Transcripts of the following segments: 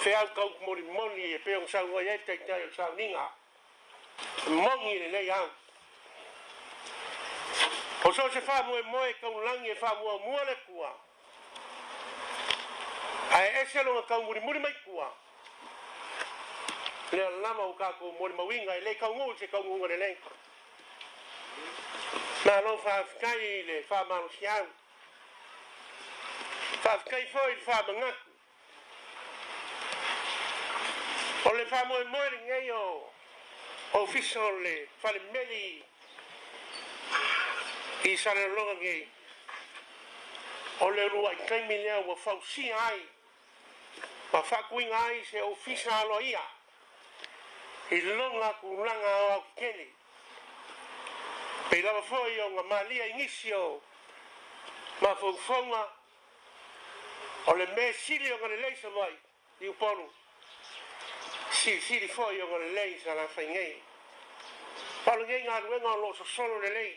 Fea kau moni e peong sa ngoi e te tai sa ninga. Mongi le nei au. O so se fa moe kau langi e fa mua le kua. Ai ese lo kau muri mai kua. Le lama o ka ko muri mawinga e le kau ngu se kau ngu le le. Na lo fa kai le fa malu siau. Fa kai foi fa manga. O le fa moe ngai o official le fa le meli i sa le longa ngai. O le rua i kai milea wa fa si ai. Pa fa kuinga ai se official lo ia. I longa ku langa o keni. Pe lava foi o nga malia inisio ma fonga o le me silio nga le leisa mai i uponu sili foi o nga le leisa la faingei palo ngai ngā ruenga o lo so solo le lei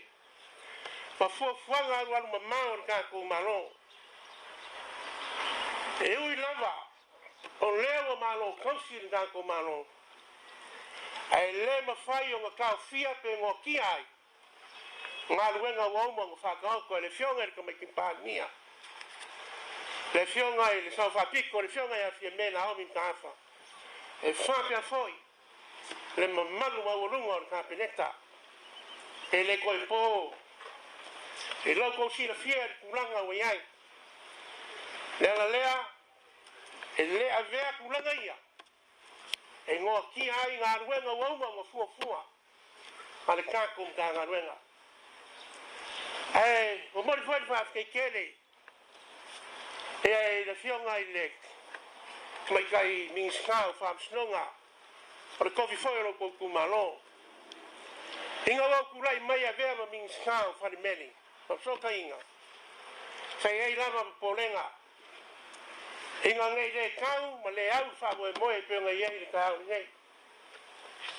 ma fuanga aru alu mamao ni kako malo e ui lava o leo malo kausi ni kako malo ai le ma fai o nga kao fia pe ngo ki ai ngā ruenga wauma ngā whakao ko le fionga e ka mai kimpania. Le fionga e le sau whapiko, le fionga e a fia mena au mi tāwha. E whapia foi, le mamalu maurunga o le kāpeneta. E le koe pō, e loko sila fia e kulanga o iai. Le ala lea, e lea vea kulanga ia. E ngoa ki ai ngā ruenga wauma ngā fuafua. Ma le kākum ka ngā ruenga. O mori foi fa ke kele. La fionga ile. Mai kai minskau fa snonga. Por kofi foi ro ko malo. Inga wa ku lai mai ave ma minskau fa meli. Pa so ka inga. Sai ai lava polenga. Inga ngai le kau ma le au fa moe pe ngai ai le kau ngai.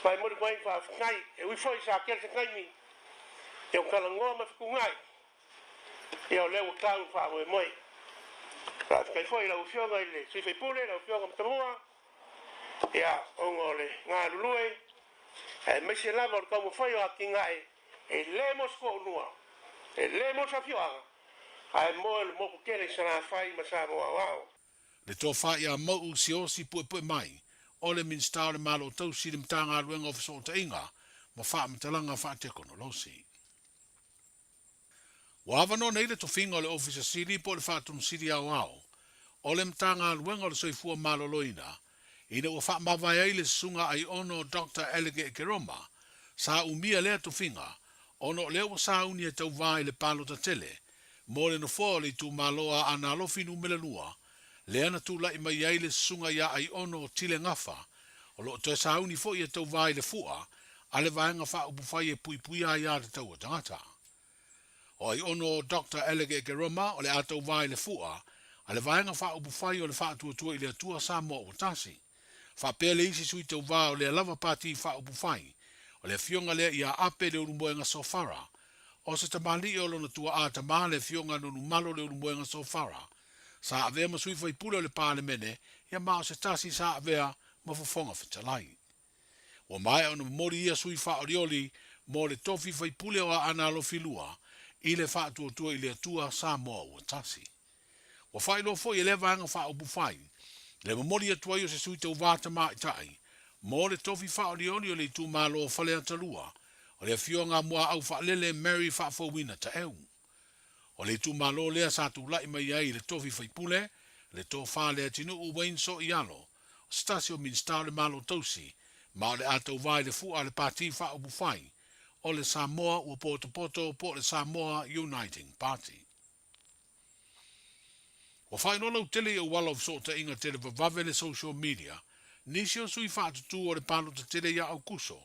Mai mori foi fa kai e wi foi sa ke se kai mi. E o kala ngoa ma fikungai. E o leo kau wha moe. Rāt kai foi la ufionga ile. Sui fai pule la ufionga mtamua. Ia ongo le ngā lulue. E mese lama o kau mo fai o aki ngai. E le mo sko nua. E le mo sa fioanga. Ai moe le moku kere sana fai ma Samoa wao. Le tō whai a mau si osi pue mai. O le minstau le malo tau si le mtanga aruenga o fiso ta inga. Ma wha mtalanga wha te kono losi. Wawano nei le tofinga o le ofisa siri po le whaatun siri au. O le mtanga aluenga o le soifua maloloina. Ina ua wha mawai ai le sunga ai ono Dr. Elige Keroma. Sa umia lea tofinga. Ono leo sa unia tau vai le palo ta tele. Mo le no fo le tu maloa ana lofi numele lua. Le ana tu lai mai ai le sunga ya ai ono tile ngafa. O lo te sa uni fo ia tau vai le fua. Ale vaenga wha upufai e pui pui a ia te tau tangata. O ai ono Dr. Elige Keroma o le atau vai le fua, a le vaenga wha upufai o le wha tua i le atua Samoa o tasi. Wha pele isi sui tau vā o le lava pati wha upufai, o le fionga lea ia ape le urumboenga sofara, o se tamali o lona tua a tama le fionga nonu malo le urumboenga sofara. Sa avea masui fai pule o le pāle mene, ia maa se tasi sa avea mafufonga fitalai. O mai o na mori ia sui wha orioli, mo le tofi fai pule o a analo filua, i le wha tua i le atua Samoa ua tasi. Wa whai lo fo i le vanga wha o bufai, le mamori atua i o se sui tau vāta mai tai, mo le tofi wha o lioni o le tu malo o whale atalua, o le fionga mua au wha lele Mary wha fo wina ta eu. O le tu malo lea sa tu lai mai ai le tofi fai pule, le to wha lea tinu u wain so i alo, o stasio min sta le malo tausi, ma o le atau vai le fua le pati wha o bufai, o le Samoa ua poto po le Samoa Uniting Party. Wa whainola u tele o wala o sota inga tele vavave le social media, nisi o sui whaatutu o le palo ta tele ia au kuso,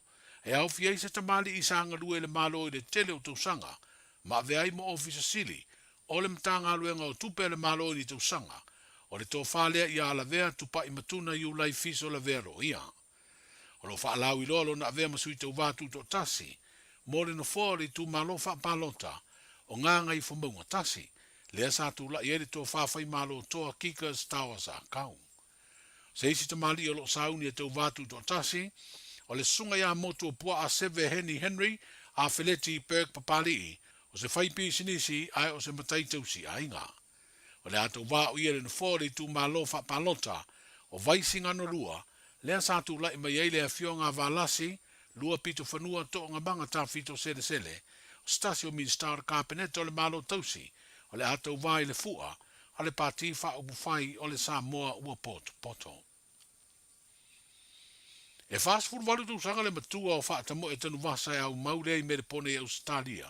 e au fiei se tamali i sanga lue le malo i le tele o tausanga, ma veai mo ofisa sili, o le mtanga luenga o tupe le malo i tausanga, o le tō whalea i ala vea tupa i matuna i ulai fiso la vea ro ia. O lo whaalau i lolo na vea masui tau vātu to tasi, mōre no fōre tu malo wha palota, o nganga i whamaunga tasi, lea sa tu la iere tō whawhai malo toa kikas tawa sa kau. Se isi tamali o lo sauni e tau vatu to tasi, o le sunga ia motu o pua a seve Henry, a Feleti Perk Papali, o se whaipi sinisi ai o se mataitausi a inga. O le ato wā o ia le nufori tu malo wha palota, o vaisinga no lua, lea sa tu lai mai eile a fionga valasi, lua pito whanua to ngā banga tā fito sele sele, o stasio ministar kapeneto le malo tausi, o le ato wā i le fua, a le pati wha upu whai o le Samoa ua poto. E fast food walu tu sanga le matua o wha tamo e tanu wasa e au maurei me le pone e Australia.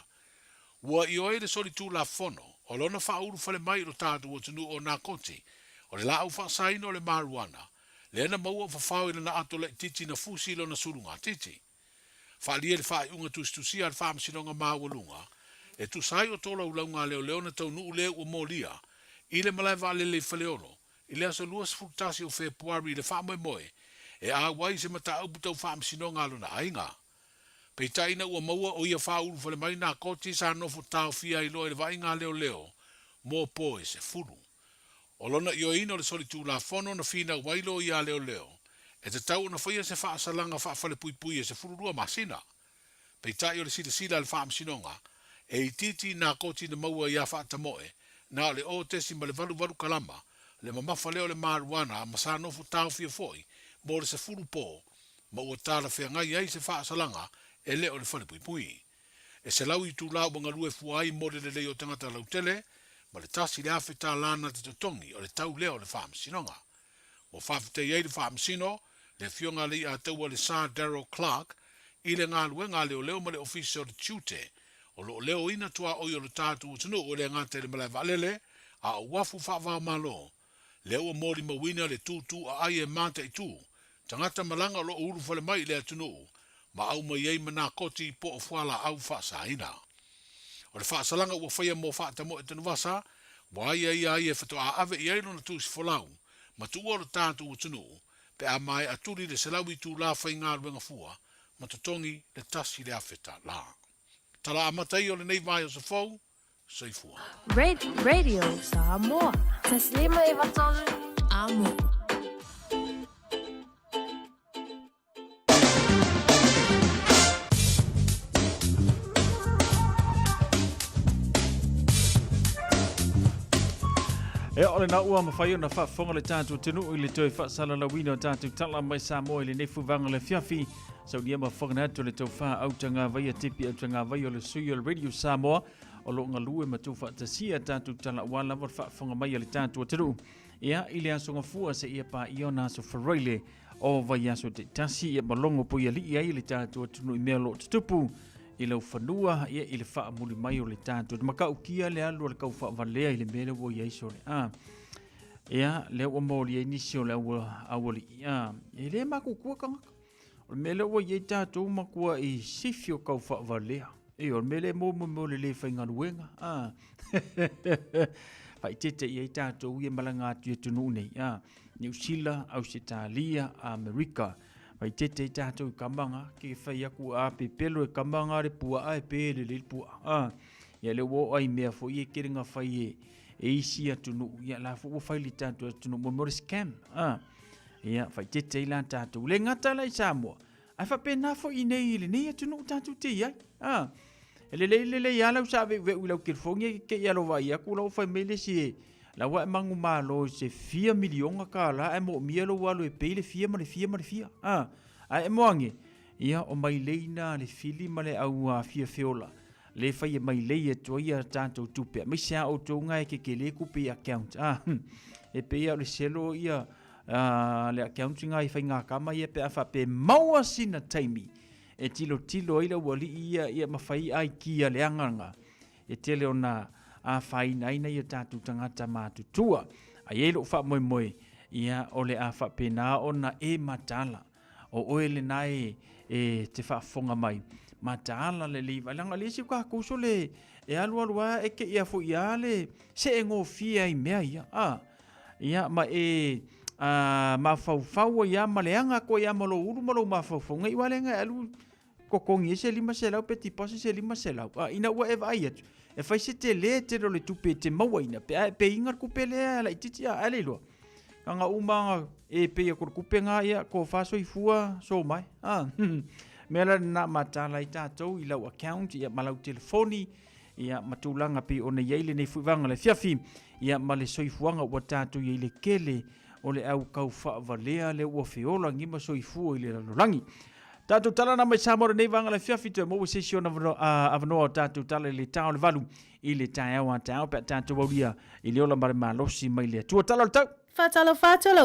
Ua i oe le soli tu la fono, o lona wha uru fale mai ro tātu o tunu o nā koti, o le la au wha saino o le maruana, le ena maua o whawhau ina na ato le titi na fusi lo na surunga titi. Wha lia le wha i unga tu stusia le wha masinonga mawalunga, e tu sai o tola ulaunga leo leo na tau nuu leo o molia, i le malai wale le whaleolo, i le aso luas fuktasi o Februari le wha moe moe, e a wai se mata au putau wha masinonga alo na ainga. Pei taina ua maua o ia wha uru fale mai nā koti sa nofo tau fia i loe le vai ngā leo leo, mō po e se furu. O lona i o ino le soli tū la fono na fina wailo i a leo leo, e te tau na whaia se wha asalanga wha fale pui pui e se furu rua masina. Pei tai o le sila le wha amsinonga, e i titi nā koti na maua i a wha tamoe, na le o tesi ma le valu kalama, le mamafa leo le maruana ma sa nofo tau fia foi, mō le se furu po, ma ua tāla whea ngai ai se wha asalanga, e leo le fale pui pui. E se lau i tū lau mga rue fuai mōre le leo tangata lau tele, ma le tasi le awhi tā lana te totongi o le tau leo le whaamsinonga. O whawhite iei le whaamsino, le fionga li a taua le Sir Darrell Clark, i le ngā luenga leo leo ma le ofisi o le tute, o lo leo ina tua oi o le tātu o tunu o le ngāte le malai valele, a o wafu whaavao malo. Leo o mōri mawina le tūtū a ai e māta i tū, tangata malanga lo uru fale mai le atunu, ma au mai ei mana koti po o fuala au whaasaina. O le whaasalanga ua whaia mō whaatamo e tanu wasa, wa ai e whato a ave i eiro na tūsi folau, ma tu ora tātu o tunu, pe a mai aturi le selawi tū la whai ngā ruenga fua, ma totongi le tasi le awheta la. Tala amatai o le nei vai o sa fau, sei fua. Radio Samoa. Taslima i watolu amo. E ole na ua mawhai o na whaafonga le tātou tenu i le toi whaasala la wina o tātou tala mai Samoa i le nefu vanga le fiafi. Sau ni ama whangana atu le tau wha au tanga vai a tipi au tanga vai o le sui o le Radio Samoa. O lo ngā lue matu whaatasia tātou tala wala wa whaafonga mai a le tātou tenu. Ea i le aso ngafua se ia pa iona aso whareile o vai aso te tasi ia malongo po ia li ia i le tātou tenu i mea lo tutupu. I lau whanua ia i le wha muli mai o le tātou. Makau kia le alu le kau wha walea i le mele wo ia iso le a. Ea le ua mōli e nisi o le awali i a. E le maku kua kangaka. O le mele wo ia i tātou makua i sifi o kau wha walea. E o le mele mō le whainga nuenga. A. Whai tete ia i tātou ia malanga atu e tunu nei. A. New Zealand, Australia, Amerika. Vai tete i tātou i kamanga, ke whai aku a pe pelo e kamanga re pua a e pele le pua. Ia le wo ai mea fo i e keringa whai e isi atunu, ia la fo whai li tātou atunu, mo mori scam. Ia whai tete i lan tātou, le ngata lai Samoa, ai wha pe na fo i nei le nei atunu tātou te iai. Le ialau sa ve u lau kirfongi ke ialo vai aku lau whai mele si e, la wa mangu malo se 4 milionga ka la e mo mielo walu e pele 4 ma le 4. A e moange ia o mai leina le fili ma le au a fia feola. Le fai e mai leia toia tātou tupe. Mai sea o tonga e ke le kupe account. E pe ia le selo ia le accounting ai fai ngā kama ia pe afa pe maua sina taimi. E tilo ila wali ia mawhai ai kia le anganga. E tele o na a whai naina ia tātou tangata mātutua. A ielo wha moe ia o le a wha pena o na e matala. O oe le nai te wha fonga mai. Matala le liwa. Langa lesi kwa kuso le e alua e ke ia fo ia le se e ngō fia i mea ia. Ia ma ma fau ia ma le anga ko ia malo uru malo ma fau. Ngai wale ngai alu kokongi se 5 selau peti pasi se 5 selau. Ina ua e vai atu. E fai se te le te role tupe te maua ina. Pe ingar kupe le ala ititi a ale loa. Anga umanga e pe ko kupenga ia ko faso I fua so mai. Mela na matala I tātou I lau account ia malau telefoni ia matulanga pe ona yeile nei fuwanga le fiafi ia male soifuanga ua tātou yeile kele o le au kau whaavalea le ua whiola ngima soifua I le lalolangi. Tātou tala na mai Samoa nei vanga le fiafi tu e mou sesio na avanoa tātou tala le tau le valu I le tau a tau pe tātou aulia I le ola mare malosi mai le tua tala le tau. Fatalo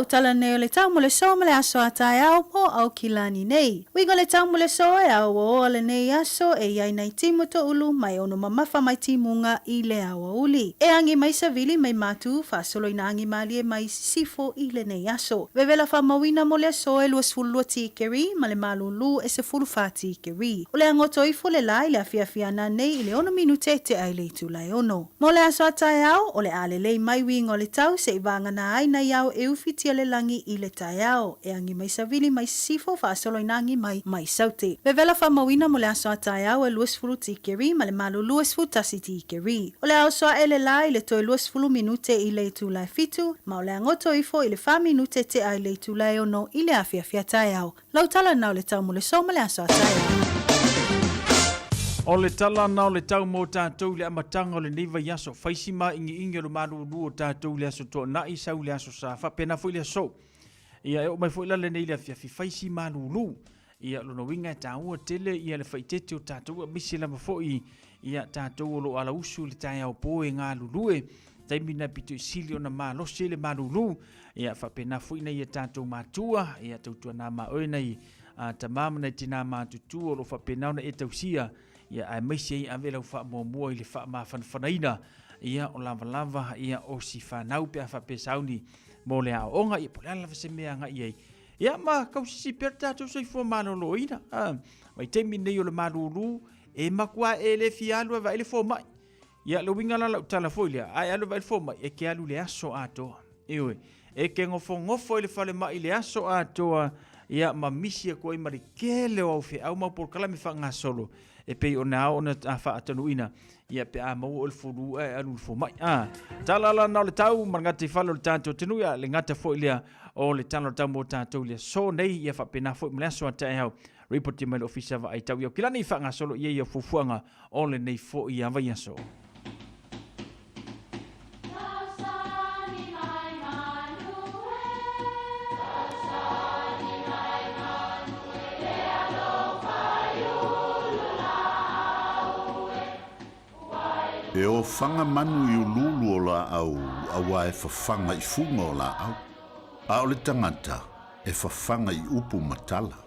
utala neo le tau mole so mole aso atai au mo au kilani nei. Wigo le tau mole so e au o le nei aso e iai nei timu to ulu mai ono mamafa mai timunga I le awa uli. E angi mai savili mai matu fasolo ina angi malie mai sifo I le nei aso. Vevela fa mawina mole so e luas fulua tikeri ma le malulu e se fulu fa tikeri. O le angoto ifo le lai le afiafiana nei I le ono minute te ai le tu lai ono. Mole aso atai au o le ale lei mai wingo le tau se ivanga na ai na iau e ufitia le langi I le taiao. E angi mai savili mai sifo fa asolo inangi mai saute. Vevela fa mawina mo le aso a taiao e luas fulu tikeri ma le malu luas fulu tasi tikeri. O le asoa e le lai le toe luas fulu minute I le tu lai fitu, ma o le angoto ifo I le fa minute te ai le tu lai ono I le afiafia taiao. Lau tala nau le tau mo le soma le aso a taiao. O le tala na o le tau mo tātou le amatanga o le neiva yaso faisima ingi o le maru o tātou le aso toa na I sau le aso sa whapena fo le aso. Ia e o mai fo ila le nei le fiafi faisima lulu. Ia lona winga e tāua tele ia le faitete o tātou a misi lama fo ia tātou o lo ala usu le tai au poe ngā lulue. Taimina pito isili o na maa lose le marulu. Ia whapena fo ina ia tātou mātua. Ia tautua nā maa oe nei tamama nei tina mātutu o lo whapena ona e tausia. Ia ai maisi ai avela u wha mua I le wha maa whanawhanaina. Ia o lava ia o si whanau pe a whape sauni mo le a onga ia pole ala se mea nga iei. Ia ma kausisi per tātou soi fua manolo ina. Mai teimi nei o le maruru e makua e le fialu wa ele fo mai. Ia le winga la tala fo ile ai alu va ele fo mai e ke alu le aso atoa. Ewe e ke ngofo ile fale mai le aso atoa. Ia ma misi e koi marikele o fe au ma por kala mi fa nga solo. E pe ona fa atanuina ia pe a mau o le fulu e alu fo mai talala na le tau marngati falo le tanto tenuia le ngata fo ilia o le tano tau mo tanto le so nei ia fa pena fo mle so ata hau reporti mai ofisa va ai tau ia kilani fa nga solo ia fufuanga o le nei fo ia va ia so. E o whanga manu I ululu o la au, awa e whawhanga I funga o la au. A o le tangata, e whawhanga I upu matala.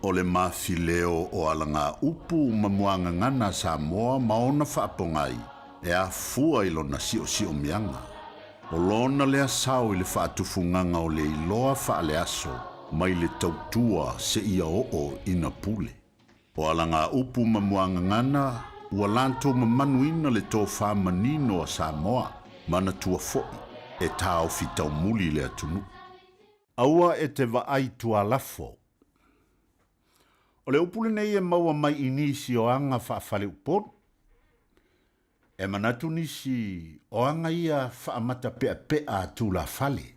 O le mawhileo o alanga upu mamuanga ngana Samoa maona whaapongai, e a fua I lona sio mianga. O lona lea sao I le whaatufunganga o le iloa whaale aso, mai le tautua se ia o ina pule. O alanga upu mamuanga ngana, ua lanto mamanuina le tō whamanino a Samoa, mana tua foi, e tāo fitau muli le atunu. Aua e te vaai tua lafo. O le upule nei e maua mai inisi o anga whaafale upon. E manatu nisi o anga ia whaamata pea tu la fale.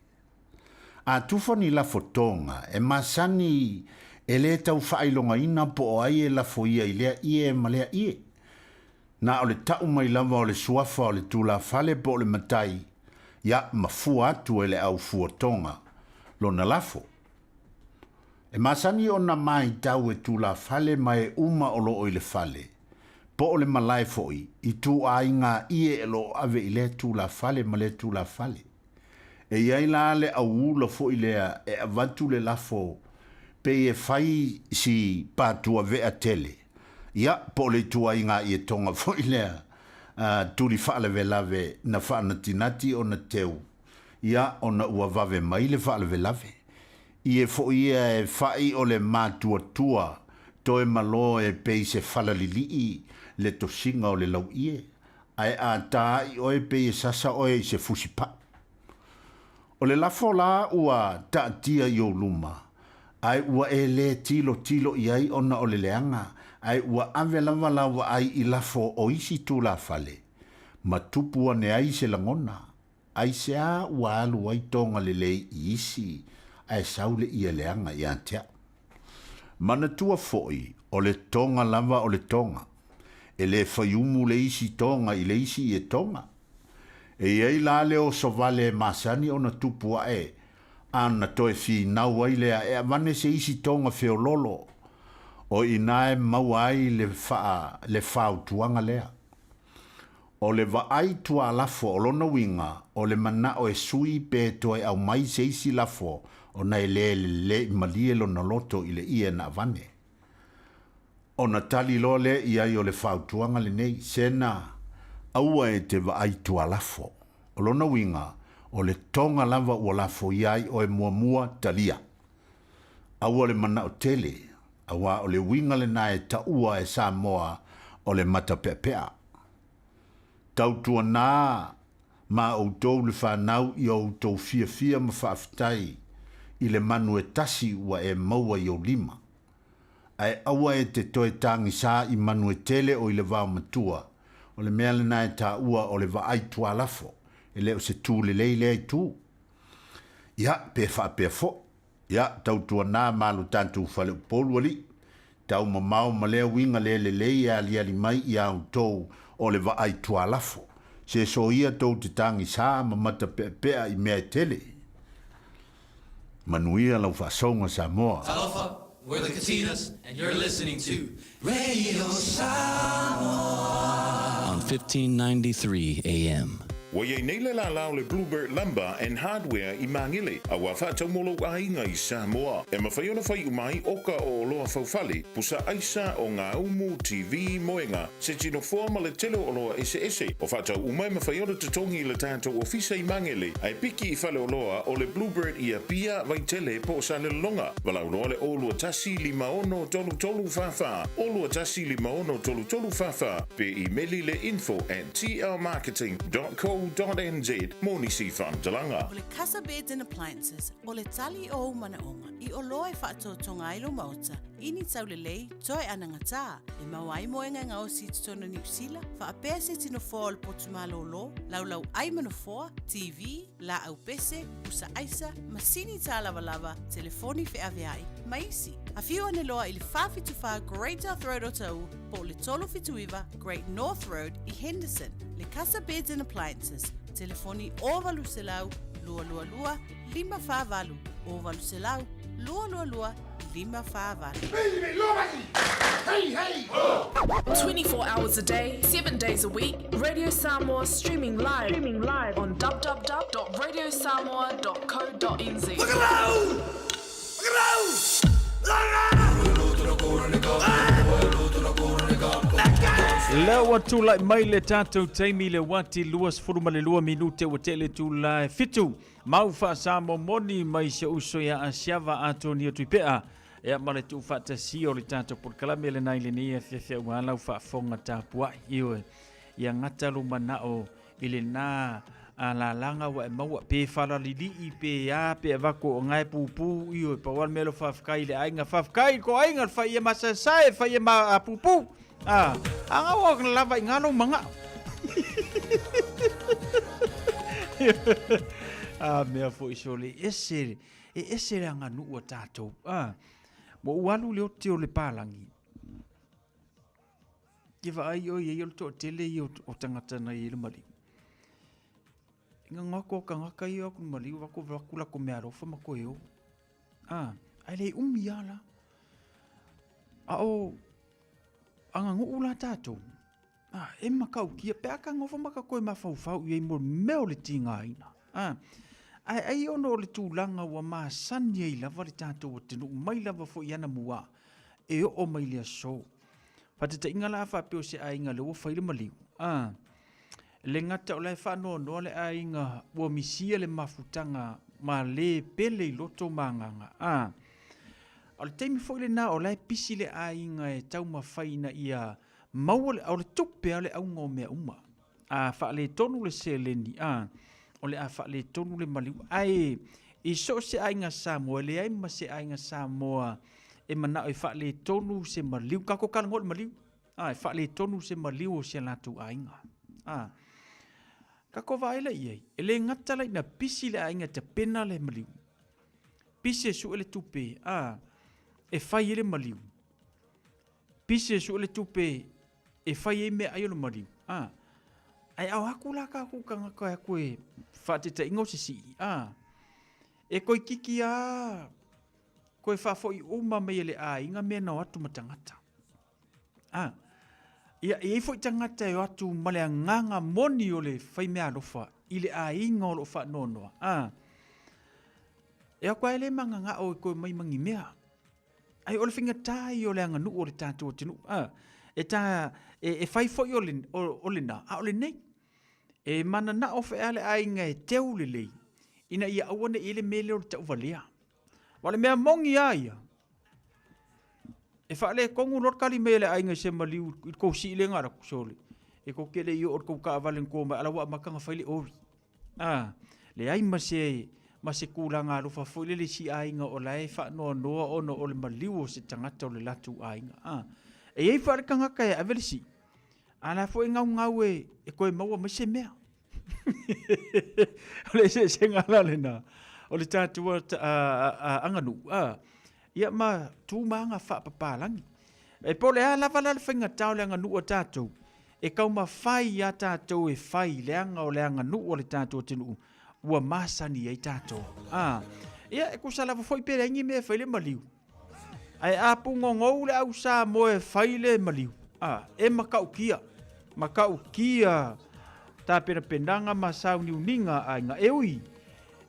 A tufani lafo tonga, e masani e le tau whaailonga ina po o ai e lafo ia I lea ie malea ie. Na o le tau mai lava o le suafa o le tula fale po o le matai, ia mafua atu e le au fuatonga, lo na lafo. E masani o na mai tau e tula fale mai uma o lo o le fale, po o le malai foi, I tu a inga ie e lo ave I le tula fale ma le tula fale. E iai la le au ula foi lea e avantu le lafo, pe e fai si patua vea tele. Ia, po le tua inga I e tonga foi lea, turi whaale lave na whaana tinati o na teu. Ia, o na ua vave mai le whaale lave. I e fo ia e whai o le mātua tua, toe malo e pei se whalalili le to singa o le lau ie. Ai a tā I oe pei e sasa oe I se fusipa. O le lafo la ua ta tia I o luma. Ai ua e le tilo I ai ona o le leanga. Ai ua ave lava lawa ai I lafo o isi tu la fale. Ma tupua ne ai se langona. ai sea ua alu ai tonga lele i isi ai saule ia leanga i antea. Mana tua foi o le tonga lava o le tonga. E le whaiumu le isi tonga i le isi i e tonga. E iei la le o sovale masani o na tupua e. Ana toe fi nau ai lea e avane se isi tonga feololo. O inae mauai le whautuanga lea. O le vaai tua lafo o lona winga o le mana o e sui pe toe au mai se isi lafo o na le malie lona loto i le ia na avane. O na tali lole i ai o le whautuanga le nei sena aua e te vaai tua lafo. O lona winga o le tonga lava ua lafo i ai o e mua talia. Aua le mana o tele, aua o le winga le na e taua e Samoa o le matapepea. Tautua nā ma o tau le whanau i o tau fia ma whaafitai i le manu e tasi ua e maua i o lima. Ai aua e te toe tangi sā i manu e tele o i le vau matua o le mea le na e ta ua o le vaai tua lafo e leo se tū le leile ai tū. Ia, pe wha pe fo. Ia, tautua nā malu tantu whale upolu ali. Tau mamau ma lea winga le lei a li mai i au tau o le vaai tua lafo. Se so ia tau te tangi sā ma mata pea i mea tele. Manuia lau whasonga Samoa. Talofa, we're the Katinas, and you're listening to Radio Samoa on 1593 AM. Wa ye nei la lao le Bluebird Lumber and Hardware i Mangile. A wa wha taumolo ainga i Samoa. E mawhai ona whai umai oka o loa whauwhale. Pusa aisa o ngā umu TV moenga. Se tino forma le telo o loa ese. O wha tau umai mawhai ona tatongi le tātou ofisa i Mangile. Ai piki i whale o loa o le Bluebird i a pia vai tele po sa le longa. Walau loa le olua tasi 5 fafa. Olua tasi 5 fafa. Pe i meli le info@tlmarketing.co .nz Moni si whamtalanga. O le Casa Beds and Appliances, o le tali o manaonga, i o loa e whaatotonga ilo mauta, ini tau le lei, toi anangata, e mawai moenga ngā o si tutona New Zealand, whaapea se tino fōa le potumalo lo, laulau ai manafoa, TV, la au pese, usa aisa, masini tā lava, telefoni fe aveai, maisi. A whiu ane loa i le whawhituwha Great North Road o tau, po le tolo fituiva Great North Road i Henderson. Le Casa Beds and Appliances, telefoni o valu se lau, lua 5 o valu se lau, lua 5 24 hours a day, 7 days a week. Radio Samoa streaming live on www.radiosamoa.co.nz. Look around! Lewa tu lai mai le tātou teimi le wati luas furuma le 2 minute wa tele tu lai fitu. Mau wha Samoa moni mai se uso ya asiava Antonio Tuipea. Ea male tu wha ta si o le tātou porkalame le nai le nia whiawhia ualau wha fonga tāpua iwe. Ia ngata lumanao ile nā a la langa wa e maua pe whala lili i pe a pe wako o ngai pupu iwe pa wan melo whafkai le ainga whafkai ko ainga whai e masasai whai e ma pupu. Anga wak na lava ingano mga. Mea fo iso le esere anga nua tātou. Mo ualu leo te o le pālangi. Ke ai o ye to tele i o tangata na i le mali. Inga ngako ka ngaka i o mali wako wakula ko mea rofa mako eo. Ai le umiala. Anga ngula tātou. E makau kia peaka ngofa maka koe mawhauwhau i mo meo le tinga ina. Ai ono le tūlanga wa maa sani ei lava le tātou o tenu mai lava fo i ana mua. E o mai lea so. Patata inga la whapeo se a inga le o whaile maliu. Le ngata o lai whanau noa le a inga ua misia le mafutanga ma le pele i loto manganga. O le teimi fo ile na o lai pisi le a inga e tau mawhaina ia maua le au le tupe au le au ngō mea uma. Wha le tonu le se leni. O le a wha le tonu le maliu. Ai, i so se a inga Samoa, le ai ma se a inga Samoa e mana o i wha le tonu se maliu. Kako kalango le maliu. Wha le tonu se maliu o se latu a inga. Ka ko vai la iai. Ele ngata lai na pisi le ainga te pena le maliu. Pisi su ele tupe. E fai ele maliu. Pisi su ele tupe. E fai e me ai le maliu. Ai au haku la ka ku kanga ka koe fate te ingo sisi. E koe kiki koe whafoi uma me ele inga mea na watu matangata. Ia e foi tangata e atu male nganga moni o le fai mea alofa i le inga o lo wha nonoa. E a koe ele manga nga o koe mai mangi mea. Ai o le whinga tai o le anga nu o le tātua tinu. E fai foi o le na. O le nei. E mana na o wha ale ainga e teu le lei. Ina ia awane i le mele o le tau valea. Wale mea mongi aia. E whaale kongu not kali mele ainga se maliu i kou si le ngara kusole. E kou kele i o kou ka avalen kou ma ala wa makanga whaile ori. Le ai ma se kulanga rufa foile le si ainga o lae wha noa noa ono o le maliu o se tangata o le latu ainga. E ei whaare kangaka e avele si. Ala fo e ngau e koe maua ma se mea. Ole se ngala le na. Ole tātua anganu. Ia ma tu maanga wha papalangi. E pole lava la le whainga tau le anganu o tātou. E kau ma whai a tātou e whai le anga o le anganu o le tātou tinu. Ua masani ai tātou. Ia e kusa lava foi pere ingi me whaile maliu. Ai apu ngongou le au sa mo e whaile maliu. E makau kia. Makau kia. Tā pera pendanga ma sau ni uninga ai nga eui.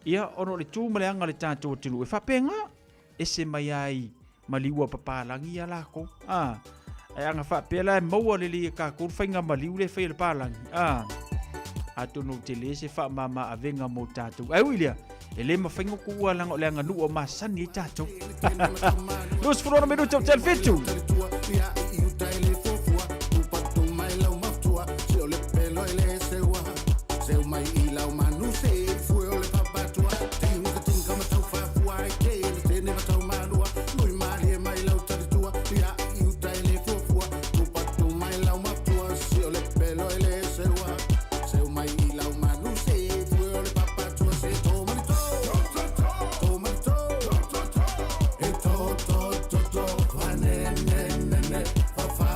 Ia ono le tū maleanga le tātou tinu. E whapenga. E se mai ai maliua papalangi ala ko. Ai anga whapela e maua le li ka kur whainga maliu le whaile palangi. Ato no te le se wha mama avenga mo tātou. Au ilia. E le ma whainga kua langa o le anga nu o masani e tātou. Nos furona me ruta o tel fitu. Fa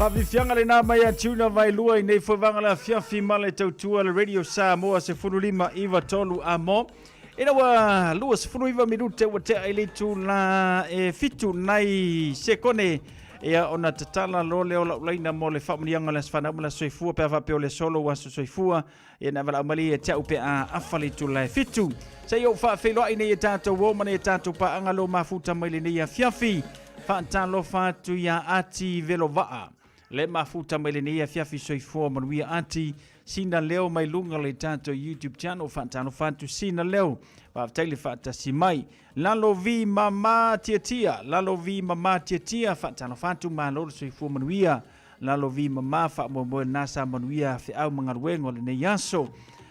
Fafifianga le nama ya tuna vai lua nei fwanga la fiafi male tautua le Radio Samoa se furulima iwa tolu amo. Ina wa lua se furu iwa minute wa te ailitu la fitu nai sekone ia ona tatala lole o laina mo le whamanianga le sfanau la soifua pe awa peo le solo wa soifua ia na wala amali e tau pe a afalitu la fitu. Se yo whawhiloa ine e tātou womane e tātou pa angalo mafuta maile ni a fiafi whaantalo whatu ia ati velo waa. Le mafuta maile ni a fiafi soifua manuia ati sina leo mai lunga le tātou YouTube channel whaantalo whatu sina leo whaaftaili whaata si mai. Lalo vi mama tia lalo vi mama tia whaantalo whatu malolo soifua manuia. Lalo vi mama wha nasa manuia fi au mangaruengo le ne yaso.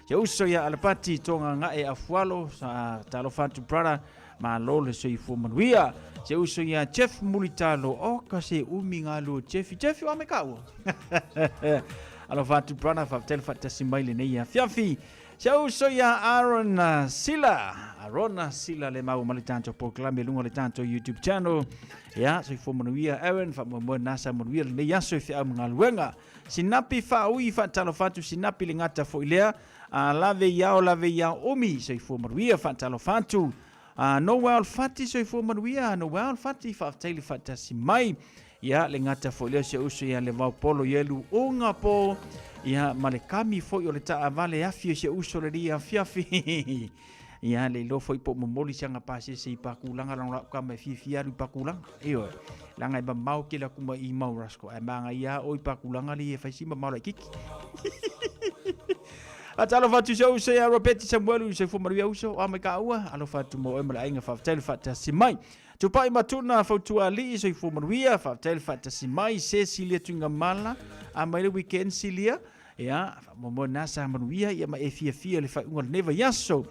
Ya uso ya alapati tonga ngae afualo sa talo whatu brother malolo soifua manuia. Se uso ya Jeff Mulitalo o kasi umingalo Jeff wa mekao. Alo fatu brana fa tel fata simaile nei ya fiafi. Se uso ya Aaron Sila le mau malitanto proclame lunga le tanto YouTube channel. Ya so fo manuia Aaron fa mo nasa manuia nei ya so fi amngaluenga. Sinapi fa ui fa talo fatu sinapi le ngata fo ilea. Lave ya umi so fo manuia fa talo fatu. Noel Fati so fo manuia Noel Fati fa taili fata si mai ya le ngata fo le se uso ya le va polo yelu unga po ya malekami fo yo le ta vale afi se uso le dia fiafi ya le lo fo ipo momoli sanga pase se pakulanga la ka me fifia ri pakulanga iyo langa ba mau kila kuma I mau rasko e manga ya o pakulanga li e fa sima mau la kiki Atalo fatu se uso ya Roberti Samuel se fo maria uso o meka ua alo fatu mo e mala inga fa tel fata si mai tu pai matuna fatu ali se fo maria fa tel fata si mai Cecilia tunga mala a mai le weekend Cilia ya mo nasa maria ya ma e fia le fa unga neva yaso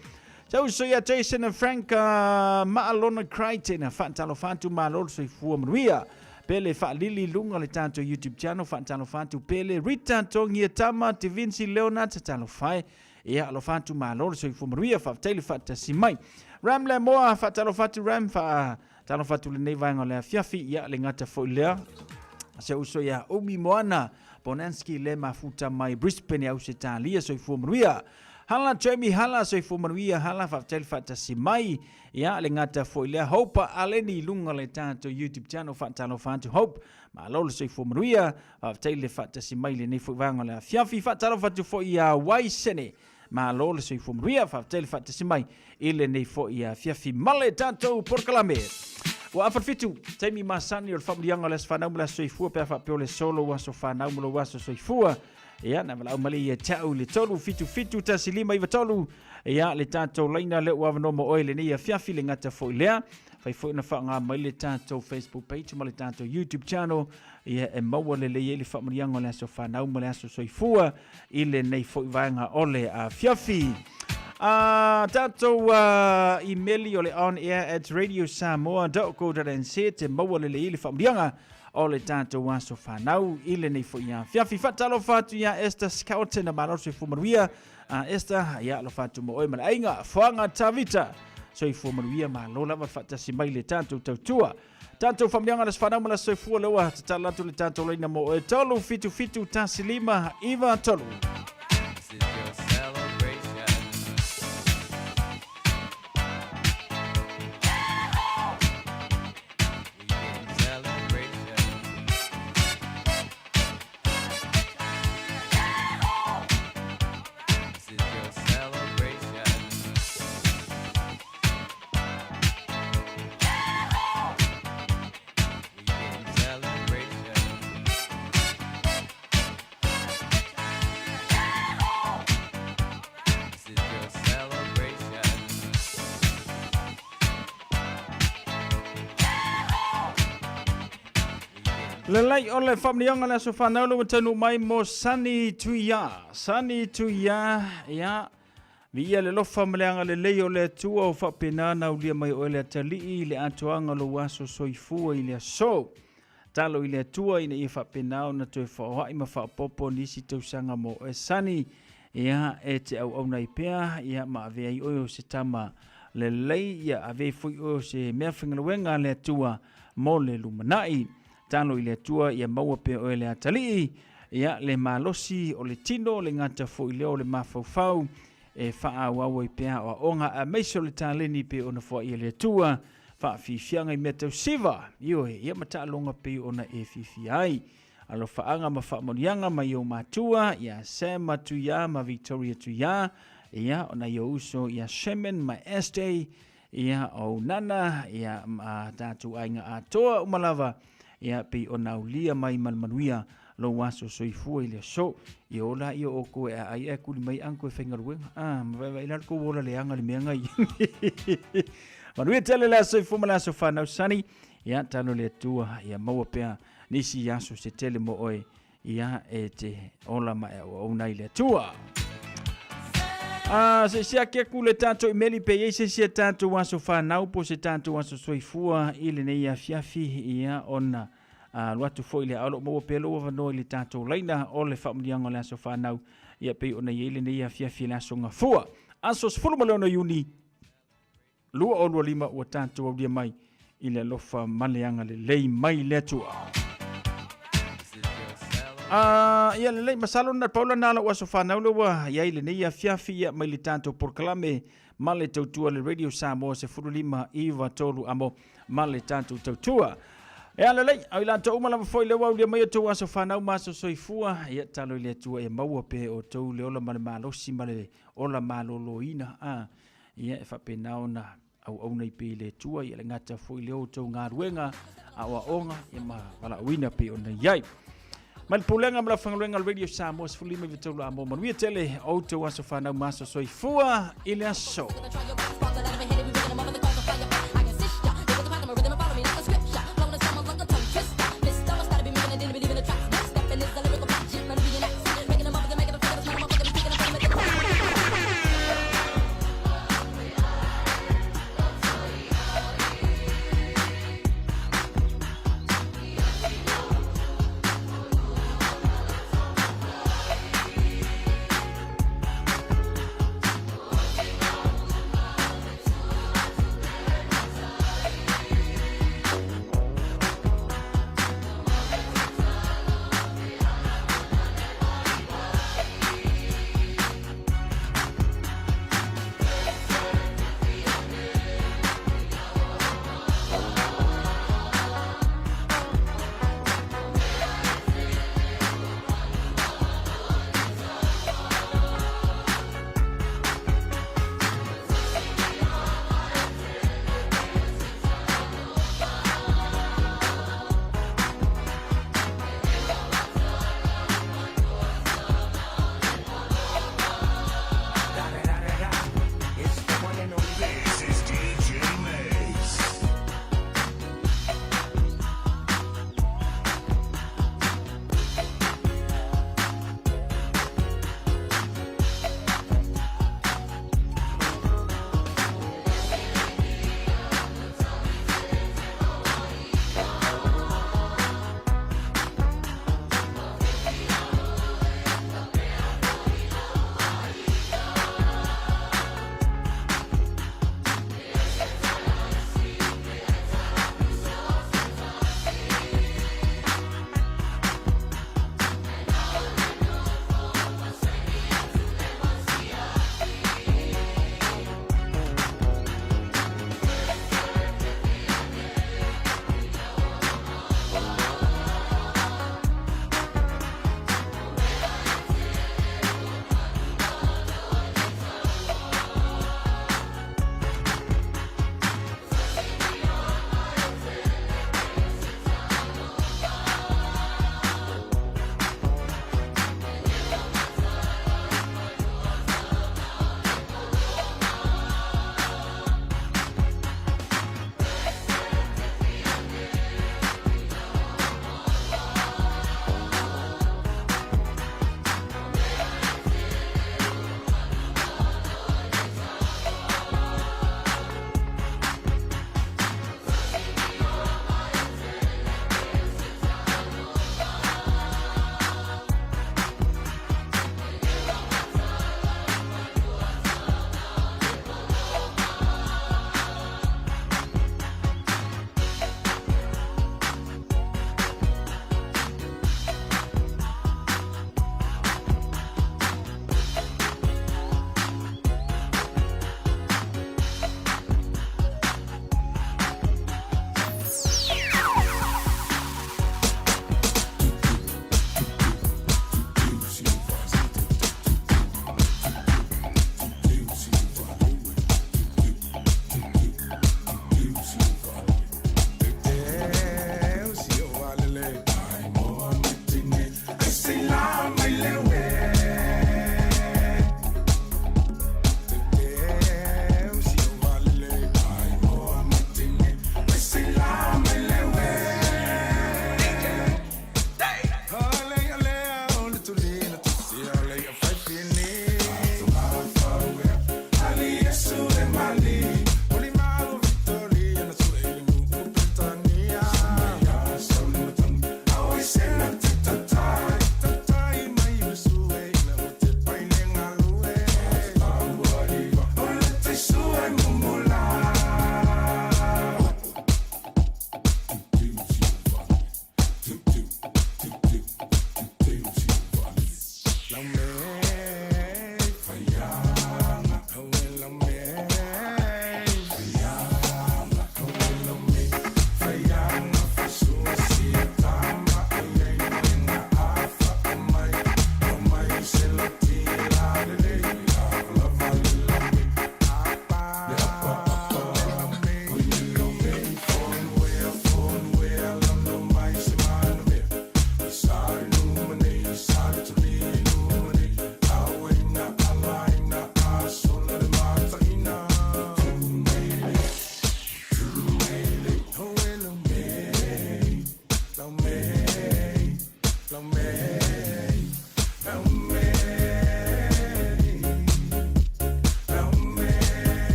so uso ya Jason and Frank ma alona Crichton fa talo fatu ma lo se fo maria Pele fa lili lunga le tanto YouTube channel fa tano fantu pele Rita tongi tama Vinci Leonard tano fai ia lo fantu malolo so fu maria fa tele fa simai Ram le moa fa tano fatu Ram fa tano fatu le neva ngole fiafi ia le ngata fo lea se uso ya Omi Moana Bonanski le mafuta mai Brisbane ya usetalia so fu maria Hala Jamie hala so fu maria hala fa tele fa simai ya le ngata fo le Hope aleni lunga le tanto YouTube channel fa tano fantu Hope ma lolo so fu maria fa tele fa simai le ne fu vanga le fiafi fa tano fatu fo ya Waisene ma lolo so fu maria fa tele fa simai ile ne fo ya fiafi male tanto proclame wa afarfitu temi masani o familianga les fa naumla so fu pe fa pe le solo wa so fa naumlo wa so fu ya na vala mali ya tau le tolu fitu tasilima iwa tolu ya le tato laina le wa no mo oile ni ya fiafi le ngata fo lea fai fo na fa nga mai le tato Facebook page ma le tato YouTube channel ya e maua le le fa mriango le so fa na le so soifua ile nei fo vanga ole a fiafi tato email ole on air at radiosamoa.co.nz te maua le fa mrianga o le tato wa so fanau ile nei fo ia fiafi fatalo fatu ya esta scout na maro se fumaria esta ya lo fatu mo e mala inga fanga tavita so i fumaria ma lo la fata si mai le tato tautua tato familianga las fanau mala so fu lo wa tala tu le tato le na mo e tolu fitu tasilima iva tolu Lelai ole familianga la so fanau lo tanu mai mo sani tuia ya via le lo familianga le leo le tua o fa penana u lia mai ole tali le atuanga lo waso soifua ile so talo ile tua ina i fa penao na to fa wa ima fa popo nisi tausanga mo sani ya et au nai pea ya ma ve ai o se tama le lei ya ave fu o se me finga wenga le tua mo le lumanai talo i le atua ia maua pe o le atali ia le malosi o le tino le ngata fo i leo le mafaufau e whaauaua i pea o onga a meiso le tāleni pe ona fo i le atua whaafifianga i mea tau siva ioe ia mata alonga pe ona e fifi ai alo whaanga ma whaamonianga ma i o matua ia Sam Matuia ma Victoria Tuia ia ona i o uso ia Shemen ma Estee ia o nana ia tātu ainga atoa umalava ia pe ona ulia mai malmanuia lo waso soifua i le so i ola i o koe a ai e kuli mai anko e whaingaruenga mawai ila ko wola le anga le mea ngai manuia tele la soifua ma la so whanau sani ia tano le atua ia maua pea nisi yaso se tele mo oe ia e te ola ma e o unai le atua se sia ke kule tanto i meli pe se sia tanto waso whanau po se tanto waso soifua i le nei a fiafi ia ona luatu foi le alo mo pe lo vano le tanto leina o le familianga le so whanau ia pe ona i le nei a fiafi la so ngafua aso sfulu malona yuni lua o lua lima o tanto au dia mai i le lofa maleanga le lei mai le atua ia le lei masalo na paula na o so whanau le wa ia i le nei a fiafi ia mai le tanto por kalame male tautua le radio Samoa se fulu lima iwa tolu amo male tanto tautua e ala lei au lanto uma lava foi le wau le mai to aso whanau maso soifua ia talo le tua e maua pe o tau le ola male malosi male ola maloloina ia e whapenao na au nei pe le tua ia le ngata foi le o tau ngā ruenga awa onga ia ma wala uina pe o nei iai mal pulenga mala whangaruenga radio Samoa se fulima i vitau la amo manuia tele o tau aso whanau maso soifua ile aso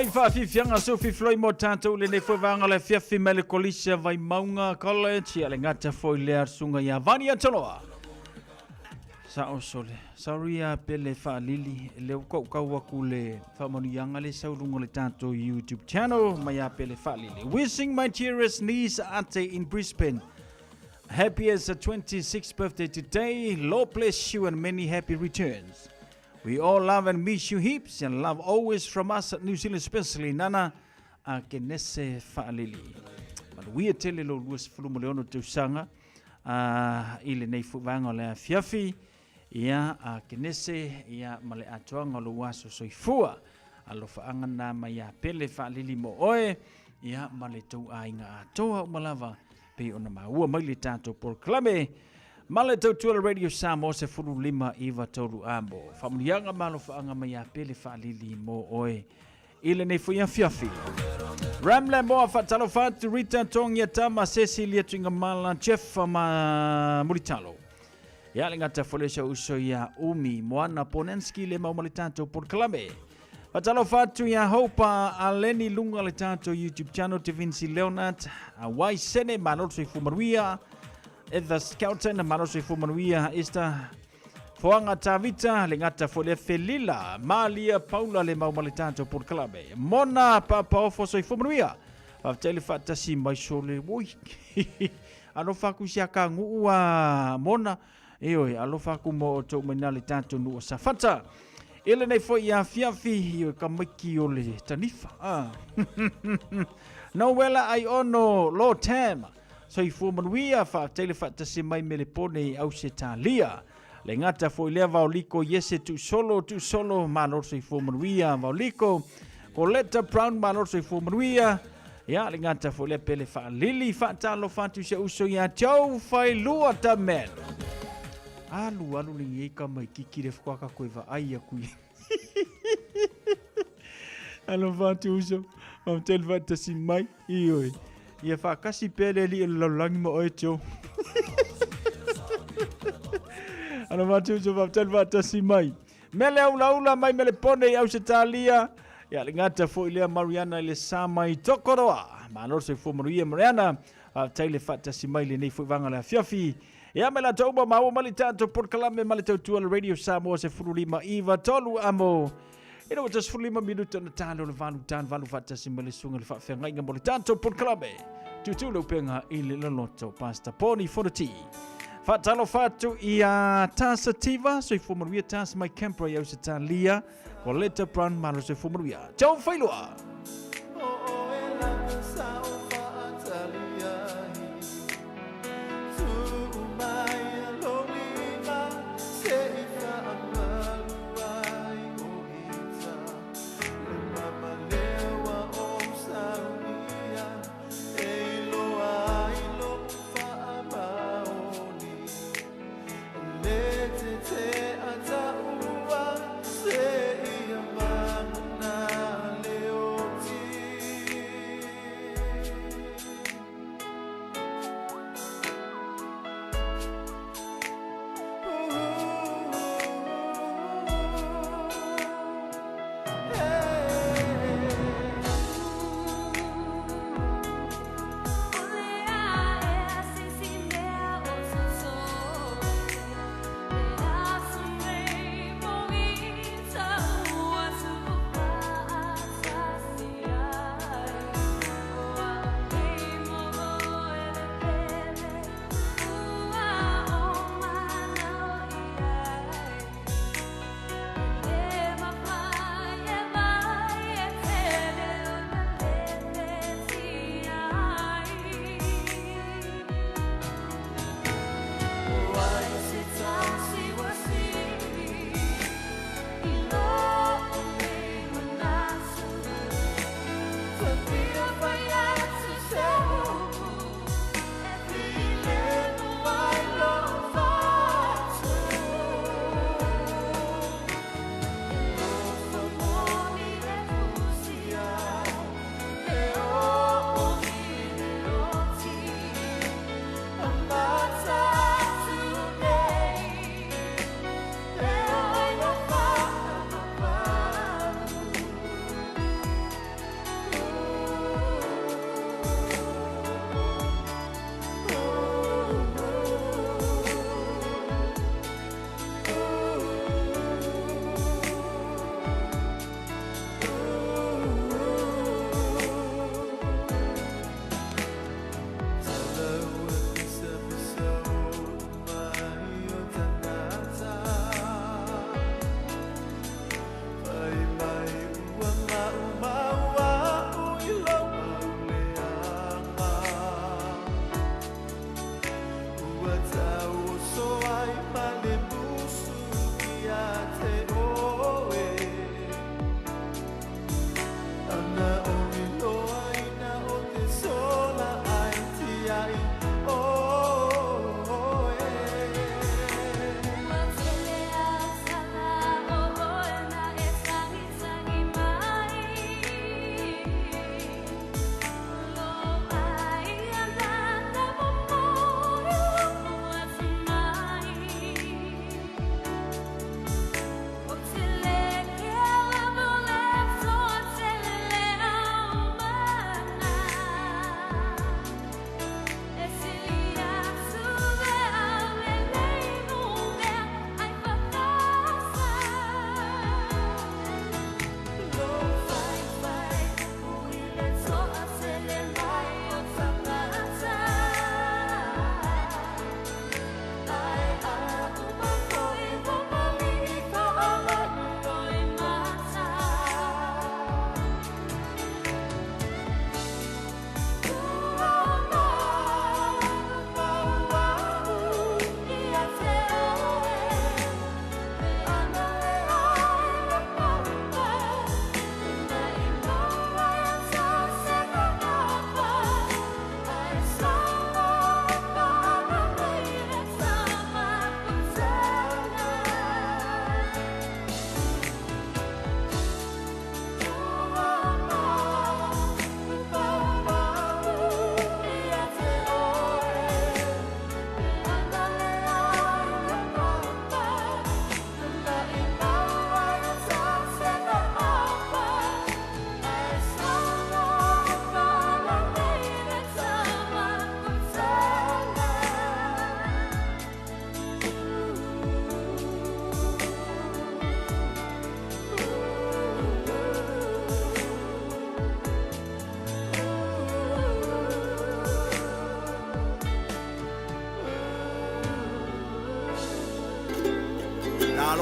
mai fa fianga so fi floi mo tanto le ne foi vanga le fiafi mele kolisia vai maunga college ya le ngata foi le sunga ya vania toloa. Sa o sole. Sauria pele fa lili le ko waku le fa monianga le saurungo le tanto YouTube channel maya pele fa lili. Wishing my dearest niece Ate in Brisbane happy as a 26th birthday today. Lord bless you and many happy returns. We all love and miss you heaps and love always from us at New Zealand, especially Nana a Kenese Fa'alili. But we tell you, Lord, was Fulumoleono to Sanga, ile nei fuwanga le fiafi, ia a Kenese, ia male atuanga lo waso soifua, alo faanga na maya pele Fa'alili mo oe, ia male tau ainga atoa umalava, pe ona maua maile tato por klame, Male tau tuala Radio Samoa se furu lima iwa tauru ambo. Famunianga malo faanga maya pele fa'alili mo oe. Ile nei fuia fiafi. Ramle moa fatalo fatu Rita Tongia Tama Cecilia Tringamala Jeff ma Muritalo. Ya lingata folesha uso ya Umi Moana Ponenski le maumalitanto por Kalame. Fatalo fatu ya Hopa Aleni Lunga le tanto YouTube channel te Vinci Leonard. Awai sene manotso ifumaruia. Edha Scouten Marosi Fumanuia esta Foanga Tavita Lingata Fole Felila Malia Paula le Maumalitanto por Clabe Mona Papa Ofo Fumanuia Faftele Fata Simba Sole Woi Alofaku Siaka Ngua Mona Eoi Alofaku Mo to Menali Tanto Nu Safata Ele nei foi ya fiafi yo kamiki ole tanifa Noela ai ono lo tem so i fumanuia fa tele fa tasi mai melepone au se talia le ngata foi le vaoliko yese tu solo manor so i fumanuia vaoliko Coletta Brown manor so i fumanuia ya le ngata foi le pele fa lili fa talo fa tu se uso ya chau fai lua ta men alu li ka mai kiki le fkwaka koiva ai akui alo fa tu uso mam tel va tasi mai ioi ia fa kasi pele li lo langi mo ocho ana matu jo va tel va tasi mai mele ula mai mele pone au setalia ya lingata fo ile Mariana ile samai tokoroa manor se fo Maria Mariana tele fa tasi mai le nei fo vanga la fiafi ya mela toba ma o malitato por kalame malito Radio Samoa se furulima iva tolu amo. Ina o tas fulima minuto na talo le valu fata simale sunga le fa'afenga inga mole tanto por klabe. Tutu lo penga ile la loto pasta poni for the tea. Fatalo fatu ia tasativa so i fumaruia tas mai camper ya usitalia Coletta Brown malo se fumaruia. Ciao failua. Leo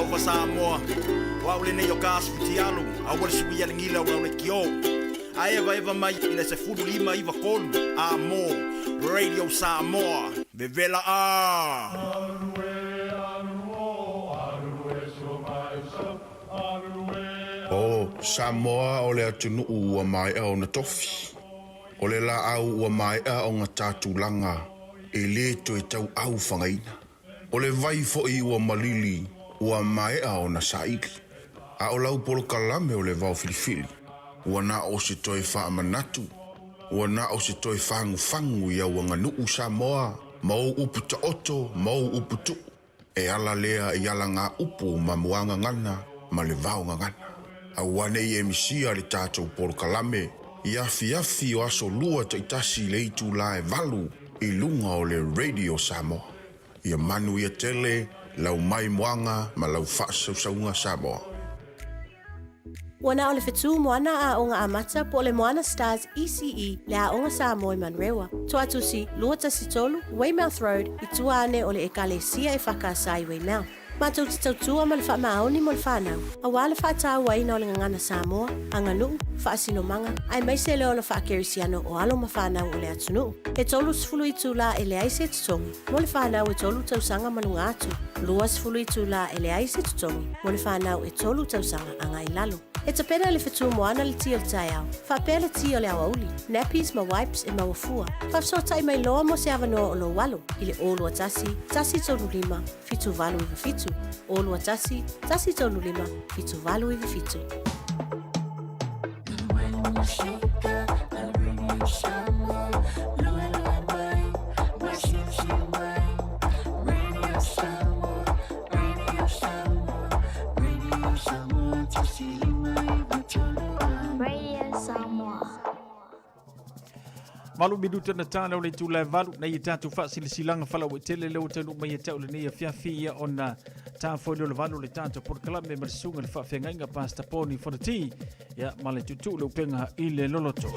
o fa Samoa. Wa ule nei o kas futialu, a wale suia lingila o le kio. A eva mai ina se furu lima iwa kolu, a mo, Radio Samoa, vevela a. O Samoa o le atunu ua mai au na tofi. O le la au ua mai au ngā tātulanga e le to e tau au whangaina. O le vai fo i ua malili ua mai au na saiki. A o lau polo kalame o le vau filifili. Ua na o se toi wha manatu. Ua na o se toi whangu i au anga nuu Samoa. Mau upu ta oto, mau upu tu. E ala lea i ala ngā upu ma muanga ngana ma le vau ngana. A wane i emisia le tātou polo kalame. Iafi o aso lua ta itasi le itu la e valu i lunga o le Radio Samoa. Ia manu ia tele, lau mai moanga ma lau whaasaunga Samoa. Wana o le whetu moana a onga amata po le Moana Stars ECE le a onga Samoa i Manrewa. Toa tusi, lua tasi tolu, Weymouth Road, i tua ane o le ekalesia e whakasai Weymouth. Mātou te tautua ma le wha maoni mo le whanau. A wale wha tāu waina o le ngana Samoa, a nganuu, wha asino manga, ai mai se leo na wha kerisiano o alo ma whanau o le atunu. E tolu sifulu i tū la e le aise tutongi. Mo le whanau e tolu tausanga manunga atu. Lua sifulu i tū la e le aise tutongi. Mo le whanau e tolu tausanga a ngai lalo. E ta pena le whetu moana le tio le tai au. Wha pēle tio le awa uli. Nappies ma wipes e ma wafua. Wha tai mai loa mo se avanoa o lo walo. I le olu tasi tolu lima, fitu valu i fitu. Olu tasi tolu lima, fitu valu i fitu. Malu minuta na tana o le tūlai valu na i tātou whaasilasilanga whala o tele leo tanu mai e tau le nei a whiawhia o na tāwhoi le valu le tātou porkalame marisunga le whawhengainga pasta poni whanati ia ma le tutu le upenga i le loloto.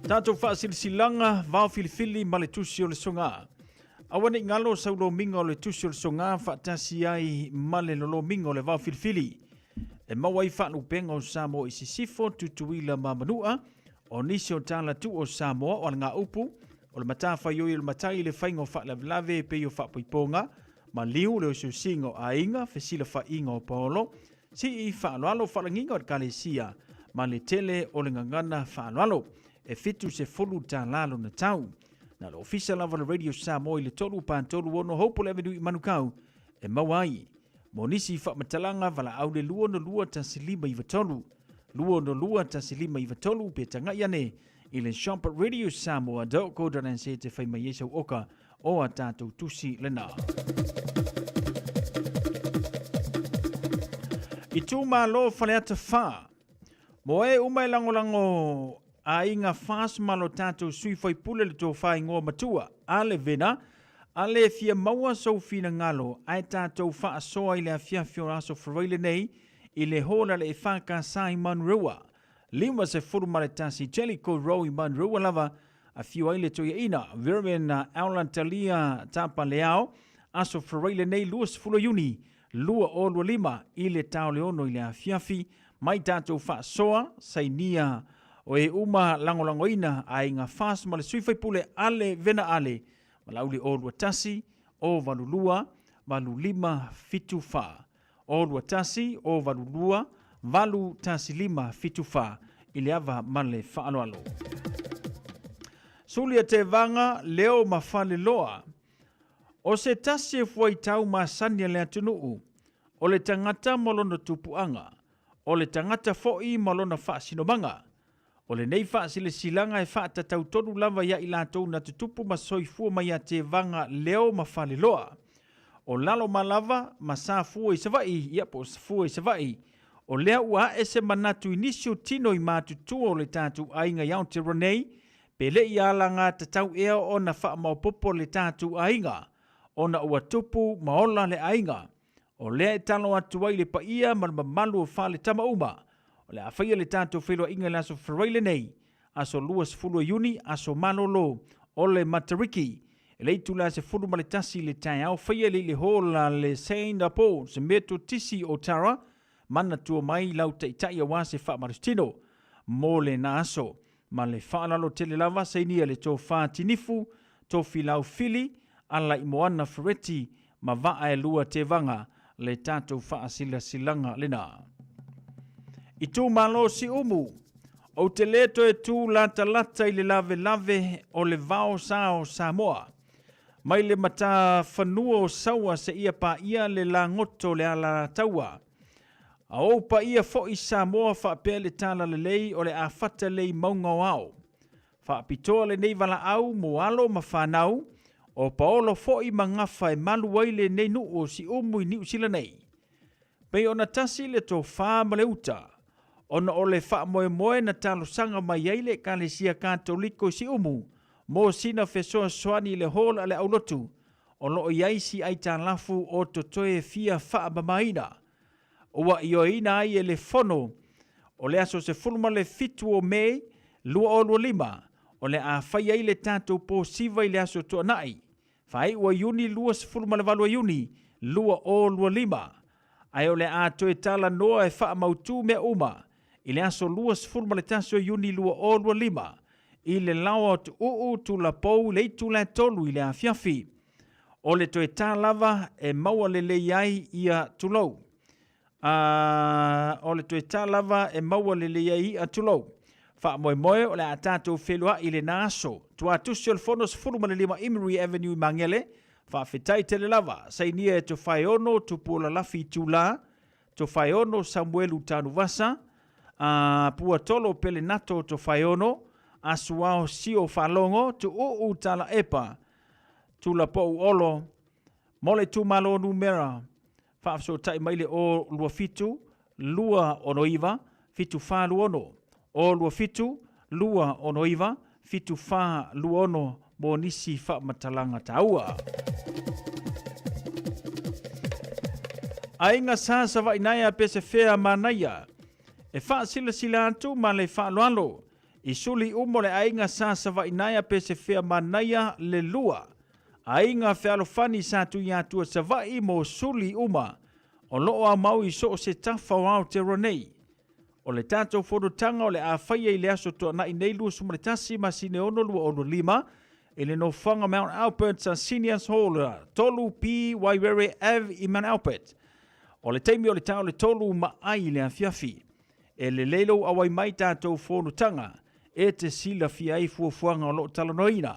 Tātou whaasilasilanga vau filifili ma le tusi o le songa. Awane ngalo saulo minga o le tusi o le songa whaatasi ai ma le lolo minga o le vau filifili. E mawai whaanu upenga o Samoa i sisifo tutuila ma manua. O nisi o tāla tu o Samoa o ngā upu, o le matawhai o i le matai le whaingo whaalave pe o whaapoiponga, ma liu le o susingo a inga, whesila whainga o paolo, si i whaaloalo whalanginga o le kalesia, ma le tele o le ngangana whaaloalo, e fitu se fulu tā lalo na tau. Na le ofisa lava le Radio Samoa i le tolu pāntolu ono Hopewell Avenue i Manukau, e mawai, mo nisi whaamatalanga wala au le lua no lua ta silima i watolu, lua no lua ta silima i watolu pe tanga iane i le shop Radio Samoa doko danan se te whaima yesau oka o a tātou tusi lena. I tū mā lo whaleata wha, mo e umai langolango a inga whas malo tātou sui whai pule le tō whai ngō matua, a le vena, a le fia maua sau fina ngalo, ai tātou wha asoa i le a fia fio aso whareile nei, i le hola le e whaka sa i Manrewa. Lima se furu mare tasi Jellicoe Row i Manrewa lava a fiu aile toia ina. Vermen Aulan Talia tapa leao. Aso whareile nei lua sifuro yuni. Lua o lua lima i le tau leono i le a fiafi. Mai tātou wha soa sainia o e uma langolango ina a inga fas ma le suifai pule ale vena ale. Malauli o lua tasi o valulua valu lima fitu wha. O lua tasi o valulua, valu tasi lima fitufa, ili ava male whaaloalo. Sulia te vanga, leo mawhale loa. O se tasi e fuai tau ma sania lea tunuu, o le tangata malona tupuanga, o le tangata foi malona whaasinomanga, o le nei whaasile silanga e whaata tau tonu lava ia ilatou na tutupu ma soifua mai a te vanga leo mawhale loa. O lalo malava, ma sa fua i savai, ia po fua i savai. O lea ua e se manatu inisio tino i mātutua o le tātu ainga iau te ronei, pe le i ala ngā tatau ea o na wha maupopo le tātu ainga, o na ua tupu maola le ainga. O lea e talo atu ai le paia ma malu o whale tama uma, o le a whaia le tātu whelua inga le aso whareile nei, aso luas fulua yuni, aso malolo, o le matariki, le tula se fulu ma le tasi le tai au whaia le hola le Singapore se meto tisi o tara mana tua mai lau taitai a wā se wha marustino mō le na aso ma le whaalalo tele lava se inia le tō wha tinifu tō filau fili ala i moana whareti ma waa e lua te vanga le tātou wha sila silanga lena. I tū malo si umu o te leto e tū lata lata i le lave lave o le vao sao Samoa. Mai le mata whanua o saua se ia pa ia le la ngoto le ala taua. A o pa ia fo i Samoa wha pēr le tala le lei o le a whata lei maunga o au. Wha pitoa le nei wala au mo alo ma whanau o paolo fo i mangafa e malu waile nei nu o si umu i niu sila nei. Pei ona tasi le tō wha ma le uta. Ona o le wha moe moe na talo sanga mai eile ka le sia katoliko si umu. Mo sina fesoa soani le hola le aulotu. O loo iaisi ai tā lafu o totoe fia wha mamaina. Ua io ina ai e le fono. O le aso se fulma le fitu o mei. Lua o lua lima. O le a whai ai le tātou po siva i le aso tua nai. Whai ua iuni lua se fulma le valua iuni. Lua o lua lima. Ai o le a toe tala noa e wha mautu mea uma. I le aso lua se fulma le taso iuni lua o lua lima. I le lawa tu uu tu la pou le tu la tolu i le a fiafi. O le toe tā lava e maua le le iai ia tulou. O le toe tā lava e maua le le iai ia tulou. Wha moe moe o le a tātou whelua i le nāso. Tu atusi o le fonos fuluma le lima Emery Avenue i Mangele. Wha whetai tele lava. Sai nia e tu whaiono tu pula lafi tu la. Tu whaiono Samuelu tānu vasa. Pua tolo pele nato tu whaiono. Asuao sio whalongo tu uu tala epa. Tu la pou olo. Mole tu malo numera. Wha so tai maile o lua fitu. Lua onoiva. Fitu wha luono. O lua fitu, lua onoiva, fitu wha luono mo nisi wha matalanga taua. Ainga sasa wa inaya pese whea manaya. E wha sila atu ma le wha loalo. I suli umo le ainga sasa wa inaya pese whea manaya le lua. Ainga whealo whani satu i atua sa vai mo suli uma. O loo a mau i so se tafa wau te ronei. O le tātou whodotanga o le a whaia i le aso toa na i nei lua sumaretasi ma sine ono lua ono lima. E le no whanga Mount Albert sa Seniors Hall, tolu pi Wairere Ave i Mount Albert. O le teimi o le tau le tolu ma ai le a fiafi. E le leilo awai mai tātou whodotanga. E te sila fia i fuafuanga o lo talanoina.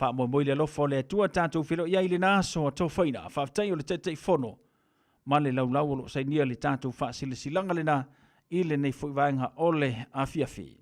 Wha mo moi le lofa o le atua tātou whilo i ai le naso a tau whaina. Whaftai o le tetei whono. Ma le laulau o lo sainia le tātou wha sila silanga le na. Ile nei fui vaenga ole a fiafi.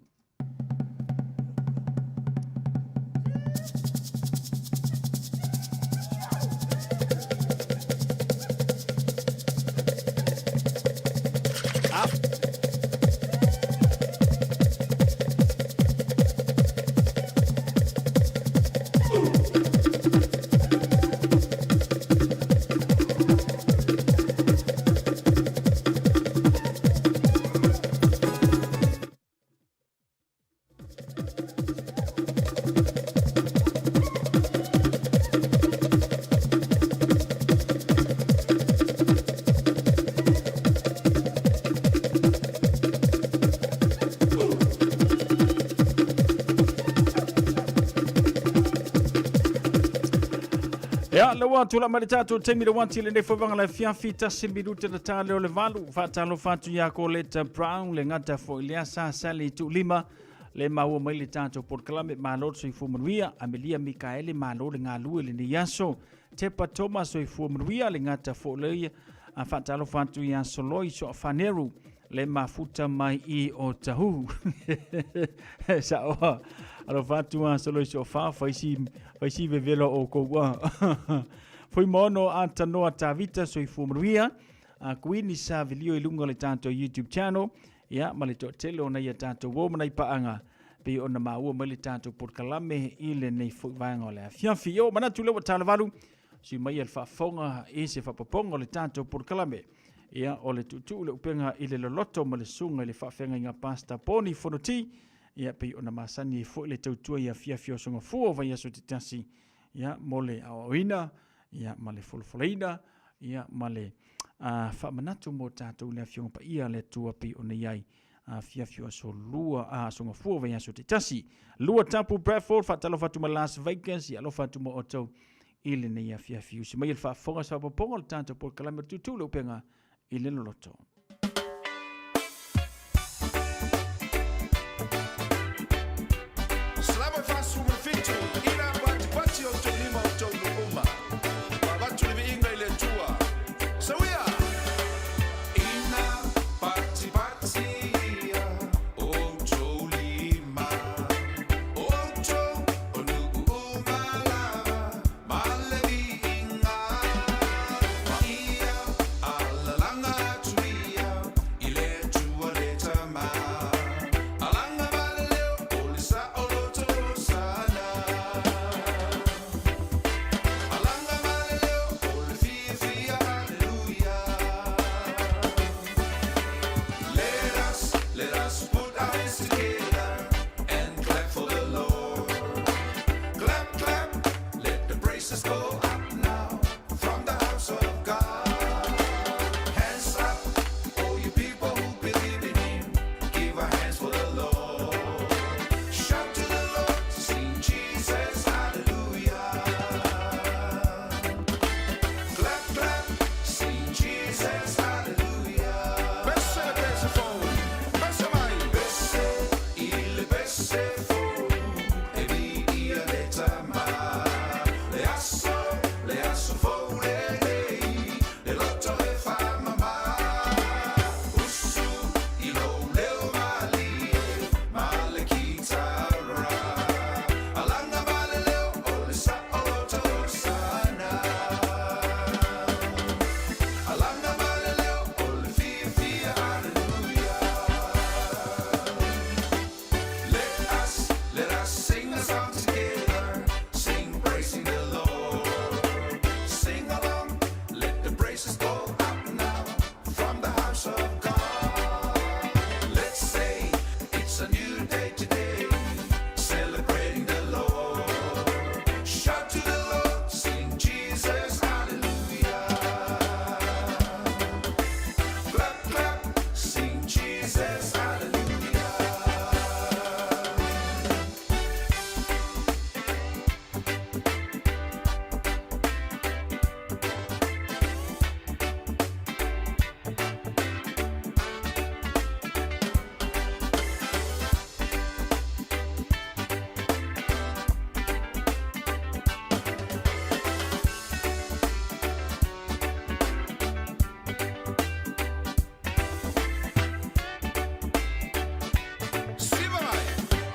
Le watu la maritatu temi le wanti le nefovanga la fiafi tasi minute na tale o le valu. Fatalo fatu ya Coletta Brown le ngata fo iliasa sali tu lima. Le maua mai le tato por kalame malot so ifu manuia. Amelia Mikaele malo le ngalue le niyaso. Tepa Thomas so ifu manuia le ngata fo leia. Fatalo fatu ya soloi so afaneru. Le mafuta mai I o tahu. Saoa. Alo fatu a soloi so fa faisi vevelo o koua. Foi mono anta noa tavita so ifu manuia. Kuini sa vilio ilunga le tanto YouTube channel. Ya malito tele ona ia tanto wo mana ipaanga. Pe ona maua mali tanto por kalame ile nei foi vanga le fiafi yo mana tule wa talavalu. Si mai el fa fonga e se fa poponga le tanto por kalame. Ya ole tutu le upenga ile le loto male sunga le fa fenga nga pasta poni fonoti. Ya pe ona masani foi le tutu ia fiafi o songa fu va ia so titasi. ia mole awina ia male fulfulaina ia male whamanatu mo tātou le fionga pa ia le tua pi o nei ai fiafio so lua songa fua vai aso te tasi lua tapu Bradford whatalo fatu ma Las Vegas ia lo fatu mo oto ile nei a fiafio si mai il whafonga sa paponga le tātou por kalama tutu le upenga ile loloto. Slava fasu me fitu ina pati o to lima o to uma watu le inga ile tua so we are ina pati o to lima o to onu uma lava malevi inga ia alla langa tuia ile tua le tama alanga valeo olisa oloto sana alanga valeo olifia hallelujah let us put our hands together and clap for the Lord. Clap, clap, let the praises go up now from the house of God. Hands up, all you people who believe in Him. Give our hands for the Lord. Shout to the Lord, sing Jesus, hallelujah. Clap, clap, sing Jesus, hallelujah. Besse for, besse mai, besse, il besse for, e via le tama, le asso for le lotto e fa mamma, ussu, ilo leo male chitarra, alanga male leo, ole sa oloto sana, alanga male leo, ole fia hallelujah. Let us sing a song together, sing praising the Lord. Sing along, let the praises go up now from the house of God. Let's say it's a new day today, celebrating the Lord. Shout to the Lord, sing Jesus, hallelujah. Clap, clap, sing Jesus, hallelujah.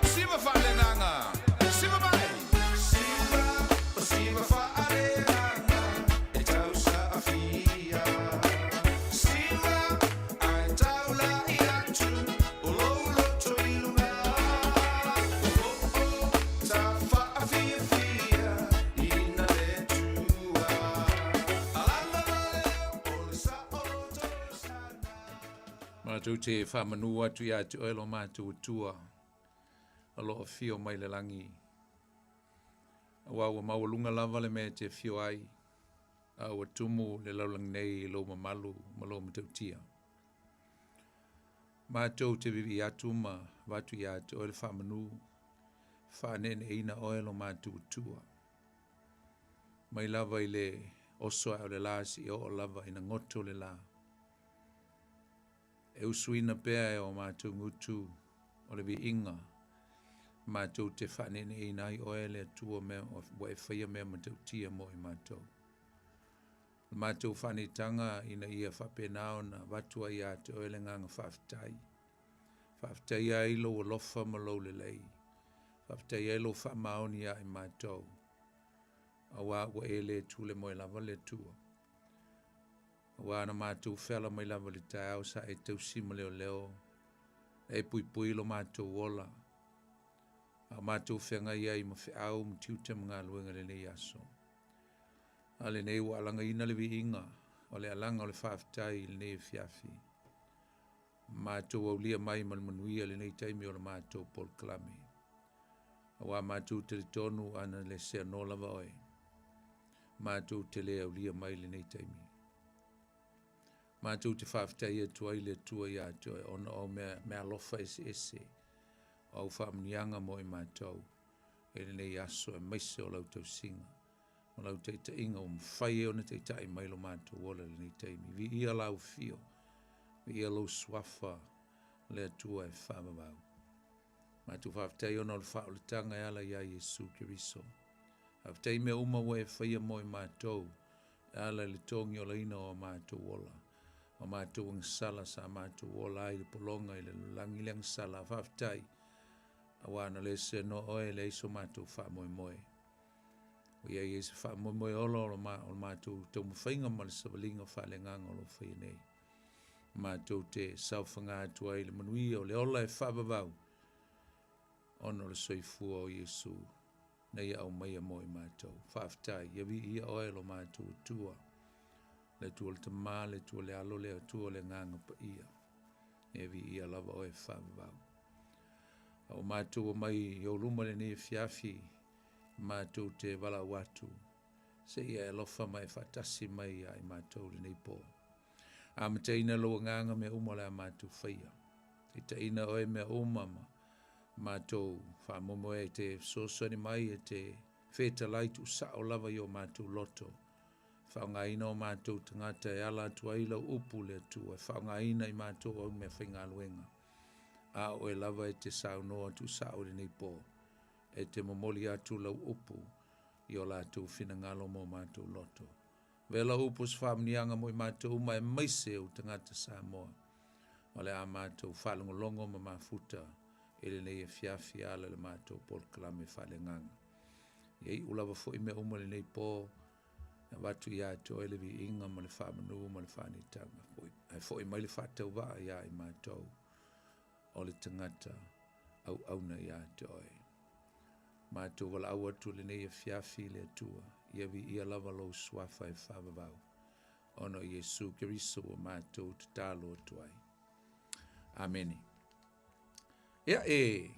Siva falenanga, siva mai, siva falenanga, e tau sa afia, siva ai tau la iatu, o to ilunga, ta fa afia fia, ina le tua, alanga valeo, ole sa oloto sana. Mātou te whamanua atu ia te oelo mātou tua. Alo o fio mai le langi. Awa mawalunga lava le me te fio ai. Awa tumu le laulang nei lo mamalu ma lo matautia. Mātou te vivi atu ma watu ia te oelo whamanu. Whanene ina oelo mātou tua. Mai lava i le osoa o le lasi o lava ina ngoto le la. E usuina pea e o mātou ngutu o le vi inga. Mātou te whanene i nai o ele tua mea o wa e whaia mea matautia mo i mātou. Mātou whanitanga ina ia whapenao na watua ia te oele nganga whaftai. Whaftai a ilo o lofa ma lo le lei. Whaftai a ilo whamaoni a i mātou. Awa wa ele tule mo i lava le tua. Awa na mātou whela mai lava le tau sa e tausima leo leo. E pui lo mātou wola. A mātou whenga ia i mawhi au mtiuta mga luenga le nei aso. A le nei wa alanga ina le vi inga, o le alanga o le whaftai le nei fiafi. Mātou au lia mai malmanuia le nei taimi o le mātou Paul Klame. A wā mātou te tonu ana le sea no lava oe. Mātou te lea o lia mai le nei taimi. Mātou te whaafitai e tua i le tua i atoe, ona o mea lofa ese. O au whaamnianga mo i mātou. E le nei aso e maise o lau tau singa. O lau teita inga o mwhai e ona teita i mailo mātou ola le nei taimi. Vi ia lau fio. Vi ia lau swafa le atua e whaamabau. Mātou whaafitai ona o le whaoletanga e ala ia Jesu Kiriso. Whaafitai mea uma we whaia mo i mātou. E ala le tongi o leina o mātou ola. O mātou ngansala sa mātou ola ai le polonga i le langilang sala. Whaafitai. Awana le se no oe le iso mātou wha moe. O ia i se wha moe olo o mātou tau mawhainga ma le sawalinga wha le nganga o lo whai nei. Mātou te sauwhanga atua i le manui o le ola e wha babau. Ono le soifua o Jesu. Nei au mai mo i mātou. Whaafitai, iawi ia oe lo mātou tua. Le tua le tamā, le tua le alo, le tua le nganga pa ia. Iawi ia lava oe wha babau. O mātou mai i o luma le ne fiafi, mātou te wala watu. Se ia e lofa mai whatasi mai ai mātou le nei pō. A ma te ina loa nganga me umole a mātou whaia. E te ina oe me umama. Mātou whamomoe e te sosoni mai e te wheta laitu sa o lava i o mātou loto. Whaunga ina o mātou tangata e ala atua ila upu le atua. Whaunga ina i mātou au mea whainga luenga. A o e lava e te sao noa tu sao le nei pō. E te momoli atu lau upu i o lātou whina ngalo mo mātou loto. Vela upu s'whamnianga mo i mātou uma e maise o tangata Samoa. O le a mātou whalongolongo ma mafuta e le nei e fiafi ala le mātou pol kalame whale nganga. Iei ulawa fo i me uma le nei pō na watu i ato e le vi inga ma le whamanu ma le whanitanga. Ai fo i mai le whatau waa ia i mātou. O le tangata au na i atoe. Mātou wala au atu le nei e fiafi le atua. Ia vi ia lava lo swafa e whababau. Ono Jesu Kiriso o mātou te tālo atuai. Ameni. Ia e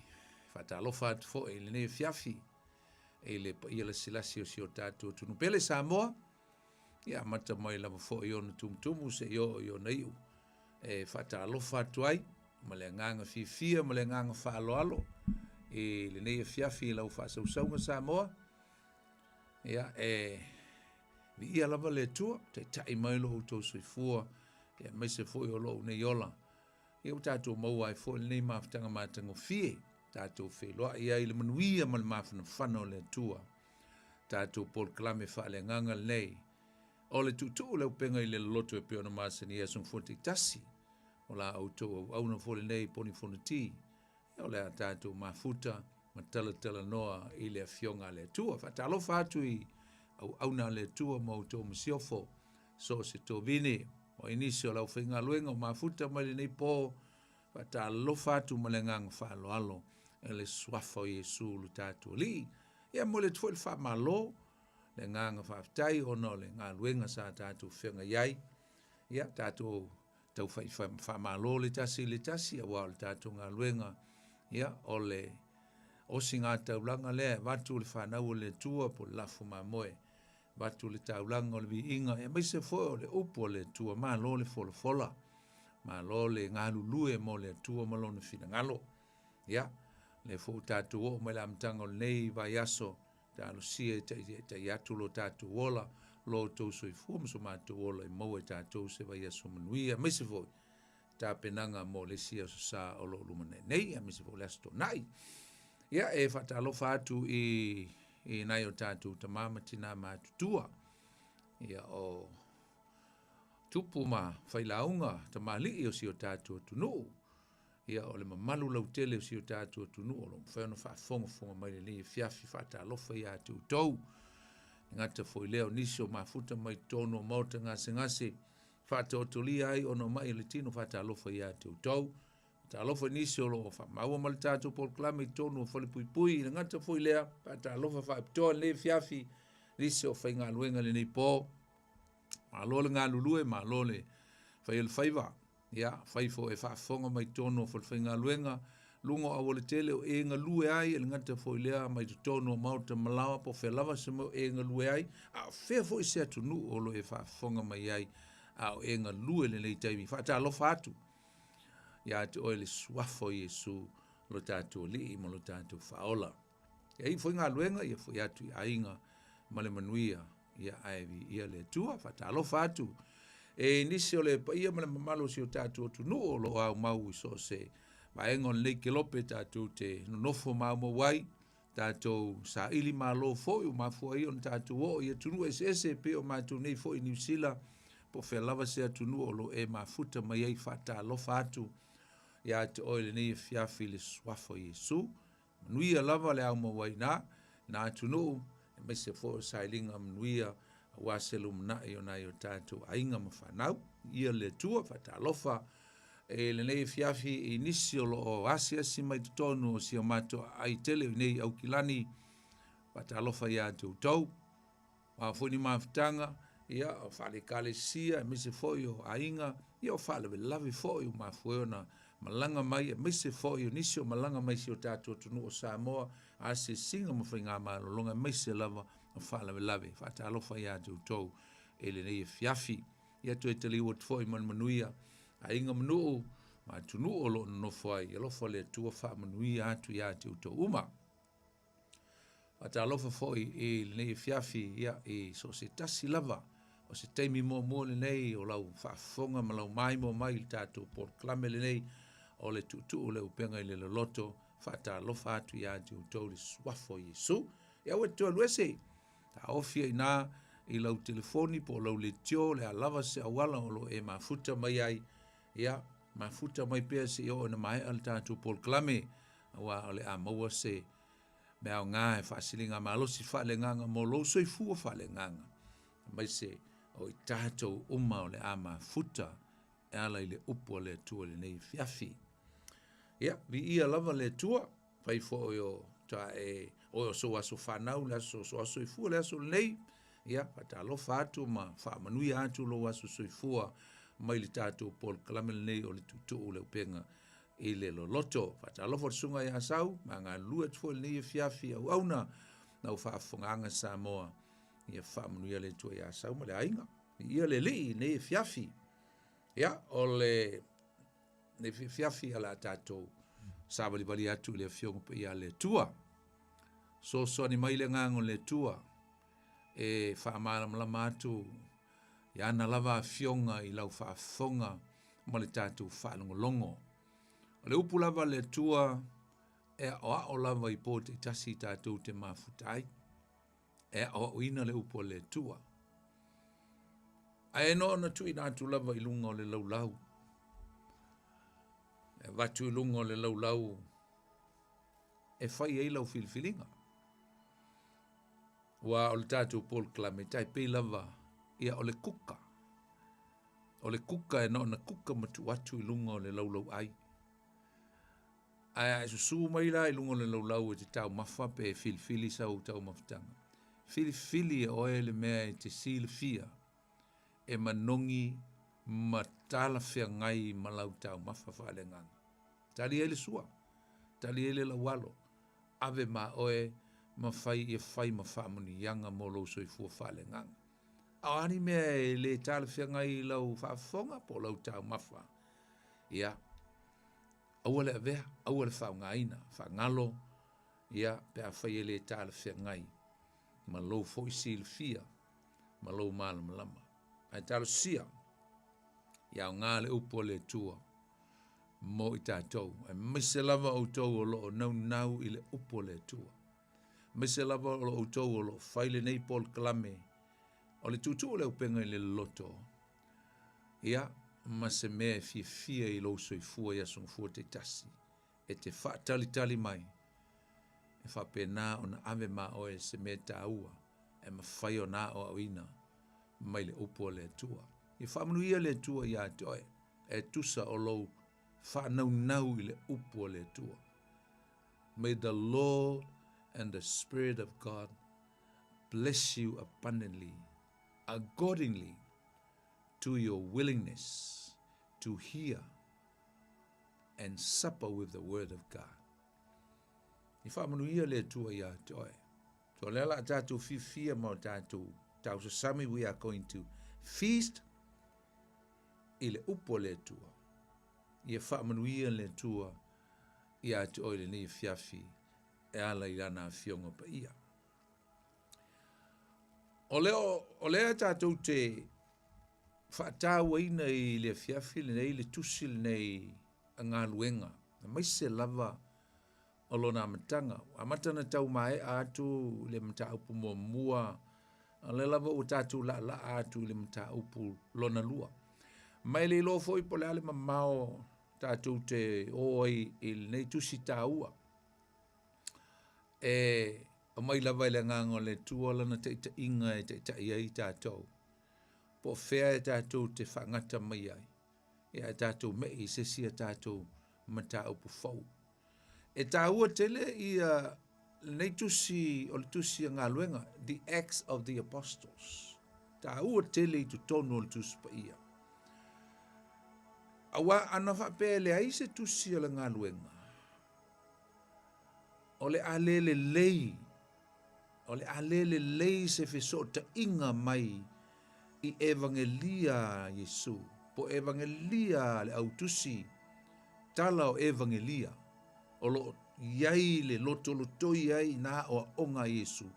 whatalo whatu fo e le nei e fiafi. E le pa ia le silasi o si o tātou tunu. Pele Samoa. Ia mata mai lava fo i ona tumutumu se i o neiu. E whatalo whatu ai. Ma le nganga fifia, ma le nganga whaaloalo. E le nei e fiafi lau whasausaunga Samoa. Ia, vi ia lava le tua, te tai mailo o tau soifua, ia meise foi o lo nei ola. Ia o tātou maua e foi nei mawhtanga mātango fie, tātou wheloa, ia i le manuia ma le mawhana whana o le tua. Tātou pol klame whaale nganga nei. O le tutu leu penga i le loto e peona māsani e sung fonte tasi. O la auto au na fole nei poni fonati. O le tātou mafuta, ma tala noa i le fionga le tua. Whatalo whatu i au na le tua ma auto masiofo. So se tō vini, o inisio lau whainga luenga o mafuta ma le nei pō. Whatalo whatu ma le ngang whalo alo. E le swafa o Jesu lu tātou li. Ia mo le tuel wha malo. Le ngang whaftai o no le ngā luenga sa tātou whianga iai. Ia tātou tau wha malo le tasi, a wao le tātou ngā luenga. Ia, o le osi ngā taulanga lea, watu le whanau o le tua po lafu mā moe. Watu le taulanga o le vi inga, e mai se fo o le upo o le tua, mā lo le fola. Mā lo le ngā lulue mo le tua malo na whina ngalo. Ia, le fo tātou o mai la mtanga o le nei vai aso, tā lo sia te iatu lo tātou ola, lo tau soi fuam so mātou ola i maua tātou se vai aso manuia, mai se fo tā penanga mo le sia so sa o lo lumane nei, a mai se fo le asto nai. Ia e whatalo whatu i nai o tātou ta mamatina mātutua. Ia o tupu ma whailaunga ta mali o si o tātou tunu. Ia o le mamalu lau tele o si o tātou tunu. O lo mwhaiona whaafonga mai le ni fiafi whatalo whai atu tau. Ngata foi leo nisi o mafuta mai tono o mauta ngase. Whataotoli ai ono mai le tino whatalo whai atu tau. Talofa nisi o lo fa maua mal tātou pol klame tonu o whale pui i ngata fui lea pa talofa wha apitoa le fiafi nisi o whai ngā luenga le nei pō ma lo le ngā lulue ma lo le whai el whaiva ia whai fo e whaafonga mai tonu o whai ngā luenga lungo a wale tele o e ngā lue ai, e ngata fo lea mai tu tono mau te malawa po whea lava se mo e ngā lue ai, a whea fo i se atunu o lo e whaafonga mai ai, a o e ngā lue le nei taimi, whaata alofa atu. Ia te oe le suafo Iesu, lo tātou li, mo lo tātou whaola. Ia i fo i ngā luenga, ia fo i atu i ainga, ma le manuia, ia aivi, ia le tua, whaata alofa atu. E nisi o le pa ia ma le mamalo si o tātou atunu o lo au mau i so se, ma engon le ke lope tātou te nofo mau mo wai, tātou sa ili malo fo i ma fo i on tātou o i atunu ese pe o mātou nei fo i New Zealand, po whea lava se atunu o lo e ma futa mai ei whata alofa atu, ia te oile nei e fiafi le swafo Iesu, manuia lava le au mo wai na atunu, e me se fo sa ilinga manuia, wa selum na i o nai o tātou ainga ma whanau, ia le tua whata alofa, e le nei fiafi i nisi o lo asia si mai tutonu o si o mato ai tele nei au kilani wata alofa ia tau tau wa funi mafutanga ia o whale kale sia e mise foi o ainga ia o whale lavi foi o mafueona malanga mai e mise foi o nisi o malanga mai si o tātou tunu o Samoa a se singa mo whainga malolonga mise lava o whale lavi wata alofa ia tau tau e le nei fiafi ia tu e tali o tfoi manuia a inga manu ma tunu o lo no foi e lo fole tu fa manui atu ya tu to uma ata lo foi e le fiafi ya e so se tasi lava o se teimi mo le nei o lau fa fonga ma lau mai mo mai tatu por clame le nei o le tutu o le upenga le loto fa ta lo fa atu ya tu to le swafo Iesu ya we to lese ta ofia ina i lau telefoni po lau le tio le alava se awala o lo e mafuta mai ai ia mafuta mai pea se o na mai al tātou Paul Klame wa ole a maua se me au ngā e whaasilinga malosi whaalenganga mo lo soifua whaalenganga mai se o i tātou uma ole a mafuta e ala i le upo le tua le nei fiafi ia vi ia lava le tua pai fo o ta e o so aso whanau le aso soifua le aso le nei ia pata lo fatu ma fa manui atu lo aso soifua mai le tātou Paul Kalamel nei o le tutu o le upenga i le loto. Whata alofo sunga ia sau, ma ngā lua tfo le nei e fiafi au auna na u whaafonganga Samoa i e whaamunuia le tua ia sau ma le ainga. Ia le lei nei e fiafi. Ia, o le fiafi ala tātou sabali bali atu le fiongo pe ia le tua. So ni mai le ngango le tua e whaamara malama atu ia na lava fionga i lau whaafonga ma le tātou whaalongolongo. O le upu lava le tua e o lava i po te tasi tātou te mafutai e o ina le upu le tua. A e no na tui nātu lava i lunga o le laulau. E watu i lunga o le laulau e whai e lau filfilinga. Wa o le tātou Paul Klame tai pei lava ia o le kuka. O le kuka e no na kuka matu atu i lunga o le laulau ai. Ai susu mai la i lunga o le laulau e te tau mafa pe filfili sau tau mafutanga. Filfili e oe le mea e te sil fia e manongi matala fea ngai malau tau mafa whaale nganga. Tali ele sua, tali ele la walo, ave ma oe ma fai e fai ma whaamuni yanga molo soi fua whaale nganga. Aani mea e le tala fea ngai lau whaafonga po lau tau mafa. Ia, awale avea, awale whao ngaina, whaangalo, ia, pea fai e le tala fea ngai. Ma lou foi sil fia, ma lou malama lama. Ai talo sia, ia o ngā le upo le tua, mo i tātou. Ai mise lava o tau o lo o nau i le upo le tua. Mise lava o tau o lo whaile nei Paul Klame, o le tutu o le upenga i le loto. Ia, ma se mea fia i lo soifua ia song fua te tasi, e te wha tali mai, e wha pena o na ave ma oe se me taua, e ma whai o na o awina, mai le upo le tua. I whamanuia le tua ia te oe, e tusa o lo wha nau i le upo le tua. May the Lord and the Spirit of God bless you abundantly, accordingly to your willingness to hear and supper with the Word of God. whamanuia le tua ia te oe. So le la tātou fifia mo tātou tau sasami, we are going to feast i le upo le tua. Ia whamanuia le tua ia te oe le ni fiafi e ala i rana fionga pa ia. O lea tātou te whaataua ina i le fiafi le nei le tusi le nei a ngā luenga. Na mai se lava o lona amatanga. Amatana tau mai atu le mta upu mua. A le lava o tātou la atu le mta upu lona lua. Mai le lo foi po le ale mamao tātou te oi i le nei tusi tāua. O mai lava i le ngango le tua lana te ita inga e te ita iai tātou. Po fea e tātou te whangata mai ai. Ia tātou mei se sia tātou mata upu fau. E tāua tele i nei tusi o le tusi a ngā luenga, the Acts of the Apostles. Tāua tele i tu tonu o le tusi pa ia. Awa ana whapea le aise tusi o le ngā luenga. O le alele lei. O le alele lei se feso ta inga mai i evangelia Yesu. Po evangelia le autusi tala o evangelia. O lo iai le loto iai na o onga Yesu.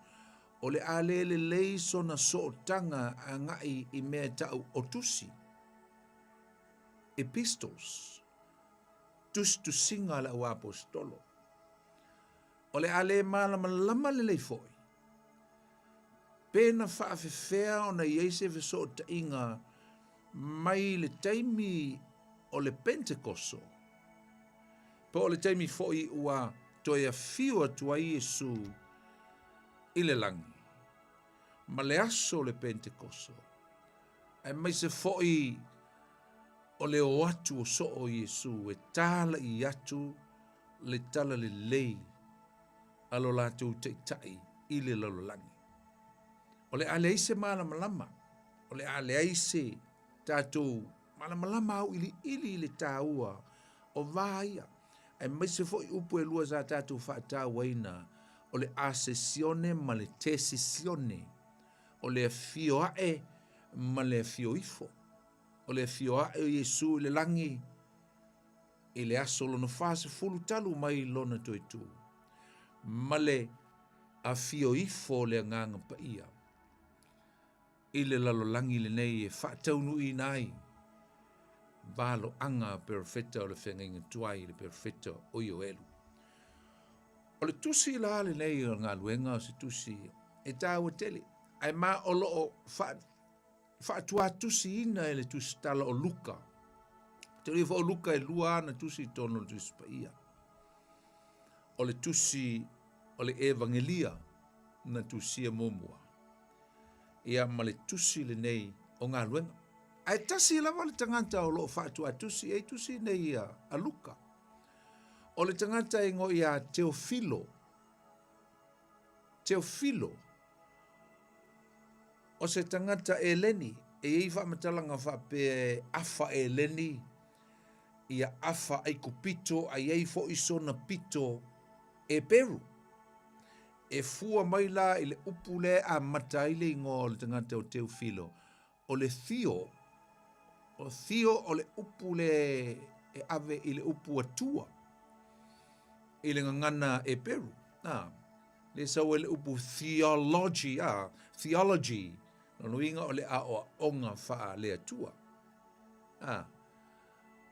O le alele lei sona so tanga a ngai i mea tau o tusi. Epistles. Tus tu singa la o apostolo. O le ale malama le lei foi. Pena whaafefea o na iese veso ta inga mai le taimi o le Pentekoso. Po o le taimi foi ua toia fiua tua Iesu i le langi. Ma le aso le Pentekoso. E mai se foi o le o atu o so o Iesu e tala i atu le tala le lei alo lātou te tai i le lalolangi. O le ale aise malamalama. O le ale aise tātou malamalama au ili le tāua o vāia. E mai se foi upu e lua za tātou whaatau waina o le asesione ma le tesisione. O le fioae ma le fioifo. O le fioae o Yesu le langi i le aso lona fase fulu talu mai lona toitu. Ma le a fioifo le nganga pa ia. I le lalolangi le nei e whaataunu i nai. Valo anga perfecta o le whenga tuai le perfecta o ioelu. O le tusi la le nei o ngā luenga o se tusi e tāua tele. Ai mā o loo whaatua tusi ina e le tusi tala o Luka. Te rifo o Luka e lua ana tusi tono le tusi pa ia. O le tusi o le evangelia na tusia momua. Ia ma le tusi le nei o ngā luenga. Ai tasi lava le tangata o loo whaatua tusi e tusi nei a Luka. O le tangata e ngo ia Teofilo. Teofilo. O se tangata e leni. E ei whamatalanga whape afa e leni. Ia afa ai kupito ai ei fo isona pito e Peru. E fua mai la i le upule a mataile i ngō le tangata o Teofilo. O le Theo. O Theo o le upule e ave i le upu atua. I le ngangana e Peru. Le sau e le upu theology. Theology. No inga o le a o onga faa le atua.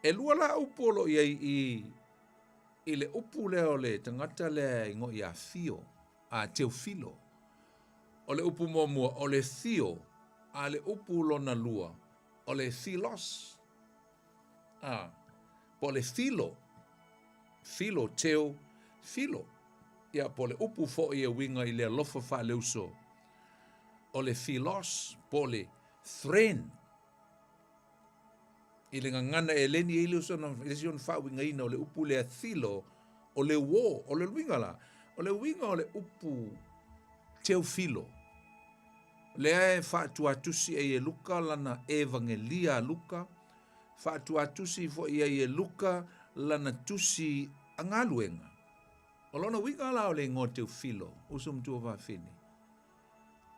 E lua la upu lo i le upu le o le tangata le ingo i a Theo. A Teofilo. O le upu mua o le Theo. A le upu lona lua. O le Philos. Po le Philo. Philo, Teo, Philo. Ia po le upu fo i winga i le alofa wha leuso. O le Philos, po le Thren. I le ngangana e leni e leuso na lesion wha winga ina o le upu le Philo. O le wo, o le winga la. O le winga o le upu Teofilo. Lea e whaatuatusi e Luka lana evangelia Luka. Whaatuatusi fo ia e Luka lana tusi a ngā luenga. O lona wika la o le ngō teu filo, usum tua wa fini.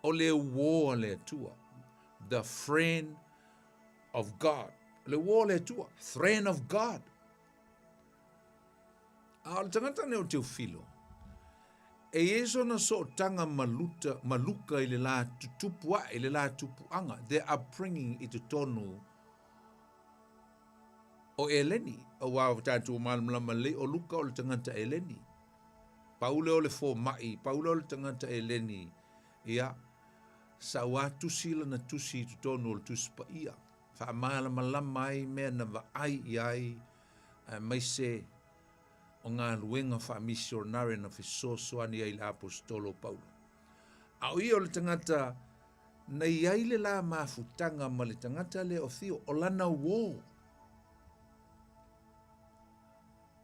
O le wō le tua, the friend of God. Le wō le tua, friend of God. A o le tangata ne o teu filo. E eso na so tanga maluka i le la tutupua, i le la tupuanga. They are bringing i te tonu o eleni. O wau tātou malamlama le o luka o le tangata eleni. Paule o le fō mai, paule o le tangata eleni. Ia, sa wā tusi lana tusi i te tonu o le tusi pa ia. Wha malamlama ai mea na wa ai iai, mai se o ngā luenga wha misionare na whisosoani ai la apostolo Paulo. Au ia o le tangata na iai le la mafutanga ma le tangata le o thio o lana wō.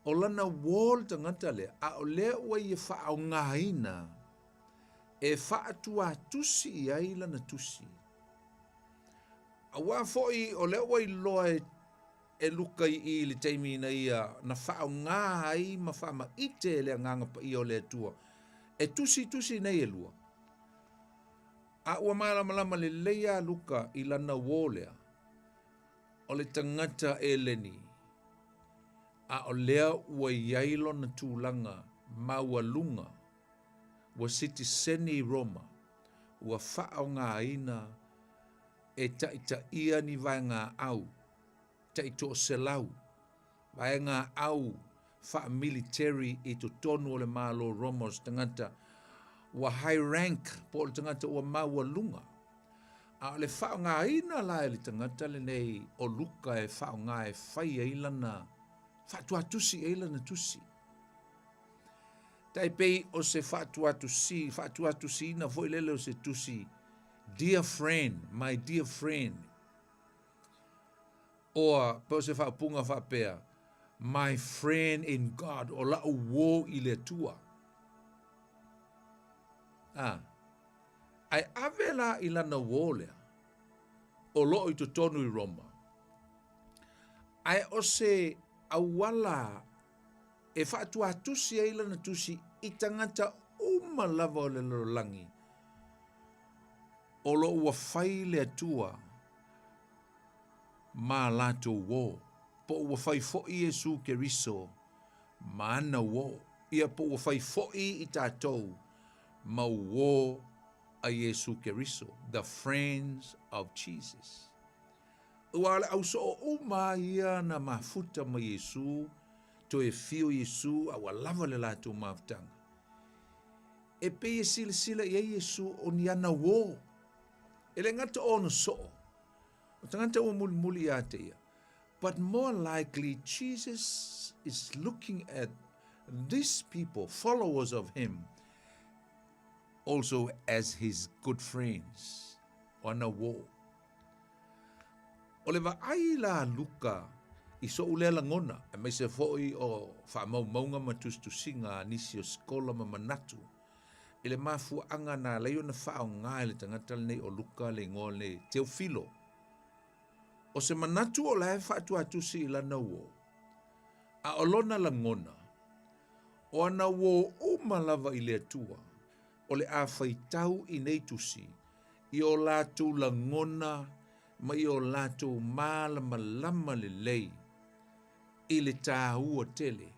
O lana wō le tangata le, a o lea ua i e wha au ngāina e wha atua tusi iai lana tusi. A wā foi o lea ua i loa e luka i le teimi na ia na whao ngā ai ma wha ma ite le nganga pa i o le tua. E tusi nei e lua. A ua malama le leia luka i lana wōlea o le tangata e leni. A o lea ua iailo na tūlanga maua lunga ua siti seni Roma ua whao ngā ina e taita ia ni vai ngā au. Taito se lau. Vai ngā au wha military i to tonu o le malo Romos tangata wa high rank po le tangata ua maua lunga. A le wha ngā ina la e le tangata le nei o luka e wha ngā e whai e ilana wha tua tusi e ilana tusi. Tai pei o se wha tua tusi ina foi lele o se tusi. Dear friend, my dear friend. Or, po se whaapunga whapea, my friend in God, o la o wō i le tua. Ai ave la i lana wō lea, o lo i to tonu i Roma. Ai o se awala e whaatua tusi e ilana tusi i tangata uma lava o le lolangi. O lo ua whai le tua, ma lato wō, po ua whai fo'i Jesu Keriso, ma ana wō, ia po ua whai fo'i i tātou, ma wō a Jesu Keriso, the friends of Jesus. Ua le au so o uma ia na mafuta ma Jesu, to e fio Jesu, awa lava le lato mafutanga. E pe e sila ia Jesu o ni ana wō, ele ngata o na so'o. O tangata o muli ate ia. But more likely, Jesus is looking at these people, followers of him, also as his good friends. Ona wo. O le ai la luka, i so ulela ngona, e mai se foi o whaamaunga matustusinga nisi o skola ma manatu. Ele mafu anga na leo na whao ngai le tangata nei o luka le ngole teo filo. O se manatu o lae whaatu atusi i lana wo. A olona la ngona. O ana wo umalava i le atua. O le a whaitau i nei tusi. I o lātou la ngona. Ma i o lātou mālama lama le lei. I le tāhua tele.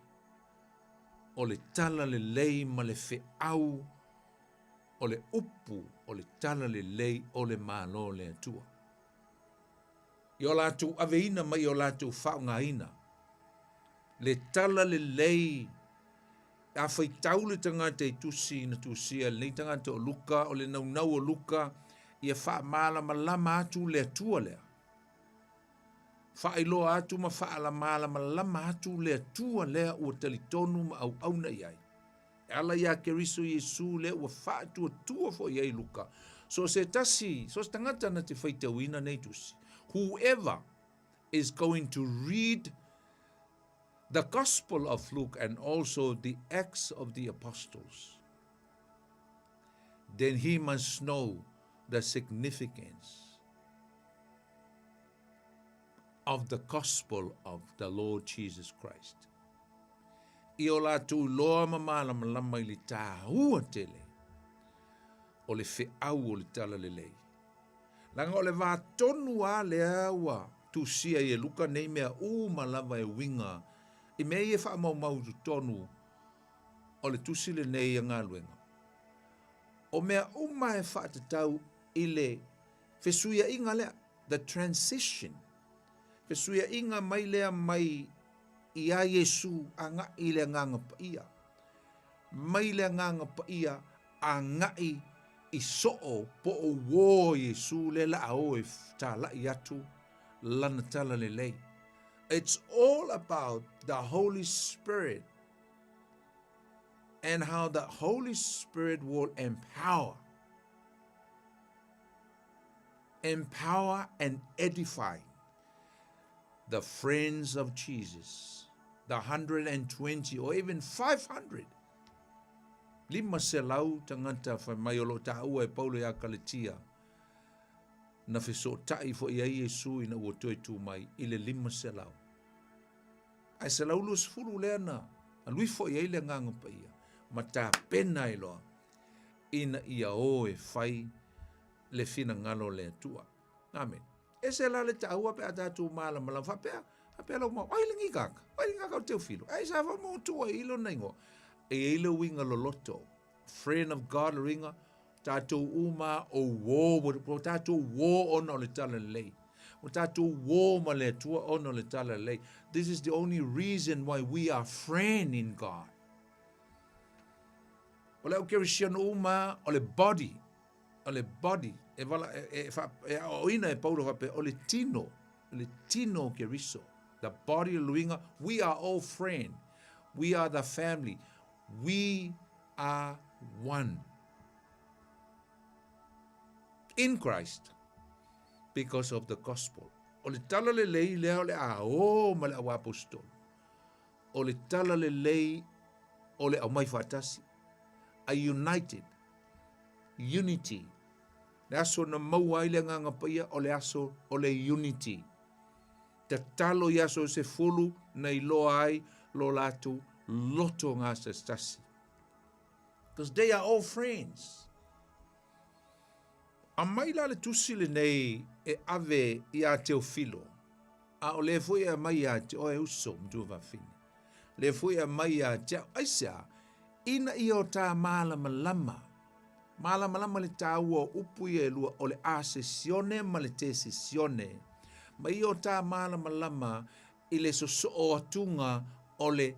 O le tala le lei ma le au. O le upu. O le tala le lei o le mālo le atua. I o lātou aveina ma i o lātou whaungaina. Le tala le lei, a whaitau le tangata i tusi na tusia, le tangata o luka, o le naunau o luka, i a wha malama lama atu le atua lea. Wha iloa atu ma wha malama lama atu le atua lea ua talitonu ma au auna iai. Ala ia Keriso Jesu le ua wha atu atua fo iai luka. So se tasi, so se tangata na te whaitauina nei tusi. Whoever is going to read the Gospel of Luke and also the Acts of the Apostles, then he must know the significance of the Gospel of the Lord Jesus Christ. I o lātou loa malama lama I le tāua tele. O le whiau o le tala le lei. Langa o le vātonu a le awa tu sia I e luka nei mea malava e winga. I mea I e wha mau tu tonu o le tusi le nei a ngā luenga. O mea e wha te tau I le fesuia inga lea, the transition. Fesuia inga mai lea mai I a Yesu a ngā I le nganga pa ia. Mai le nganga pa ia a ngai I soo po o wō Yesu le la o e tā lai atu lana tala le lei. It's all about the Holy Spirit and how the Holy Spirit will empower and edify the friends of Jesus, the 120 or even 500. Lima se lau tangata whai mai o lo tāua e Paulo I akaletia. Na wheso tai fo I a Yesu I na ua toi tū mai I le lima se lau. Ai se lau lus furu lea na. A lui fo I a le nganga pa ia. Ma tā pena I loa. Ina ia o e whai le fina ngalo le tua. Amen. E se la le tāua pe a tātou māla mala whapea. Hapea lau mau. Ai lingi kaka. Ai lingi kaka o teo filo. Ai sa wha mau tua ilo naingo. E ilo winga loloto. Friend of God ringa. Tātou uma o wō. Tātou wō ona o le tala lei. O tātou wō ma le tua ona o le tala lei. This is the only reason why we are friend in God. O le au kerisiano uma o le body. O le body. E wala o ina e paulo hape o le tino. O le tino keriso. The body of luinga. We are all friend. We are the family. We are one in Christ because of the gospel. O le tala le lei lea o le a ma le au apostol. O le tala le lei o le au mai whatasi. A united unity. Le aso na maua ile nganga paia o le aso o le unity. Te talo I aso se fulu na iloa ai lo latu loto ngā stasi. Because they are all friends. A mai la le tusile nei e ave I a Teofilo. A o le fui a mai a te oe uso mtu wafini. Le fui a mai a te aisa ina I o tā malama lama. Malama lama le tā ua upu I e lua o le a sesione ma le te sesione. Ma I o tā malama lama I le soso o atunga o le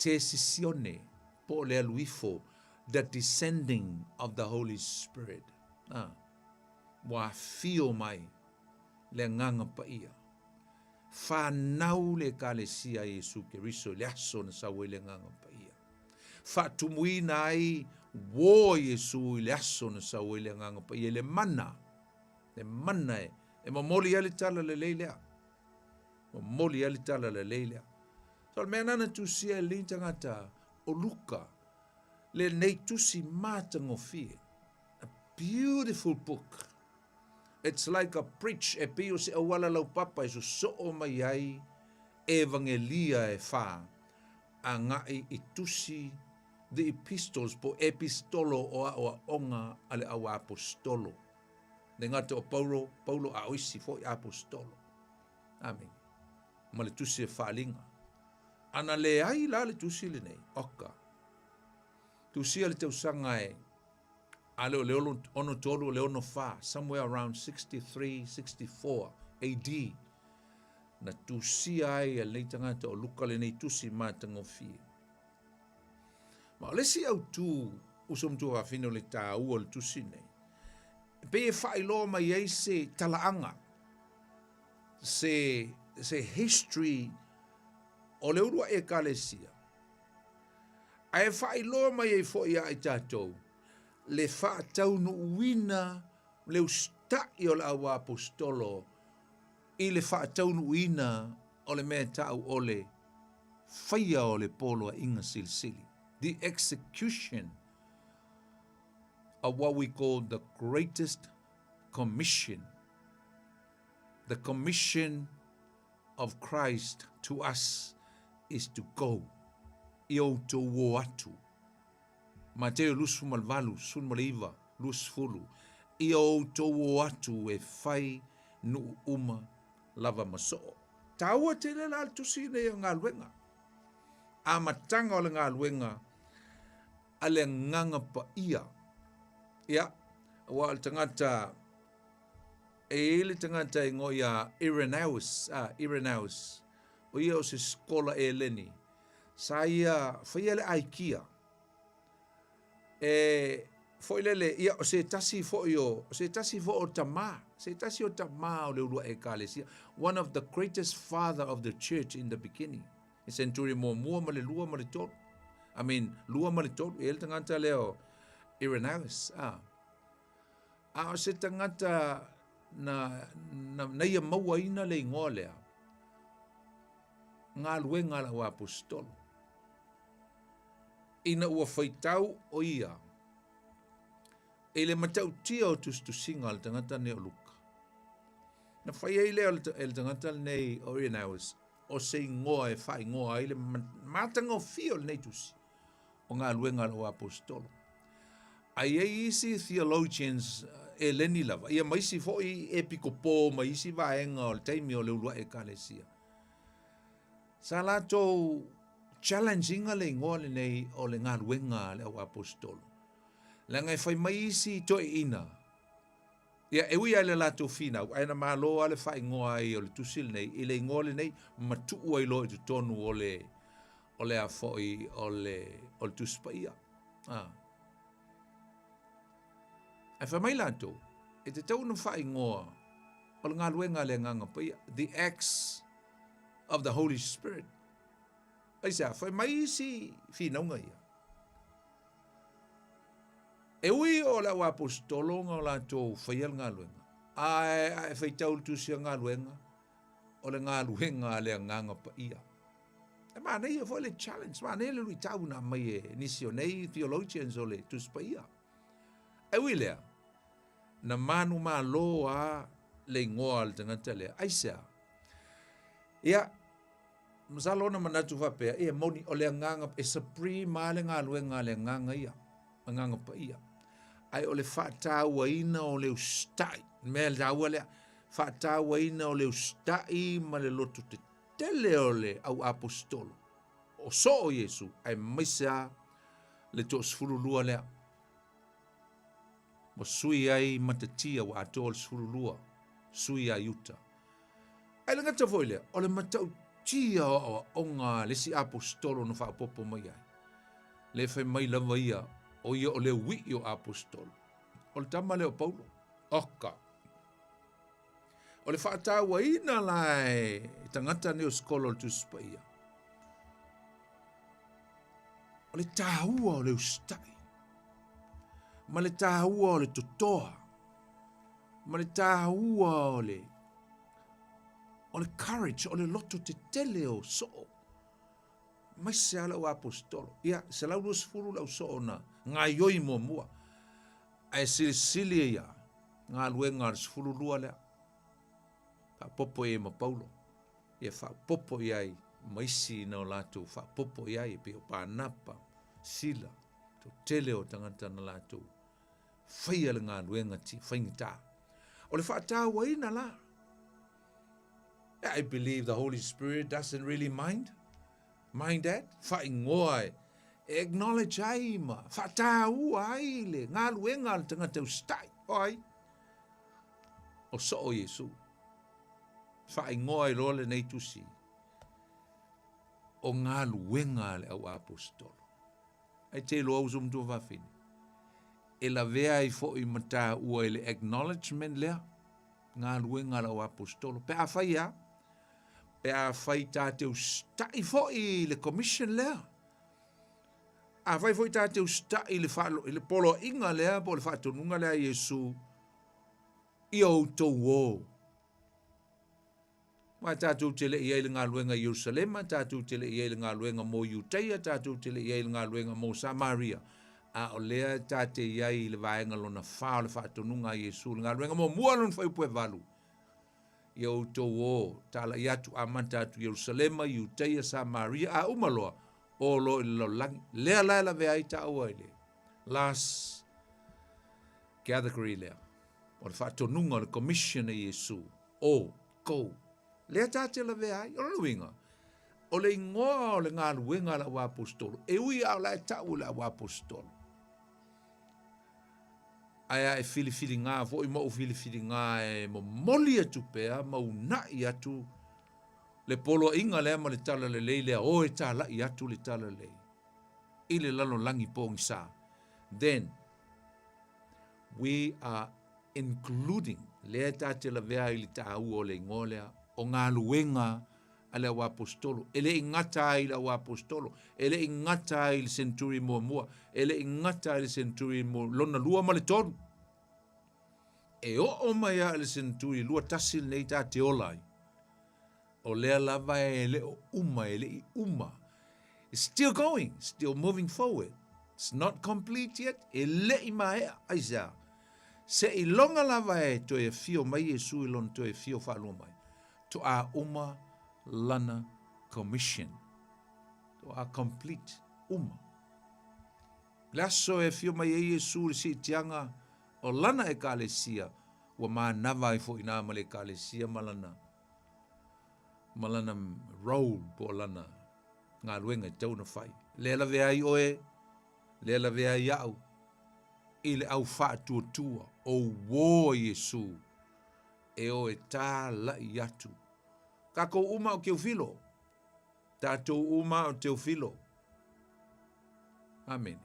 te sesione po le aluifo, the descending of the Holy Spirit. Wa fio mai le nganga pa ia. Whanau le kalesia Yesu Keriso le aso na sawe le nganga pa ia. Whatumuina ai wo Yesu le aso na sawe le nganga pa ia. Le mana e mamoli ali tala le leilea. Mamoli ali tala le leilea. So mea nana tusia e li tangata o luka le nei tusi mātango fie. A beautiful book. It's like a preach e pio se awala lau papa e so o mai ai evangelia e wha a ngai I tusi the epistles po epistolo o a onga ale awa apostolo. Ne ngata o Paulo a oisi fo I apostolo. Amen. Ma le tusi e whalinga. Ana le ai la le tusi le nei, oka. Tusi le tau sanga e, ale o le ono tolu, le ono fa, somewhere around 63, 64 AD. Na tusi ai a le tangata o luka le nei tusi mātango fie. Ma o le si au tu, usom tu a fino le tā ua le tusi nei. Pe e whai loa mai ei se talaanga, se history o le urua e kalesia. Ai whai loa mai e fo ia I tātou. Le wha taunu uina le ustai o le awa apostolo I le wha taunu uina o le mea tau o le whaia o le polo a inga silsili. The execution of what we call the greatest commission. The commission of Christ to us is to go. I o to wo atu. Mateo lusu malvalu, sun maliva, lus fulu. I o to wo atu e fai nu uma lava maso. Taua te le la tusi ne ngā luenga. A matanga o le ngā luenga a le nganga pa ia. Ia, wa al tangata e le tangata i ngoia Irenaeus. O ia o se skola e leni. Sa ia, whaia le aikia. E foilele ia o se tasi fo o tama. Se tasi o tama o le ulua e kalesia. One of the greatest father of the church in the beginning. E centuri mua ma le lua ma le tolu. I mean, lua ma le tolu. E le tangata leo Irenaeus. A o se tangata na ia maua ina le ingoa lea. Ngā luenga la o apostolo. Ina ua whaitau o ia. E le matau tia o tustusinga le tangata ne o luka. Na whaia i leo le tangata nei o Irenaeus. O se ingoa e whai ingoa i le matanga o fio le nei tusi. O ngā luenga la o apostolo. Ai e isi theologians e leni lava. Ia maisi fo i epikopo, maisi vaenga o le taimi o le ulua e kalesia. Sa lato challenging le ingoa le nei o le ngā luenga le o apostolo. Le ngai whai maisi toi ina. Ia e ui le lato fina, aina māloa le whai ingoa i o le tusil nei, i le ingoa le nei, matua i lo i tutonu o le a foi o le tuspaia. Ai whai mai lato, e te tau na whai ingoa, o le ngā luenga le nganga paia, the acts of the Holy Spirit. Ai sa, whai mai si whinaunga ia. E ui o la apostolo ngā lato whaial ngā luenga. Ai whai tau tusia ngā luenga, o le ngā luenga le nganga pa ia. E maa nei e fo le challenge, maa nei le lui tau na mai e nisio nei theologians o le tuspa ia. E ui lea, na manu maa loa le ingoa le tangata lea. Ai sa, ia, masalo na manatu whapea, e moni o le nganga, e sapri maa le ngā luenga le nganga ia, nganga pa ia. Ai o le whaataua ina o le ustai, mea le taua lea, whaataua ina o le ustai ma le loto te tele o le au apostolo. O so o Yesu, ai maisa le to sfurulua lea. Mo sui ai matatia wa ato o sfurulua, sui ai uta. Ai le ngata foi lea, o le matau tia o ngā lesi apostolo no whaapopo mai ai. Le whai mai lava ia, o ia o le ui o apostolo. O le tama leo Paulo. Oka. O le whaataua ina lai tangata neo skolo le tuspa ia. O le tāhua o le ustai. Ma le tāhua o le totoa. Ma le tāhua o le courage, o le loto te tele o soo. Mai se ala o apostolo. Ia, se lau lus furu lau soo na ngā ioi mua mua. Ai sili ia, ngā luenga ar sfuru lua lea. Fa popo e ma Paulo. Ia fa popo iai, maisi na o lātou, fa popo iai, pe o pānapa, sila, to tele o tangata na lātou. Whaia le ngā luenga ti, whaingita. O le whaataua ina la. I believe the Holy Spirit doesn't really mind that. Whaingoa acknowledge ai ma. Whatāua ai le. Ngā luenga le tangata ustai. Oi. O so o Yesu. Whaingoa i role nei tusi. O ngā luenga le au apostolo. Ai te lo au zum tu whawhini. E la vea i fo i mata ua i le acknowledgement lea. Ngā luenga le au apostolo. Pe a whaia. Pe a whai tāteu stai fo i le commission lea. A whai fo i tāteu stai i le polo inga lea, po le whātonunga lea Yesu, i au tau o. Ma tātou tele i eile ngā luenga i Jerusalema, tātou tele i eile ngā luenga mo Iuteia, tātou tele i eile ngā luenga mo Samaria. A o lea tāte iai le vaenga lona whao le whātonunga Yesu, ngā luenga mo mua lon whai pue valu. i o tau o tala i atu amanta atu Yerusalema, Iuteia, Samaria, a umaloa o lo i laulangi. Lea laila vea i ta ua i le. Last gathering lea. O le whaatonunga o le commission e Yesu. O, kou. Lea tāte la vea ai, o le winga. O le ingoa o le ngā luenga la wa apostolo. E ui au la e tau la wa apostolo. Aia e fili ngā, vo i mo fili ngā e mo moli atu pea, ma una i atu le polo inga lea ma le tala le lei lea, o e tala i atu le tala lei. I le lalo langi pōngi sā. Then, we are including, lea tāte la vea i li tāu o le ingolea, o ngā luenga a le wa apostolo. Ele ingata ai le wa apostolo. Ele ingata ai le centuri mua. Ele ingata ai le centuri mo lona lua ma le tonu. E o mai a le centuri lua tasil nei tā te olai. O lea lava e le o uma, ele I uma. It's still going, still moving forward. It's not complete yet. Ele I mai aisa. Se I longa lava e to e fio mai Yesu I lon to e fio whalua mai. To a uma lana commission. To a complete uma. Laso e fio mai e Yesu le si tianga o lana e kalesia wa ma nava I fo ina male kalesia malana. Malana road po lana ngā luenga tau na whai. Le la vea I oe, le la vea I au, I le au wha tua o wō Yesu e o e tā la I atu. Kako uma o Teofilo. Tātou uma o Teofilo. Amen.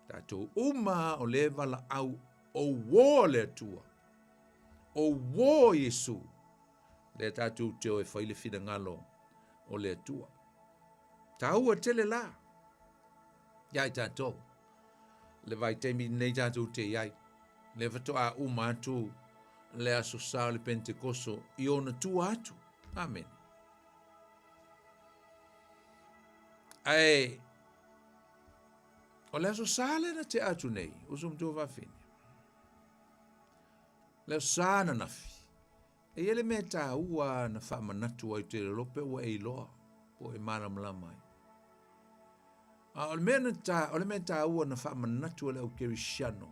Tātou uma o le wala au o wō le tua. O wō Yesu. Le tātou teo e whaile whina ngalo o le tua. Tāua tele la. Iai tātou. Le vai teimi nei tātou te iai. Le vato a uma atu. Le aso sa le Pentekoso I ona tua atu. Amen. Ai, o le aso sa le na te atu nei, usum tua wafine. Le aso sa na nafi. E ele me ta ua na whamanatu ai te lope ua e loa, po e maramla mai. O le me ta ua na whamanatu le au Kerisiano,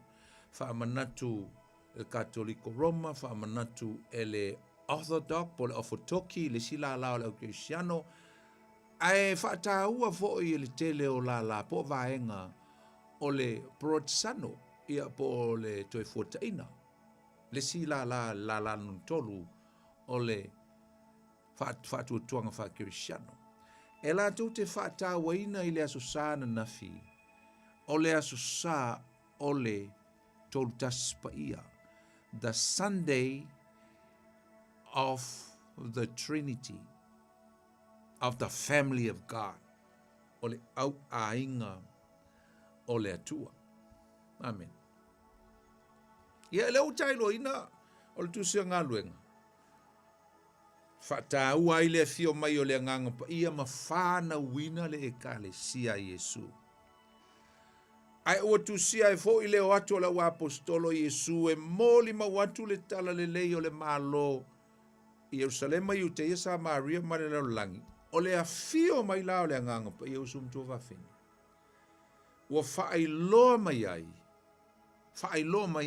whamanatu le Katoliko Roma, whaamanatu e le Orthodox, po le Ofotoki, le sila lao le Kristiyano, ai whaataua fo I le tele o la po vaenga o le Protestano, ia po le toi fuataina, le sila la nuntolu o le whaatuatuanga wha Kristiyano. E la tu te whaataua ina I le asosa na nafi, o le asosa o le tolu taspa ia. The Sunday of the Trinity, of the family of God. O le au ainga o le atua. Amen. Ia le utailo ina o le tusia ngā luenga. Whataua I le fio mai o le nganga pa ia ma whāna wina le ekalesia Yesu. Ai ua tusia e fo I leo atu o la wa apostolo Yesu e moli ma watu le tala le lei o le malo I Yerusalema Iuteia Samaria ma le laulangi. O le afio mai la o le anganga pa ia usum tua whawhini. Ua whaailoa mai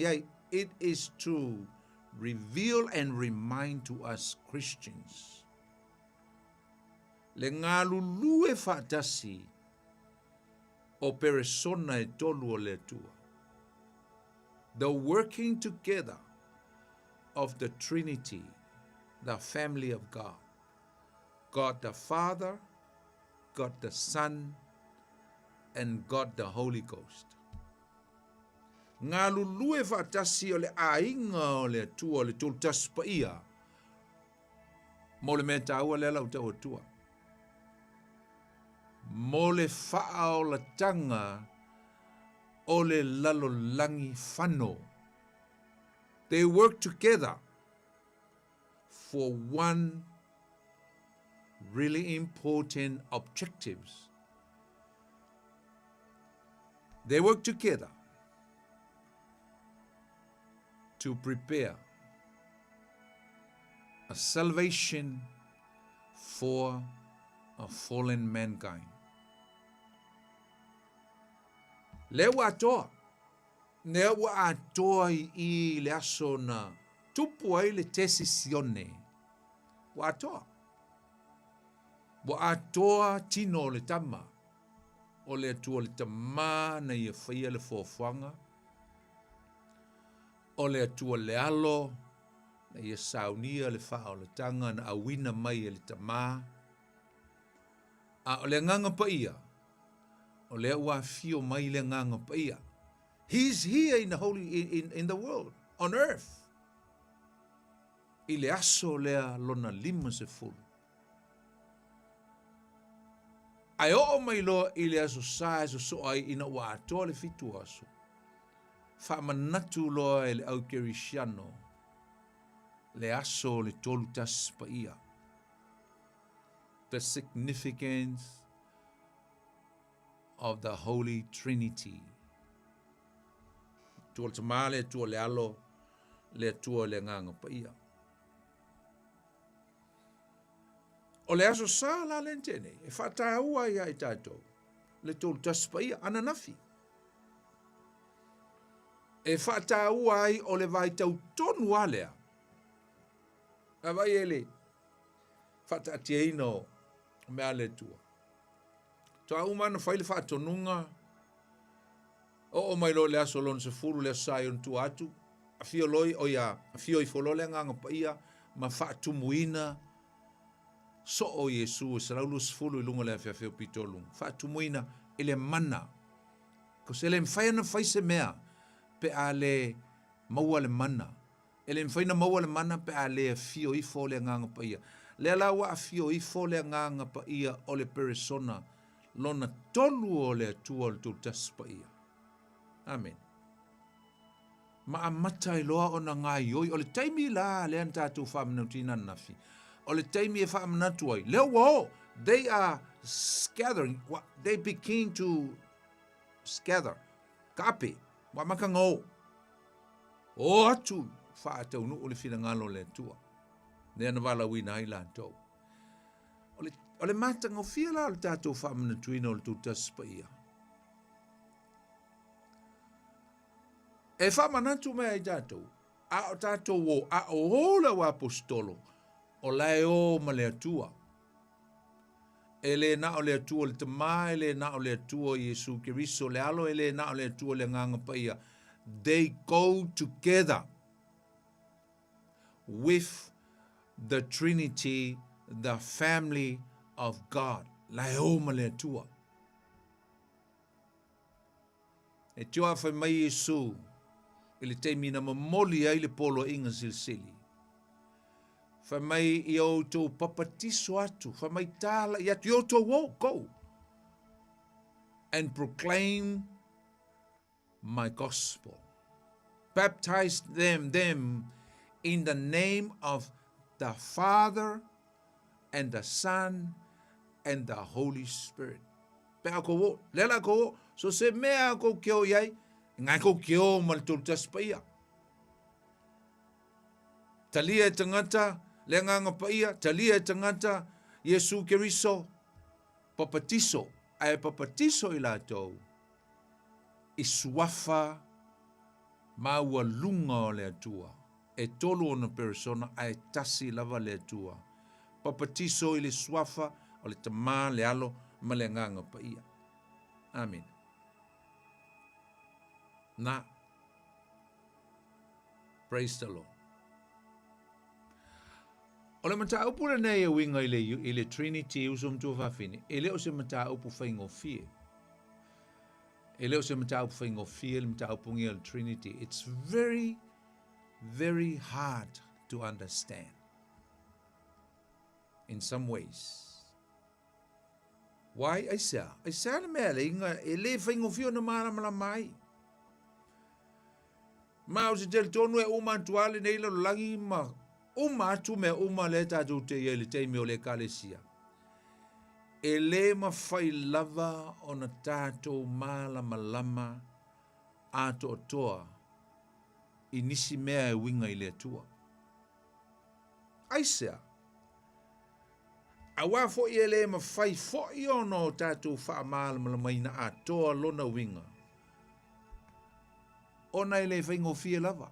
ai, it is to reveal and remind to us Christians. Le ngā lulue whaatasi o persona e tolu o le tua. The working together of the Trinity, the family of God. God the Father, God the Son, and God the Holy Ghost. Ngā lulue whaatasi o le ainga o le tua o le tolu taspa ia. Mo le mea tāua le lau tau tua. Mo le wha o la tanga o le lalolangi whano. They work together for one really important objectives. They work together to prepare a salvation for a fallen mankind. Le ua atoa. Ne ua atoa I le aso na tupu ai le tesisione. Ua atoa. Ua atoa tino le tama. O le atua le tama na ia whaia le fōwhanga. O le atua le alo na ia saunia le whao le tanga na awina mai le tama. A o le nganga pa ia. O le ua fio mai le nganga pa ia. He's here in the in the world, on earth. I le aso lea lona 50. Ai o mai loa I le aso sa so ai ina ua atoa le fitu aso. Whamanatu loa le au kerisiano. Le aso le tolu tas pa ia. The significance of the Holy Trinity. Tua le tamale, tua le alo, le tua le nganga pa ia. O le aso sa la lentene, e whata ua ia I tātou. Le tolu tas pa ia, ananafi. E whata ua ai o le vai tau tonu alea. A vai ele, whata atia ino mea le tua. Tua umana whaile whatonunga, o mai lo le aso lon se furu le sai on tu atu, a fio loi o ia, a fio I folole nganga pa ia, ma whaatumuina, so o Yesu, se laulu se furu I lunga le afia fio pitolung, whaatumuina ele mana, ko se le mwhaia na whai se mea, pe a le maua le mana, ele mwhai na maua le mana, pe a le fio I fo le nganga pa ia, le alawa a fio I fo le nganga pa ia o le persona, lona tolu o le atua o le tultas pa ia. Amen. Ma amata I loa o na ngai oi, o le taimi la le an tātou whamanautina nafi. O le taimi e whamanatu ai. Leo wao, they are scattering, they begin to scatter. Kape, wa maka ngau. O atu, whaatau nu o le whina ngalo le tua. Nea na wala wina hai la tau. O le matanga o fia la o le tātou whamanatuina o le tūtas pa ia. E whamanatu mea I tātou, a o tātou o, a o hola wa apostolo, o lai o ma le atua. E le na o le atua le tama, e le na o le atua Yesu Kiriso le alo, e le na o le atua le nganga paia. They go together with the Trinity, the family of God. Lai o ma le atua. E tua whai mai Yesu, ele te mina mamoli ai le polo inga silsili. Wha mai I o tō papatiso atu, wha mai tāla I atu o tō wo, go. And proclaim my gospel. Baptize them in the name of the Father and the Son and the Holy Spirit. Pea ko wo, lela ko wo, so se mea ko kio iai, ngai ko kio mal tultas pa ia. Talia e tangata, le nganga pa ia, talia e tangata, Yesu Kiriso, papatiso, ai papatiso I la tau, I suafa maua lunga o le atua, e tolu ona persona ai tasi lava le atua, papatiso I le suafa, o le tama le alo, ma le nganga pa ia. Amen. Na. Praise the Lord. O le mata upu le nei e winga I le Trinity usum tu whawhine. E leo se mata upu whaingo fie. E leo se mata upu whaingo fie, le mata upu ngia le Trinity. It's very, very hard to understand. In some ways. Why? I say le mea le inga, e le whaingo fio na mara mai. Ma o se tel tonu e uma tuale nei lo langi ma uma atu me uma le tātou te ia le teimi o le kalesia. E le ma whai lava o na tātou malama ato toa I nisi mea e winga I le atua. Aisea. A wā fo i ele ma whai fo i ono tātou wha mālama mai na a toa lona winga. O nei le whaingo fia lava.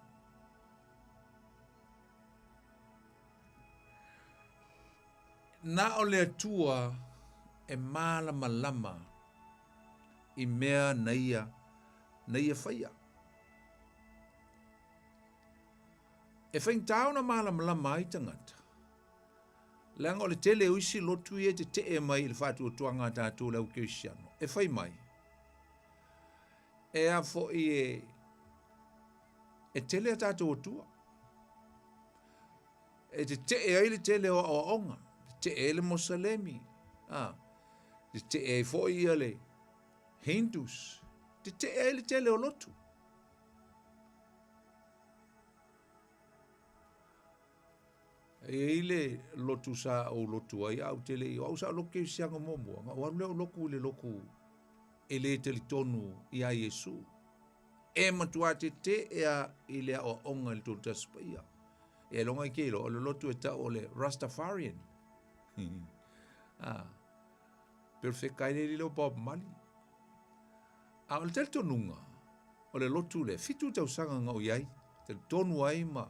Nā o le atua e mālama lama i mea neia whaia. E whaing tāo na mālama lama ai tangata. Langa o le tele uisi lotu e te e mai le whātua tuanga tātou lau keisiano. E whai mai. E a fo i e tele a tātou tua. E te e ai le tele o onga. Te e le Mosalemi. Te e fo i le Hindus. Te e le tele o lotu. E le lotu sa o lotu ai au tele i au sa loke sianga momo. Wa le loku e le tele tonu i a Yesu. E matua te e a i le o onga le tolu taspaia. E longa i keilo o le lotu e ta o le Rastafarian. Perfect ai le lo Bob Marley. A le tele tonunga o le lotu le fitu tau sanga ngau iai. Tele tonu ai ma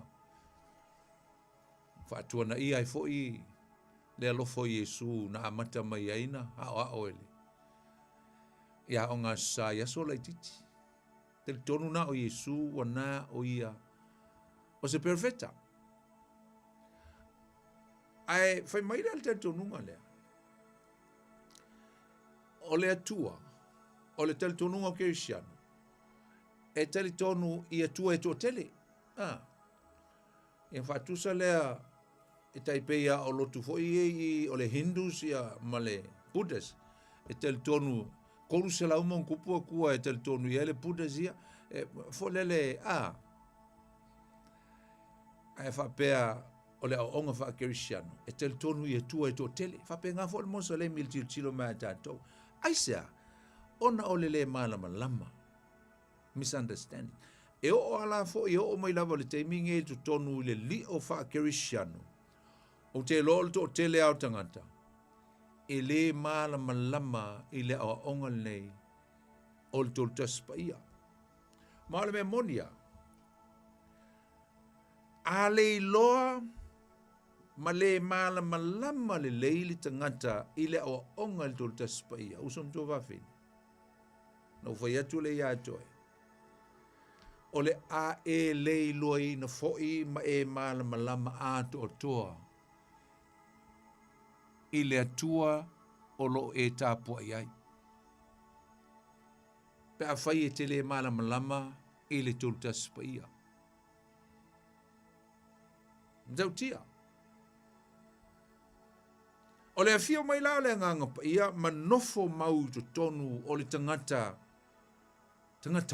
whātua na i ai fo i le alofo Yesu na amata mai aina a ele. Ia o ngā sa yaso lai titi. Te tonu na o Yesu wa na o ia o se perfecta. Ai whai maira le te tonunga lea. O le atua, o le tele tonunga o Kerisiano. E tele tonu i atua e tō tele. Ia whātusa lea e taipeia o lotu fo i o le Hindus ia ma le Buddhas. E tele tonu, koru se lau mon kupua kua e tele tonu ia le Buddhas ia. E fo lele Ai whapea o le aonga wha Kerisiano. E tele tonu i atua e tō tele. Whapea ngā fo le monsa le mil tilo mea tātou. Aisea, ona o le malama lama. Misunderstanding. E o ala fo i o mai lava le teiminge i tu tonu le li o wha Kerisiano. O te lol to tele au tangata. E le malama lama i le awa onga nei o le tolu taspaia. Maale me monia. A le iloa ma le malama lama le leili tangata i le awa onga le tolu taspaia. Usom to wafin. No whai atu le ia atoe. O le a e lei loi na foi ma e malama lama a to toa. I le atua o lo e tāpua iai. Pe a whai e te le malama lama i le tolu taspaia. Mtau tia. O le afio mai lao le nganga pa ia ma nofo mau to tonu o le tangata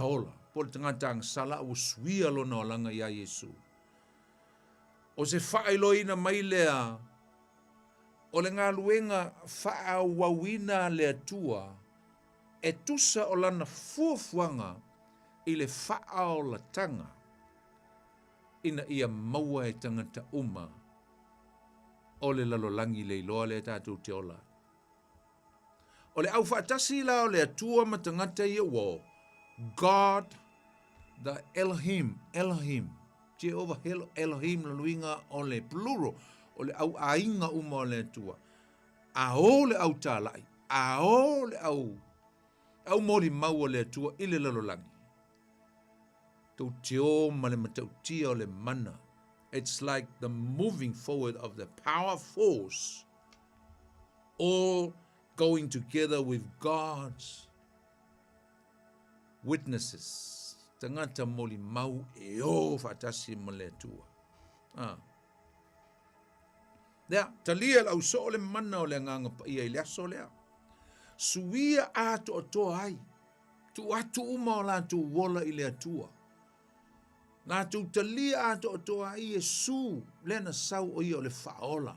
ola. Po le tangata ang sala o suia lona o langa ia Yesu. O se whaailoina mai lea, o le ngā luenga whaawawina le atua, e tusa o lana fuafuanga i le whaolatanga, ina ia maua e tangata uma, o le lalolangi le iloa le tātou te ola. O le au whaatasi la o le atua ma tangata ia wo, God, the Elohim, Jehovah Elohim la luinga o le plural, o le au ainga uma o le atua. A o le au tālai, a o le au mori mau o le atua i le lalolangi. Tau te o ma le matau tia o le mana. It's like the moving forward of the power force, all going together with God's witnesses. Tangata moli mau e o fatasi mo le atua. Lea, talia lau so le mana o le nganga pa ia i lea so lea. Suia ato o toa ai. Tu atu uma o la tu wola i le atua. Nā tu talia ato o toa ai e su lena sau o ia o le whaola.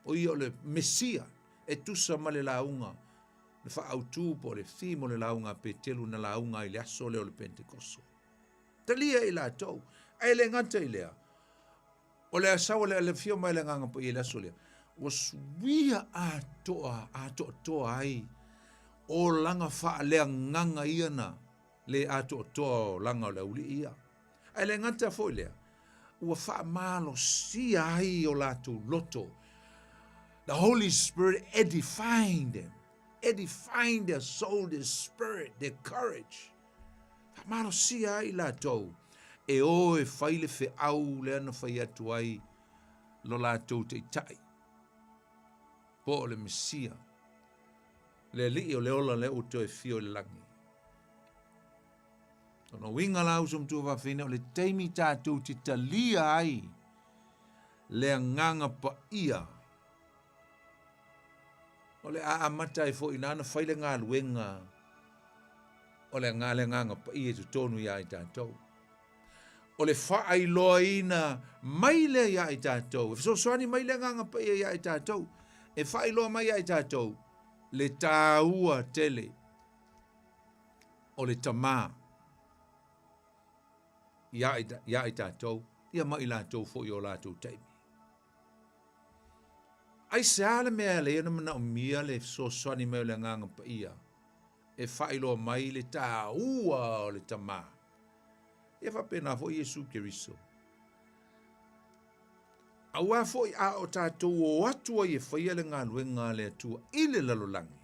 O ia o le mesia. E tusa ma le launga. Le whaautu po le fimo le launga pe telu na launga i le aso leo le Pentekoso. Talia i la tau. Ai le ngata i lea. O le asa o le fio mai le nganga pa i le sole. O suia a toa ai. O langa wha le nganga iana. Le a toa langa le uli ia. Ai le ngata fo lea. Ua wha malo sia ai o lato loto. The Holy Spirit edifying them. Edifying their soul, their spirit, their courage. Wha malo sia ai lato. E o e whaile fe au le ana whai atu ai lo lato te tai. Po o le Mesia. Le li o le ola le o to e fio le langi. Tono winga la usum tu wa fine o le teimi tātou te talia ai le nganga pa ia. O le a amata e fo inana whaile ngā luenga o le nganga pa ia tu tonu ia i tātou. O le whaai loa ina maile ia i tātou. E so soani maile nganga pa ia i tātou. E whaai loa mai ia i tātou. Le tāua tele. O le tamā. Ia i tātou. Ia mai lātou fo i o lātou taimi. Ai se ale mea le ena mana o mia le so soani mea le nganga pa ia. E whaai loa mai le tāua o le tamā. E whapena fo Iesu Keriso. Aua fo i a o tātou o atua i e whaia le ngā luenga le atua i le lalolangi.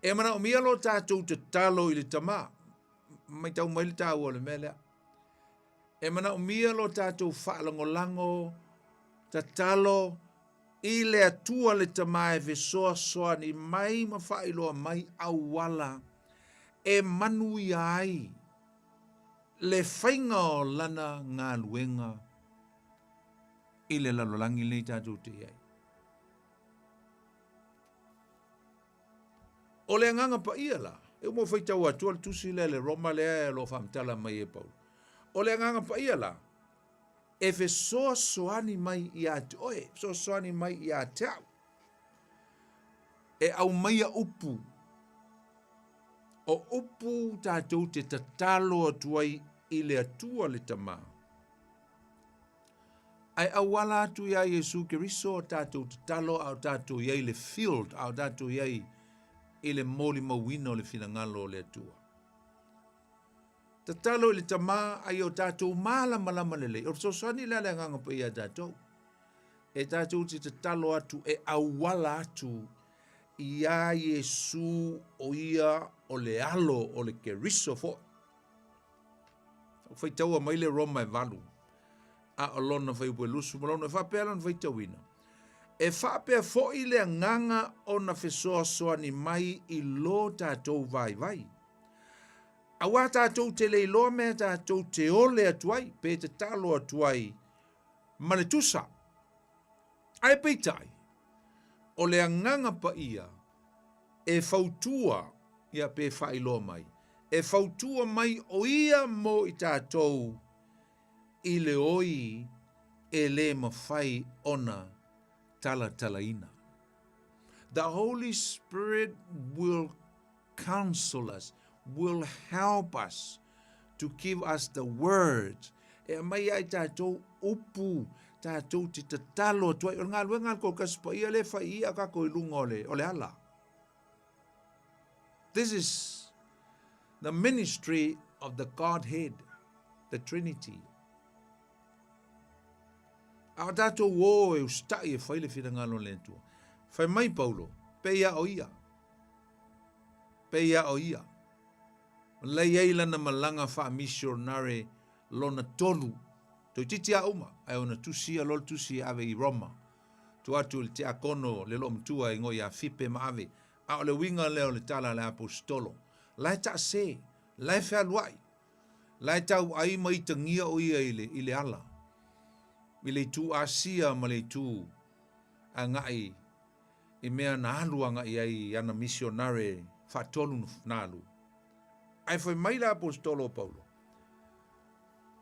E mana o mia lo tātou te talo i le tamā. Mai tau mai le tāua le melea. E mana o mia lo tātou whaalangolango ta talo i le atua le tamā e ve soa soa ni mai ma whailoa mai awala. E manu i ai. Le whainga o lana ngā luenga i le lalolangi le tātou te iai. O le nganga pa ia la, e mo whaitau atua le tusi le Roma le e lo whamtala mai e Paulo. O le nganga pa ia la, e fe soa soani mai i a te oe, soa soani mai i a te au. E au mai a upu. O upu tātou te tatalo atuai i le atua le tamā. Ai awala atu ia Iesu Keriso tātou te talo au tātou iai le field, au tātou iai i le moli mawina o le finangalo le atua. Te talo i le tamā ai o tātou malama lele. O sosani la le nganga pa ia tātou. E tātou te talo atu e awala atu ia Iesu o ia o le alo o le Keriso fo. Fai taua mai le Roma e valu. A olona fai ue lusu malona e whapea fai tauina. E whapea fo i le nganga o na fesoa soa ni mai i lo tātou vai. Awa tātou te le iloa mea tātou te ole atuai, pe te talo atuai, ma le tusa. Ai peitai, o le nganga pa ia, e fautua ia pe whailoa mai. E fautua mai o ia mo i tātou i le oi e le mawhai ona talaina. The Holy Spirit will counsel us, will help us to give us the words. E mai ai tātou upu, tātou te tatalo tuai. O ngā luenga ko kaspa ia le whai ia kako i lunga o le ala. This is the ministry of the Godhead, the Trinity. A tātou o e ustai e whaile whina ngalo le tua. Whai mai Paulo, peia o ia. Peia o ia. Lei eilana malanga wha missionare lona tolu. Toi titi a uma, ai ona tusia lol tusi ave i Roma. Tu atu le te akono le lo mtua i ngoi a fipe ma ave. A o le winga leo le tala le apostolo. Lai ta se, lai whea luai. Lai tau ai mai tangia o ia i le ala. I le tu asia ma le tu a ngai i mea na alu a ngai ai ana missionare whatolu na alu. Ai foi mai la apostolo Paulo.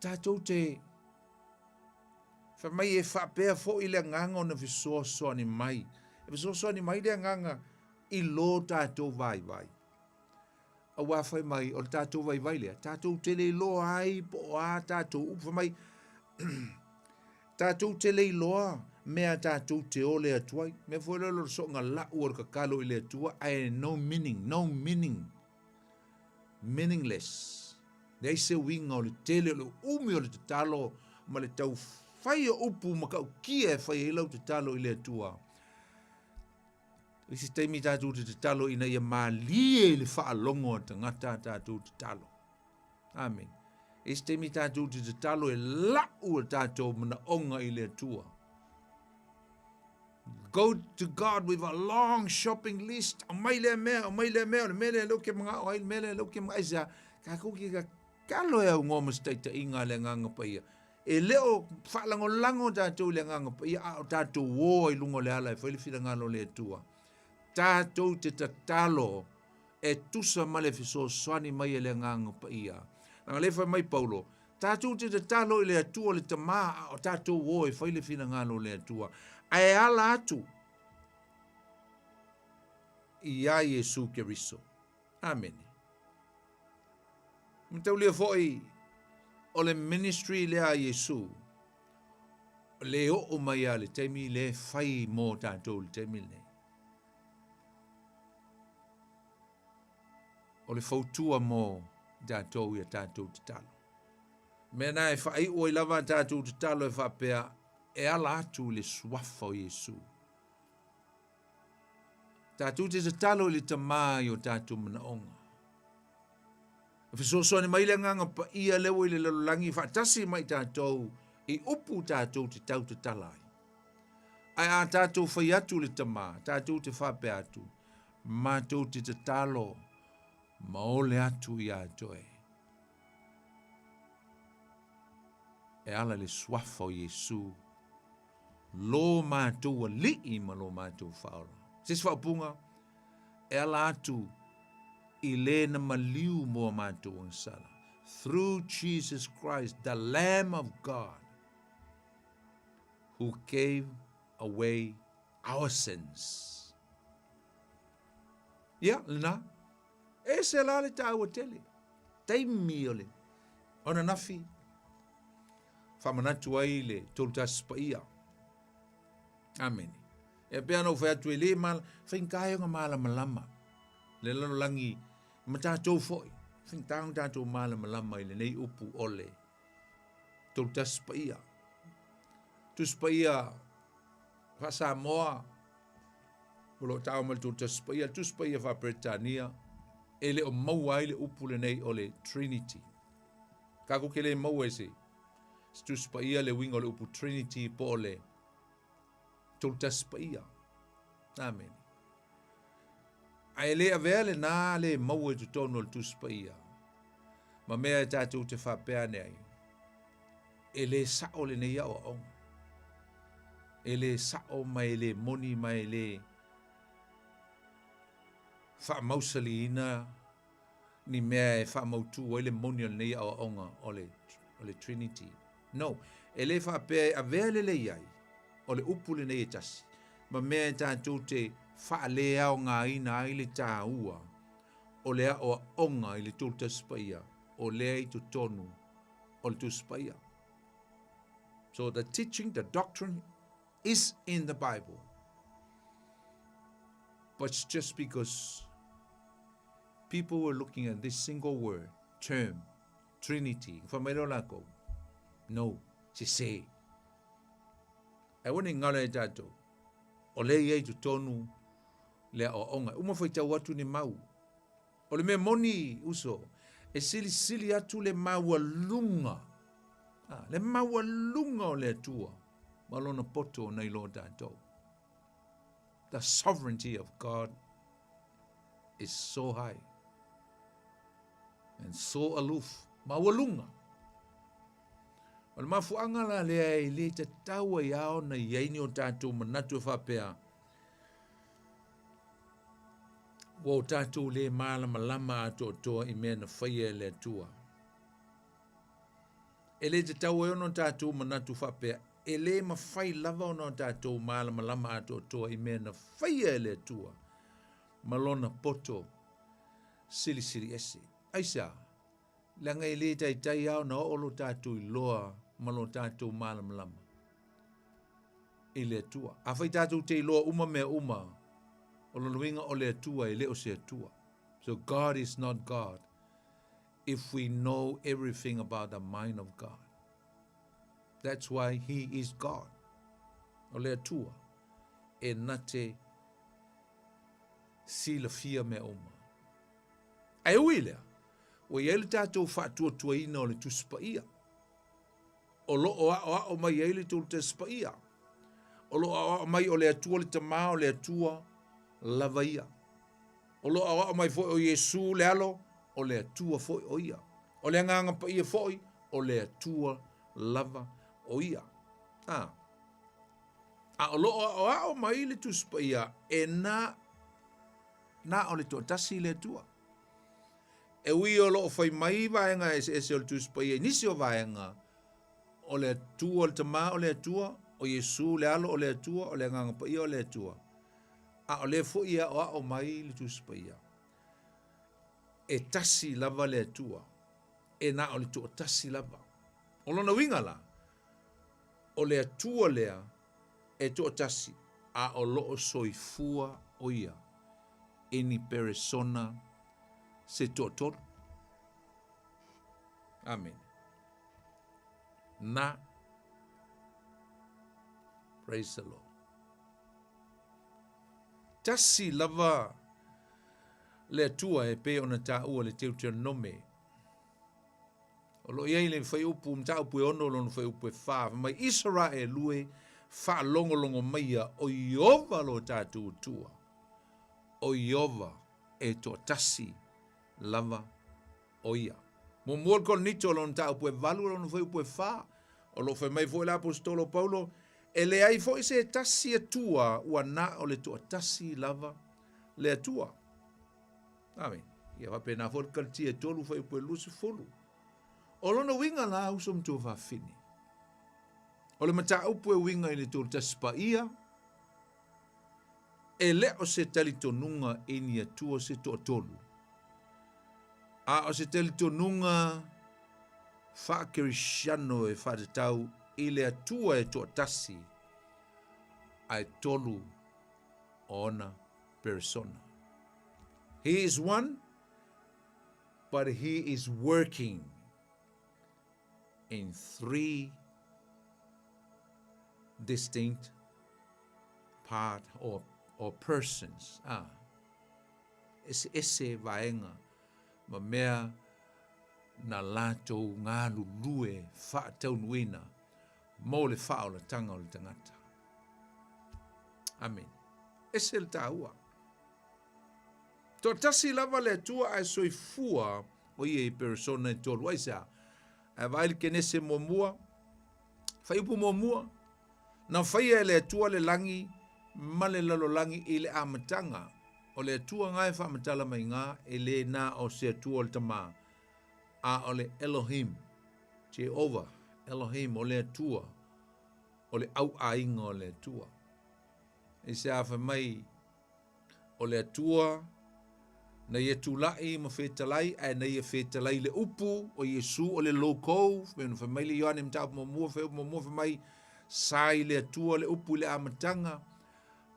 Tātou te wha mai e whapea fo i le nganga o na visoso ni mai. E visoso ni mai le nganga i lo tātou vai. A wafai mai o tātou vai lea. Tātou te le lo ai po a tātou upa mai. Tātou te leiloa, mea tātou te ole atuai. Me whaelolo so ngā la ua ka kalo i le atua, ai no meaning. Meaningless. Nei se winga o le tele o le umi o le te talo, ma le tau whai o upu ma kau kia e whai ilau te talo i le atua. Isi teimi tātou te talo ina ia mālie le whaalongo te ngata tātou te talo. Amen. Isi teimi tātou te talo e lau tātou mana onga i le atua. Go to God with a long shopping list. O mai le mea, o mele lo ke mga oil, mele lo ke mga isa. Ka kuki ka kalo e au ngoma staita inga le nganga pa ia. E leo whaalango tātou le nganga pa ia, o tātou wō i lungo le ala, e whaile whila ngalo le atua. Tātou te tatalo e tusa male fiso swani mai e le nganga pa ia. Nanga lefa mai Paulo, tātou te tatalo i le atua le tama o tātou wō e whaile whila ngalo le atua. Ai ala atu ia Yesu Keriso. Amen. Mtau lia foi o le ministry lea Yesu. Le o mai ale temi le fai mo tātou le temi le. O le fautua mo tātou ia tātou te talo. Mena e fai o i lava tātou te talo e whapea e ala atu le suafa o Yesu. Tātou te talo le tamai o tātou manaonga. Fisoso ni mai le nganga pa ia lewa i le lalulangi whaatasi mai tātou i upu tātou te tau te talai. Ai a tātou whai atu le tama, tātou te whape atu, mātou te talo, maole atu i atoe. E ala le suafa o Yesu. Lo mātou a li'i ma lo mātou whaora. Sis whaapunga, e ala atu i le na maliu mo mātou ang sala. Through Jesus Christ, the Lamb of God, who gave away our sins. Ia, lina, e se la le tāua tele, taimi ole, ona nafi, whamanatu ai le toltas pa ia. Amen. E pea no whai atu e le mal, whainkai o ngā malama lama. Le lano langi, ma tātou foi. Whainkai o tātou malama lama i le nei upu ole. Toltas pa ia. Tus pa ia, wha Samoa, ulo tau mal toltas pa ia, tus pa ia wha Britania, e le o maua i le upu le nei ole Trinity. Kako ke le maua e se, tus pa ia le wingo le upu Trinity po ole, toltas pa ia. Amen. Ai le avele na le maua tu tono le tus pa ia. Ma mea tātou te whapea nei. E le sao le nei au aong. E le sao mai le moni mai le wha mausali ina ni mea e wha mautu o le moni o le nei au aonga o le Trinity. No, e le whapea avele le iai. O le upule nei e tasi. Ma mea tātou te whaalea o ngā ina ai le tā ua. O lea o onga i le tūta spaia. O lea i tu tonu o le tu spaia. So the teaching, the doctrine is in the Bible. But it's just because people were looking at this single word, term, Trinity. Whamero lako. No, se se. E wani ngala e tātou. O le iei tu tonu le o onga. Uma whai tau atu ni mau. O le mea moni uso. E sili atu le maua lunga. Le maua lunga o le atua. Malona poto nei lo tātou. The sovereignty of God is so high. And so aloof. Maua lunga. O le mafuanga la lea i le te taua i ao na ieini o tātou manatu e whapea. Wa o tātou le malama lama ato toa i mea na whaia le atua. E le te taua e ono tātou manatu whapea. E le mawhai lava ono tātou malama lama ato toa i mea na whaia le atua. Malona poto sili ese. Aisa. Langa i le tai au na olo tātou i loa malo tātou malama lama. i le atua. A whai tātou te iloa uma mea uma, o lonuinga o le atua i le o se atua. So God is not God if we know everything about the mind of God. That's why he is God. O le atua, e nate sila fia mea uma. Ai ui lea, o iele tātou whātua tua ina o le tuspa ia. O lo o mai iele tū te spa ia. O lo o mai o le atua le tamā o le atua lava ia. O lo o mai foi o Yesu le alo o le atua foi o ia. O le nganga pa ia foi o le atua lava o ia. A o lo o mai le tuspa ia e na o le to tasi le atua. E ui o lo fai mai vaenga e o le tuspa ia nisi o vaenga o le atua o le tamā o le atua o Yesu le alo o le atua o le nganga pa ia o le atua. A o le fo ia o mai le tuspa ia. E tasi lava le atua. E na o le to tasi lava. O lona winga la. O le atua lea e to tasi. A o lo o soifua o ia. Any persona se to. Amen. Na. Praise the Lord. Tasi lava le atua e pe ona ta ua le teu nome. O lo iei le whai upu mta upu e ono lo whai upu e wha. Mai Israel lue wha longo maia o Iova lo tātou tua. O Iova e to tasi lava o ia. Mo muol kon nito lo nta upu e valu lo whai upu e wha. O lo whai mai fo la apostolo Paulo. E le ai fo se tasi e tua ua na o le to tasi lava le atua. Amen. Ia wape na fo kalti e tolu whai upu e lusi folu. O lona winga la usom tu va fini. O le mata upu e winga i le tolu taspa ia. E le o se tali tonunga i ni atua se to tolu. A o se tali tonunga fa kirishano e fa tau i le atua e to tasi ai tolu ona persona. He is one, but he is working in three distinct part or persons. Ese vaenga ma mea na lato ngā lulue wha taunuina mo le wha o le tanga o le tangata. Amen. Ese le tāua. Tō tasi lava le atua ai soifua o ie persona e tolu. Aisa, ai vaile kenese momua, whaiupu momua, na whaia le atua le langi, ma le lalo langi i le amatanga. O le atua ngai wha amatala mai ngā, e le na o se atua o le tamā. A o le Elohim, Jehovah, Elohim, o le atua, o le au ainga o le atua. E se awha mai, o le atua, na ia tūlai ma whetalai, e na ia whetalai le upu, o Yesu o le lokou, me whamai le Ioane mtau mamua, whamai, sai le atua le upu le amatanga,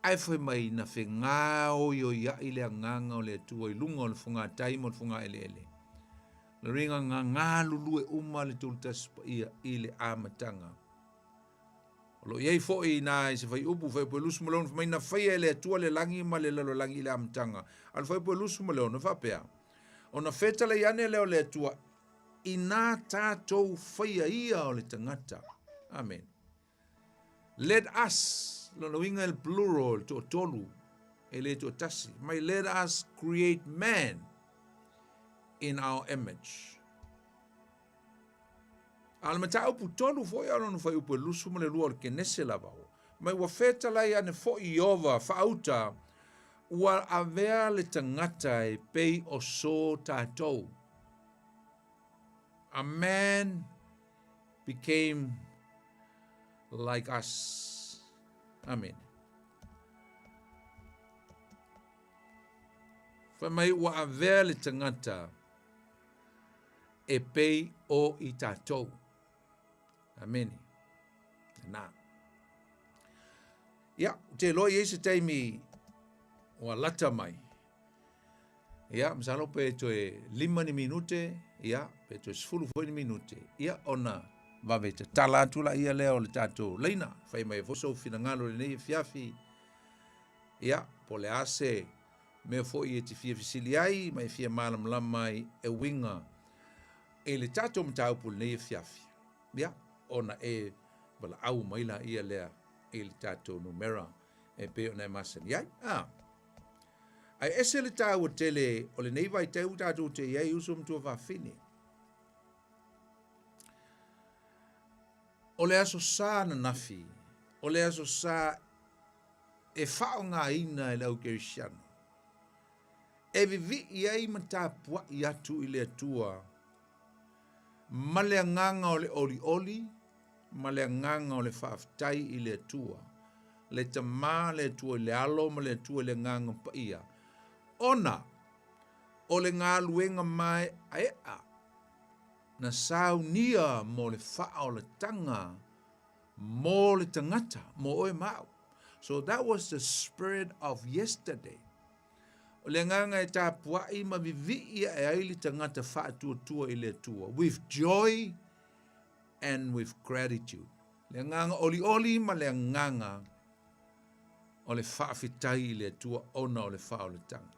ai whamai na whengao i o ia i le anganga o le atua, i lunga o le whunga taima o le whunga ele. Le ringa ngā lulue uma le tūltaspa ia i le amatanga. O lo iei fo i nā i se whai upu, whai pui lusu malone, whamai na whaia le atua le langi ma le lalo langi i le amatanga. Al whai pui lusu malone, whapea. O na whetala i ane leo le atua, i nā tātou whaia ia o le tangata. Amen. Let us, lo inga el plural, to tolu, e le to tasi. Mai let us create man in our image. Al mata upu tolu foi alo no foi upu lusu male lua ke nese lava. Mai wa feta lai ane fo Iova fauta wa avea le tangata e pei o so tātou. A man became like us. Amen. Fa mai wa avea le tangata e pei o i tātou. Amen. Na. Ia, te loa i se taimi o lata mai. Ia, msalo pe to e 5 minute, ia, pe to 10 minute. Ia, ona vave te tala atula ia leo le tatou leina. Fai mai foso fina ngalo le nei fiafi. Ia, po le ase me fo i te fia fisili ai, mai fia malam lamai e winga. E le tatou mtau pul nei fiafi. Ia, ona e wala au maila ia lea e le tatou numera e pe ona e masan. Ia, ai ese le tau o tele o le nei vai tau tatou te iai uso mtua whawhine. O le aso sā na nafi, o le aso sā e whao ngā ina e lau kerisiano. E vivi iai mata pua i atu i le atua, ma le nganga o le oli, ma le nganga o le whaaftai i le atua, le tamā le atua i le alo, ma le atua i le nganga pa ia. Ona, o le ngā luenga mai aea, na saunia mo le whao le tanga, mo le tangata, mo oe mau. So that was the spirit of yesterday. O le nganga e tā puai ma vivi ia e aili tangata whaatua i le tua, with joy and with gratitude. Le nganga oli ma le nganga o le whaafitai i le tua ona o le whao le tanga.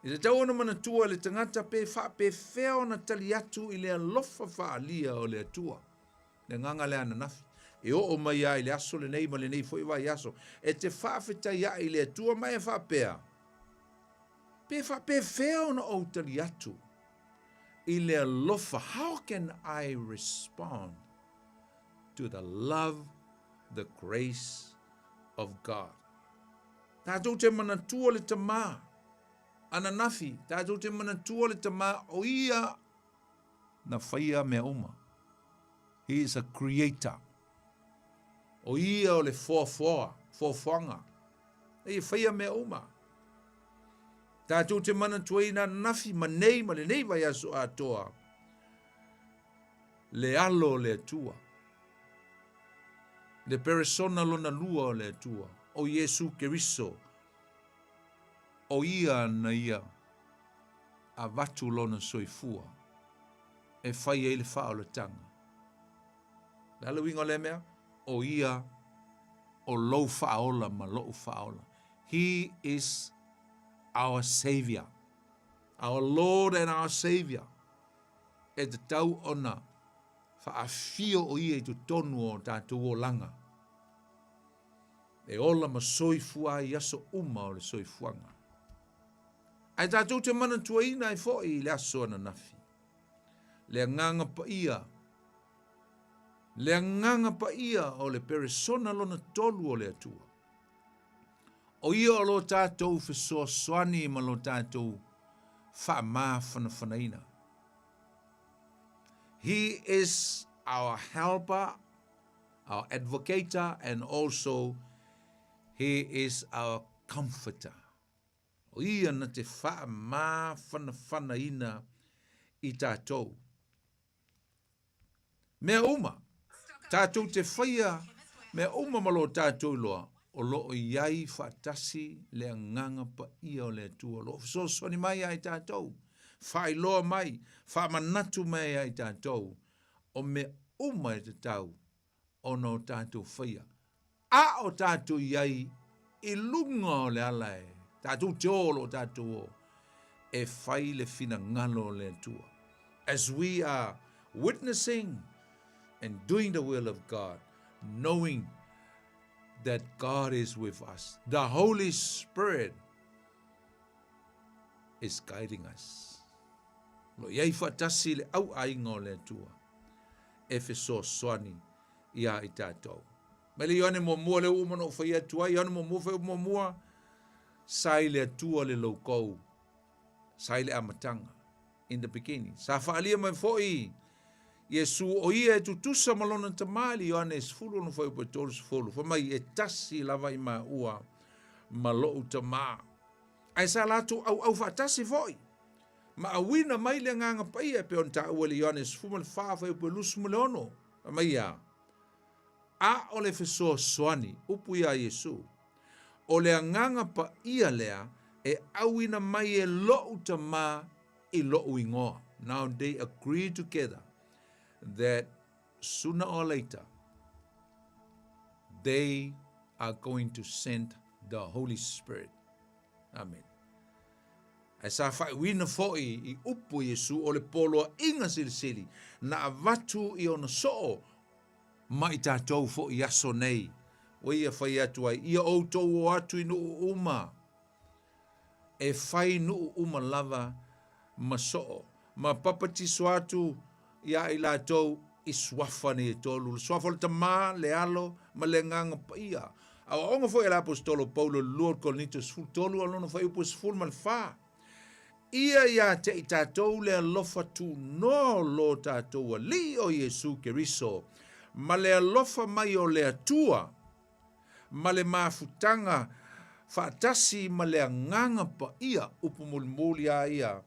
I le tau ona mana tua le tangata pe wheo na tali atu i le alofa whaalia o le tua. Le nganga le ananafi. E o mai ai le aso le nei ma le nei fo i vai aso. E te whaafitai i le tua mai e whaapea. Pe feo na o tali atu i le alofa. How can I respond to the love, the grace of God? Tātou te mana tua le tamā. Ananafi, tātou te mana tua le tamā o ia na whaia mea uma. He is a creator. O ia o le fōwhanga. E whaia mea uma. Tātou te mana tua ina nafi ma le nei vai aso atoa. Le alo le atua. Le persona lona lua o le atua. O Yesu Keriso. O ia na ia a watu lona soifua e whai e le whao le tanga. Lalo wingo le mea, o ia o lou whaola ma lou whaola. He is our Savior, our Lord and our Savior. E te tau ona whaafio o ia i tu tonu o tātou o langa. E ola ma soifua i aso uma o le soifuanga. Ai tātou te mana tuaina i fōi le aso ana nafi. Le nganga pa ia. Le nganga pa ia o le persona lona tolu o le atua. O ia o lo tātou whesoa soani ma lo tātou whaamā whanawhanaina. He is our helper, our advocator, and also he is our comforter. O ia na te whaamā whanawhanaina i tātou. Mea uma, tātou te whaia, mea uma malo tātou loa, o loo iai whaatasi le nganga pa ia o le tua. Lo so soni mai ai tātou, whai loa mai, whaamanatu mai ai tātou, o me uma e te tau, o no tātou whaia. A o tātou iai, i lunga o le alae, tātou te olo tātou o, e whai le fina ngalo le tua. As we are witnessing and doing the will of God, knowing that God is with us. The Holy Spirit is guiding us. Lo iai whaatasi le au ainga o le tua. E wheso soani ia i tātou. Mele ione mo mua le umano o whaia tua, ione mo mua whai mua, sai le atua le laukou, sai le amatanga, in the beginning. Sa whaalia mai fōi, Yesu o ia e tutusa malona tamali Ioane sfulu no foi potolo sfulu. Foi mai e tasi lava i ma ua malo utama. Ai sa latu au fatasi foi. Ma awina mai le nganga pai e pe on ta ua le Ioane sfulu fa foi po lusu moleono. Ma ia. A o le fesoa soani upu ia Yesu. O le anganga pa ia lea e awina mai e lo'u tamā i lo'u ingoa. Now they agree together that sooner or later they are going to send the Holy Spirit. Amen. Ai sa fai wina fo'i i upu Yesu o le poloa inga silisili na avatu i ona so'o mai tātou fo'i aso nei. Wa ia fai atu ai, ia outou o atu i nuu uma. E fai nuu uma lava ma so'o. Ma papatiso atu ia i lātou i swafa ni e tolu. Swafa le tamā, le alo, ma le nganga pa ia. Awa onga fo'i la apostolo Paulo Lord Cornelius ful tolu alona fai upus ful mal fa. Ia ia te i tātou le alofa tu no lo tātou a li o Yesu Keriso. Ma le alofa mai o le atua. Ma le mafutanga whaatasi ma le nganga pa ia upu mulimuli a ia.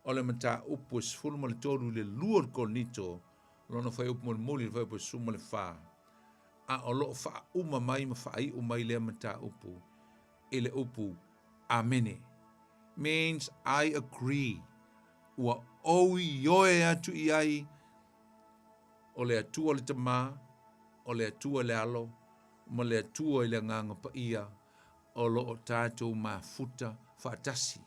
O le mata upus ful mal tolu le Lord Cornelius. Lona fai upu mulimuli fai upus ful mal fa. A o lo fa uma mai ma fa ai umai le mata upu. Ile upu amene. Means I agree. Ua oi yoe atu i ai. O le atua le tamā. O le atua le alo. Ma le atua i le nganga pa ia. O lo o tātou mafuta whaatasi.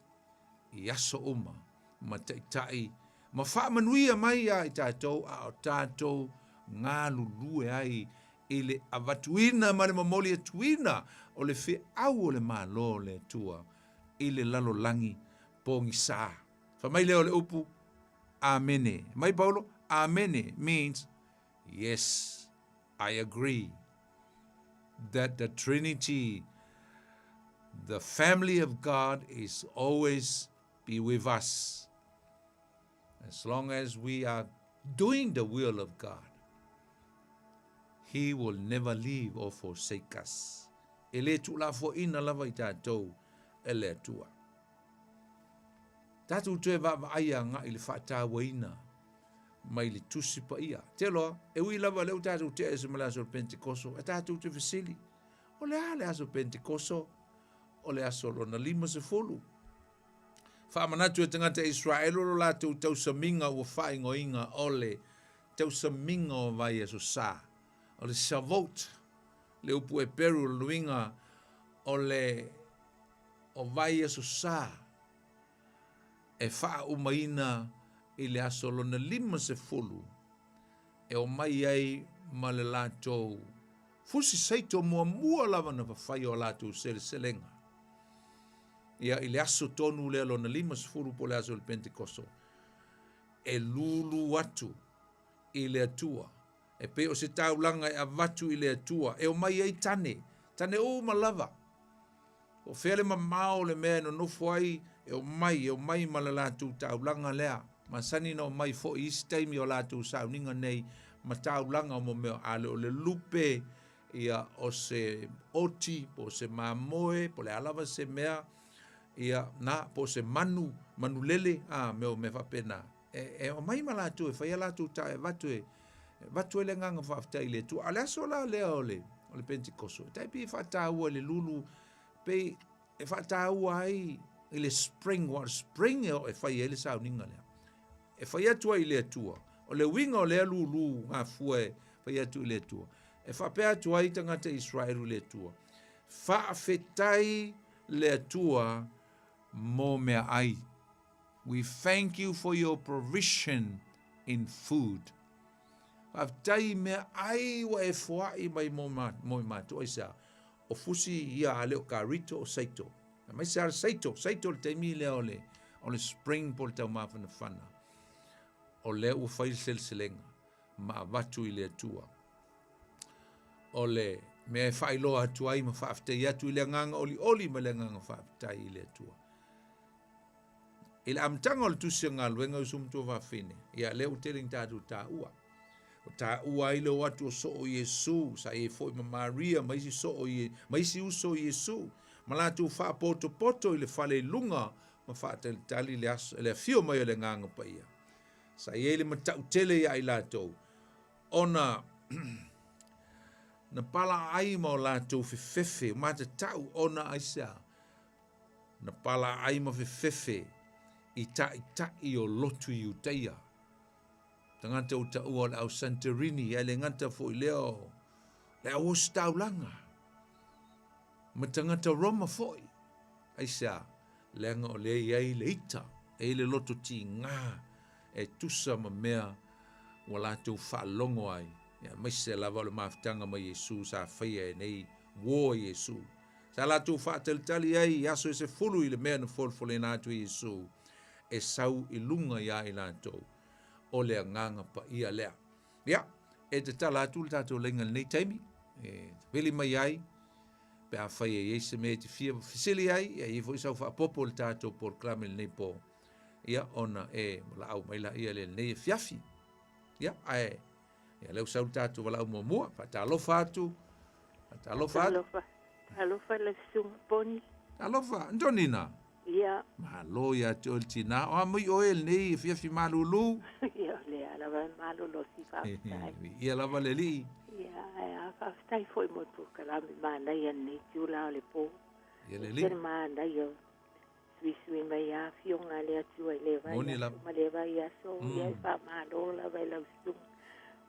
I aso uma. Ma taitai. Ma wha manuia mai a i tātou. A o tātou ngā lulue ai. Ile avatuina ma le mamoli atuina. O le fe au o le malo le atua. Ile lalo langi pongi sa. Fa mai leo le upu. Amene. Mai Paulo, amene means yes, I agree that the Trinity, the family of God is always be with us. As long as we are doing the will of God, He will never leave or forsake us. Ele tu la fo ina lava i tātou. Ele atua. Tātou tue wa aia ngā ili whaata waina mai li tusi pa ia. Te loa, e ui lava leo tātou te ese male aso Pentekoso, e tātou te fesili. O le ale aso Pentekoso, o le aso lona 50. Whaamanatu e tangata Israel, o lātou tau saminga ua whaingoinga o le tau saminga o vai aso sā. O le Shavuot, le upu e peru luinga o le o vai aso sā. E wha umaina i le aso lona 50. E o mai ai ma le lātou. Fusi saito mua lava na whawhai o lātou selenga. Ia i le aso tonu le lona 50 po le aso le Pentekoso. E lulu atu i le atua. E pe o se taulanga e avatu i le atua. E o mai ai tane. Tane o malava. O fele mamao le mea no nofo ai. E o mai ma le lātou taulanga lea. Ma sani na o mai fo i staimi o lātou sauninga nei. Ma taulanga o mo mea ale o le lupe. Ia o se oti, po se mamoe, po le alava se mea. Ia na po se manu lele. Meo me whapena. E o mai ma lātou e whaia lātou ta e vatu e le nganga whaftai le tu. Ale aso la lea o le Pentekoso. Tai pi whataua le lulu. Pe e whataua ai. I le spring e o e whai e le sauninga lea. E whai atua i le atua. O le winga o le alulu ngā fue whai atu i le atua. E whapea atua i tangata Israel le atua. Whaafetai le atua mo mea ai. We thank you for your provision in food. Whaafetai mea ai wa e whaai mai mo mātua isa. O fusi ia ale o karito o saito. Mai se saito le taimi le o le spring po le tau mawhana whana. O le ua whai selselenga, ma avatu i le atua. O le mea e whai loa atu ai ma whaaftai atu i le nganga oli ma le nganga whaaftai i le atua. I le amtanga o le tusia ngā luenga o sumtua whawhine, ia le uteling tātou tā ua. O tā ua i le o atu o so o Yesu, sa e fo i ma Maria, maisi uso o Yesu. Ma lātou whaapoto i le whale lunga, ma whaatali le fio mai o le nganga pa ia. Sa i ele matau tele ia i lātou. Ona na pala ai mo la tu fefe ma te tau ona aisa na pala ai mo fefe i i o lotu i uteia tangata o ta ua au Santorini e le ngata fo i leo le au staulanga ma tangata Roma foi aisa le nga o le iai le ita e le loto ti ngā e tusa ma mea wala tu whaalongo ai ya maise lava le maftanga ma Yesu sa whaia e nei wo Yesu sa la tu whaateltali ai aso e se fulu i le mea na folfole na tu Yesu e sau i lunga ia i lantou o le nganga pa ia lea ya e te tala atu le tatou lenga nei taimi e veli mai ai pe a whaia Yesu me te fia fisili ai e i fo isau whaapopo le tatou por klame le nei po ia ona e la au mai la ia le nei fiafi ia ai ia leu sau tatou wala mo mo fa talofa atu Talofa le sunga poni. Talofa ndonina Ia. Malo ya toltina o mai o el nei fiafi malulu Ia le ala va malulu si fa. ia la valeli Ia a fa stai foi mo tu kala mi mana ia nei tula le po. ia le li Ia mana ia sui mai a fionga le atu ai le vai. Moni la Ma le vai a so ia fa malo la vai la sunga.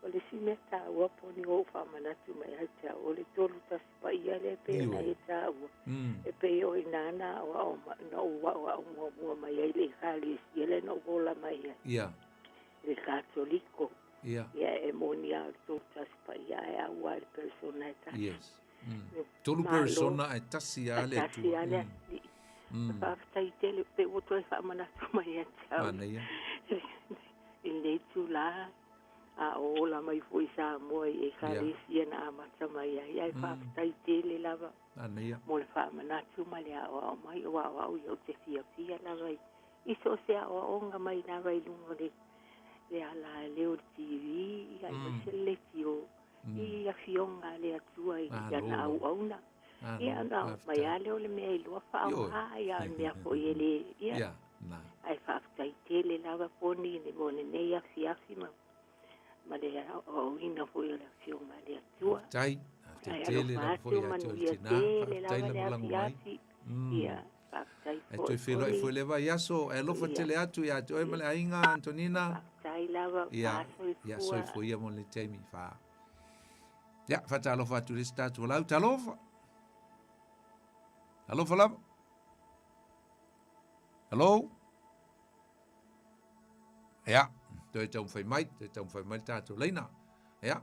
O le simeta ua poni o fa manatu mai hata o le tolu ta spa ia le pe na ita ua e pe o inana o no o mo mai le khali ele no bola mai ia le katoliko ia e monia to ta spa ia e ua le persona ta yes tolu persona e tasi ale tu fa stai tele pe o to fa manatu mai hata mana ia le tu la a ola mai foi sa moi e kalisia na amata mai ai fa tai tele lava ania mo le fa manatu mai o mai o yo te fia lava i so se o onga mai na vai lungo le ala le o TV ai se le tio i a fionga le atua i na au na ia na mai ale o le me lo fa ai ia me foi ele ia ai fa tai tele lava poni ni mo ne ia fia ma ma le o ina foi la fiona le tua tai te tele la foi a tina tai la mai ia tai e tu foi leva iaso e lo fa tele atu ia to e male ainga Antonina tai lava ia so foi ia mo le temi fa ia fa talo fa tu lista tu la talo la hello ia te tau fai mai tātou leina. Ia,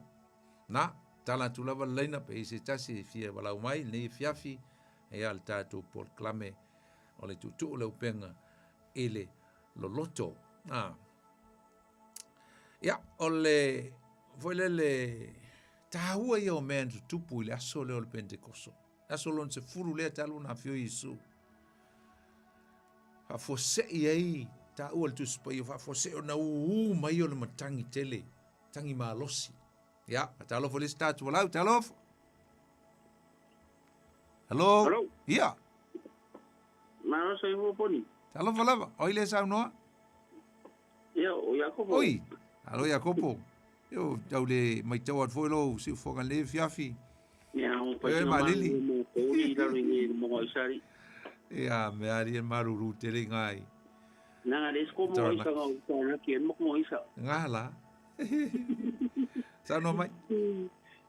na, tala tu lava leina pe isi tasi fia walau mai, nei fiafi, ia le tātou por klame o le tutu le upenga ele lo loto. Ia, o le, foi le tahua ia o mea tutupu i le aso leo le Pentekoso. Aso lon se furu lea talu na fio Isu. Ha fose i ta ua le tusipa i fa se o na mai o le matangi tele tangi malosi ya ta lo folis ta tu lau ta lo hello ya ma so i ho poni ta lo falava oi le sa no ya o Jacopo oi alo Jacopo yo tau le mai tau at foilo si foga le fiafi ya o pa ma lili mo ko i la ringi mo isari ya me ari maruru tele ngai nanga les como isa ga que mo como isa ngala sa no mai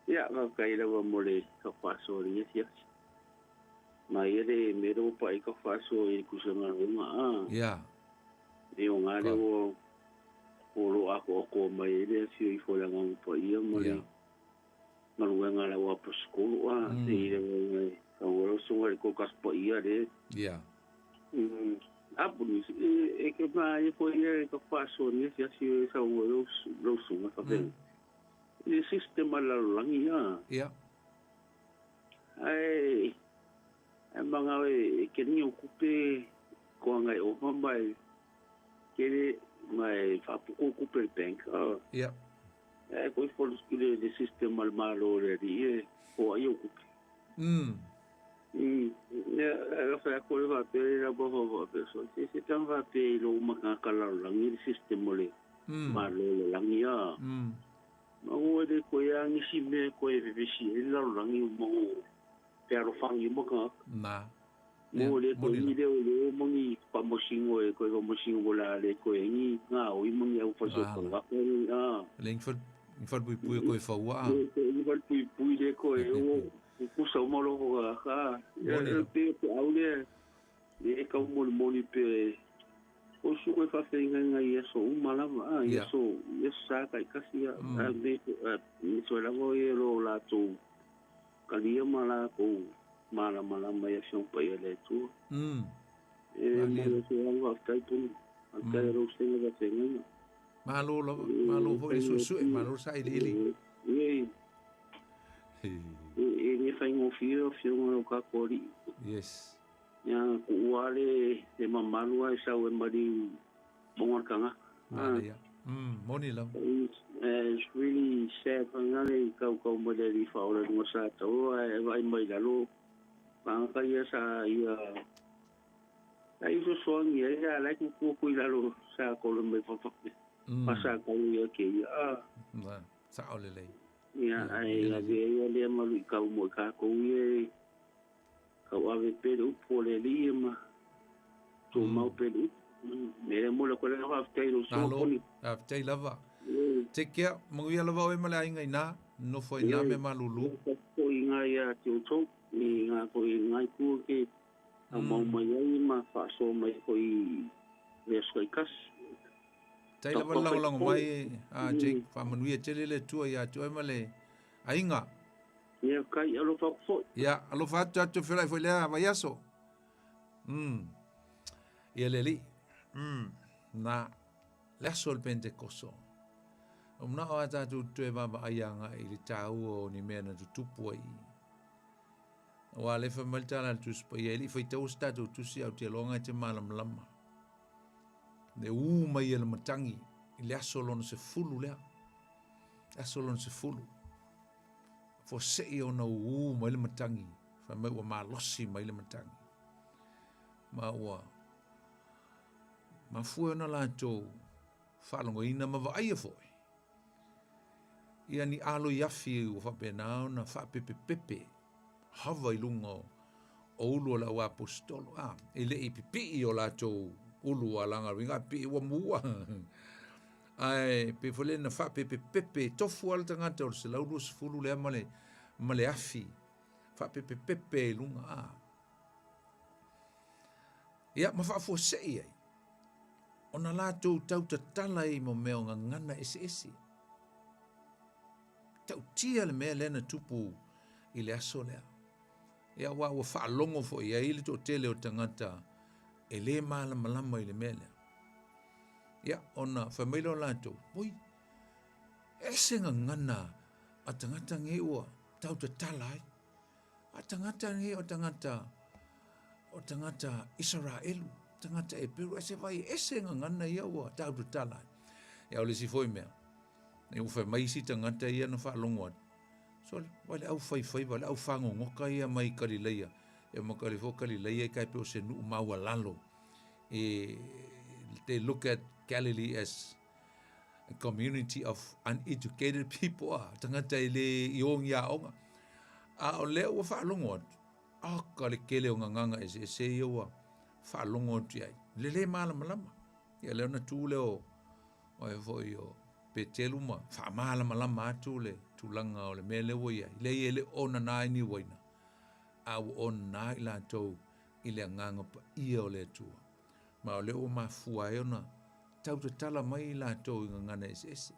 ya ga kai la mo le ka paso ri sia mai ele mero pa i ka paso i ku se ma ya e o ngale o lo ako ko mai ele si i fo la ngam pa i mo le ma lo ngala wa pa skolu si le ka wo so ko ka pa i ale ya Apuni e ke mai foi e ka paso ni sia si sa o lo sunga fa ben. Il sistema la langia. Ya. Ai manga e ke ni ocupe ko ngai o mai ke mai fa ko ocupe bank. Ya. Ko for le sistema malo le di o ai ocupe. Ya fa ko va pe la bo pe so si tan va pe lo ma ka la langi sistema le malo le langia ma o de ko ya ia ngisi me ko e vesi e la rangi mo pero fangi mo ka na mo le ko ni le mo ni pa mo singo e ko mo singo la le ko e ni nga o mo ni au fa so ko nga ko ling for pui ko fa wa ni for pui le ko e o ku sa mo lo ka e te au le e ka mo ni pe o su ko fa fe nga yeso umala yeso sa ka kasi a me so la go e lo la to kalia mala ko mala mai ação pa ele tu e mo se anga tai tu anga ro se nga tenga malu ho su malu sai lili e ni fa ngo fio no ka kori yes ya ku wale e mamalu ai sa o mari bongor kanga ya moni la it's really sad ngale ka mo le di fa ora mo sa to ai mai la lo pa ka ya sa ya ai so ya la ku la lo sa ko lo me fa pasa ka ya ke ya sa ole le ya ai la de ya le malu ka mo ka ko ye ka wa ve pedo po le lima to mau pedo me mo lo ko le ha te lo so ko ni te lava te kia manguia lava o mala inga ina no foi na me malulu ko inga ya te to ni nga ko inga ku ke a mo mai ma fa so mai ko i resko kas te lava lang mai a te fa manuia te le tu ya tu male ainga ya kai alo fa fo ya alo fa tu foi le vai aso e leli na la sol pentecoso na o ata tu baba ayanga i le tau o ni mena tu tupu ai wa le fa maltala tu spa ele foi tau sta tu si au te longa te malam lama de mai ele matangi i le solo no se fulu le a solo no se fulu fo se o no mai le matangi fa mai wa malosi mai le matangi ma fu na la to fa longo ina ma va ai foi ia ni alo yafi o fa penao na fa pepe hava ilungo o ulu la wa apostolo ele ipipi o la to ulu alanga ringa pi wa mua ai pe fole na fa pepe tofu al tanga to se la ulu fulu le male afi fa pepe lunga ia ma fa fo sei ona la to tau tala i mo meo ngana ese tau tia le mea lena tupu i le aso lea. Ia wa whaalongo fo ia ili to tele o tangata e le malama i le mea lea. Ia ona whamailo lato, poi, ese ngana a tangata nge ua tau te talai. A tangata nge o tangata Israelu, tangata e Peru, ese ngana ia ua tau te talai. Ia ole si foi mea. E ufa mai si tangata ia na whaalongo atu. So, wale au whai, wale au whango ngoka ia mai Galileia. E makari fo Galileia i kai peo se nuu maua lalo. They look at Galilee as a community of uneducated people. Tangata i le iong ia onga. O leo wa whaalongo atu. Ka le kele o nganga e se ia wa whaalongo atu iai. Le malama. Ia leo na tū leo o e fo i o pe teluma fa mala malama atu le tulanga o le mele woia le ele ona nai ni woina au ona ila to ile nganga pa ia o le tu ma le o mafua ona tau te tala mai la to ngana ese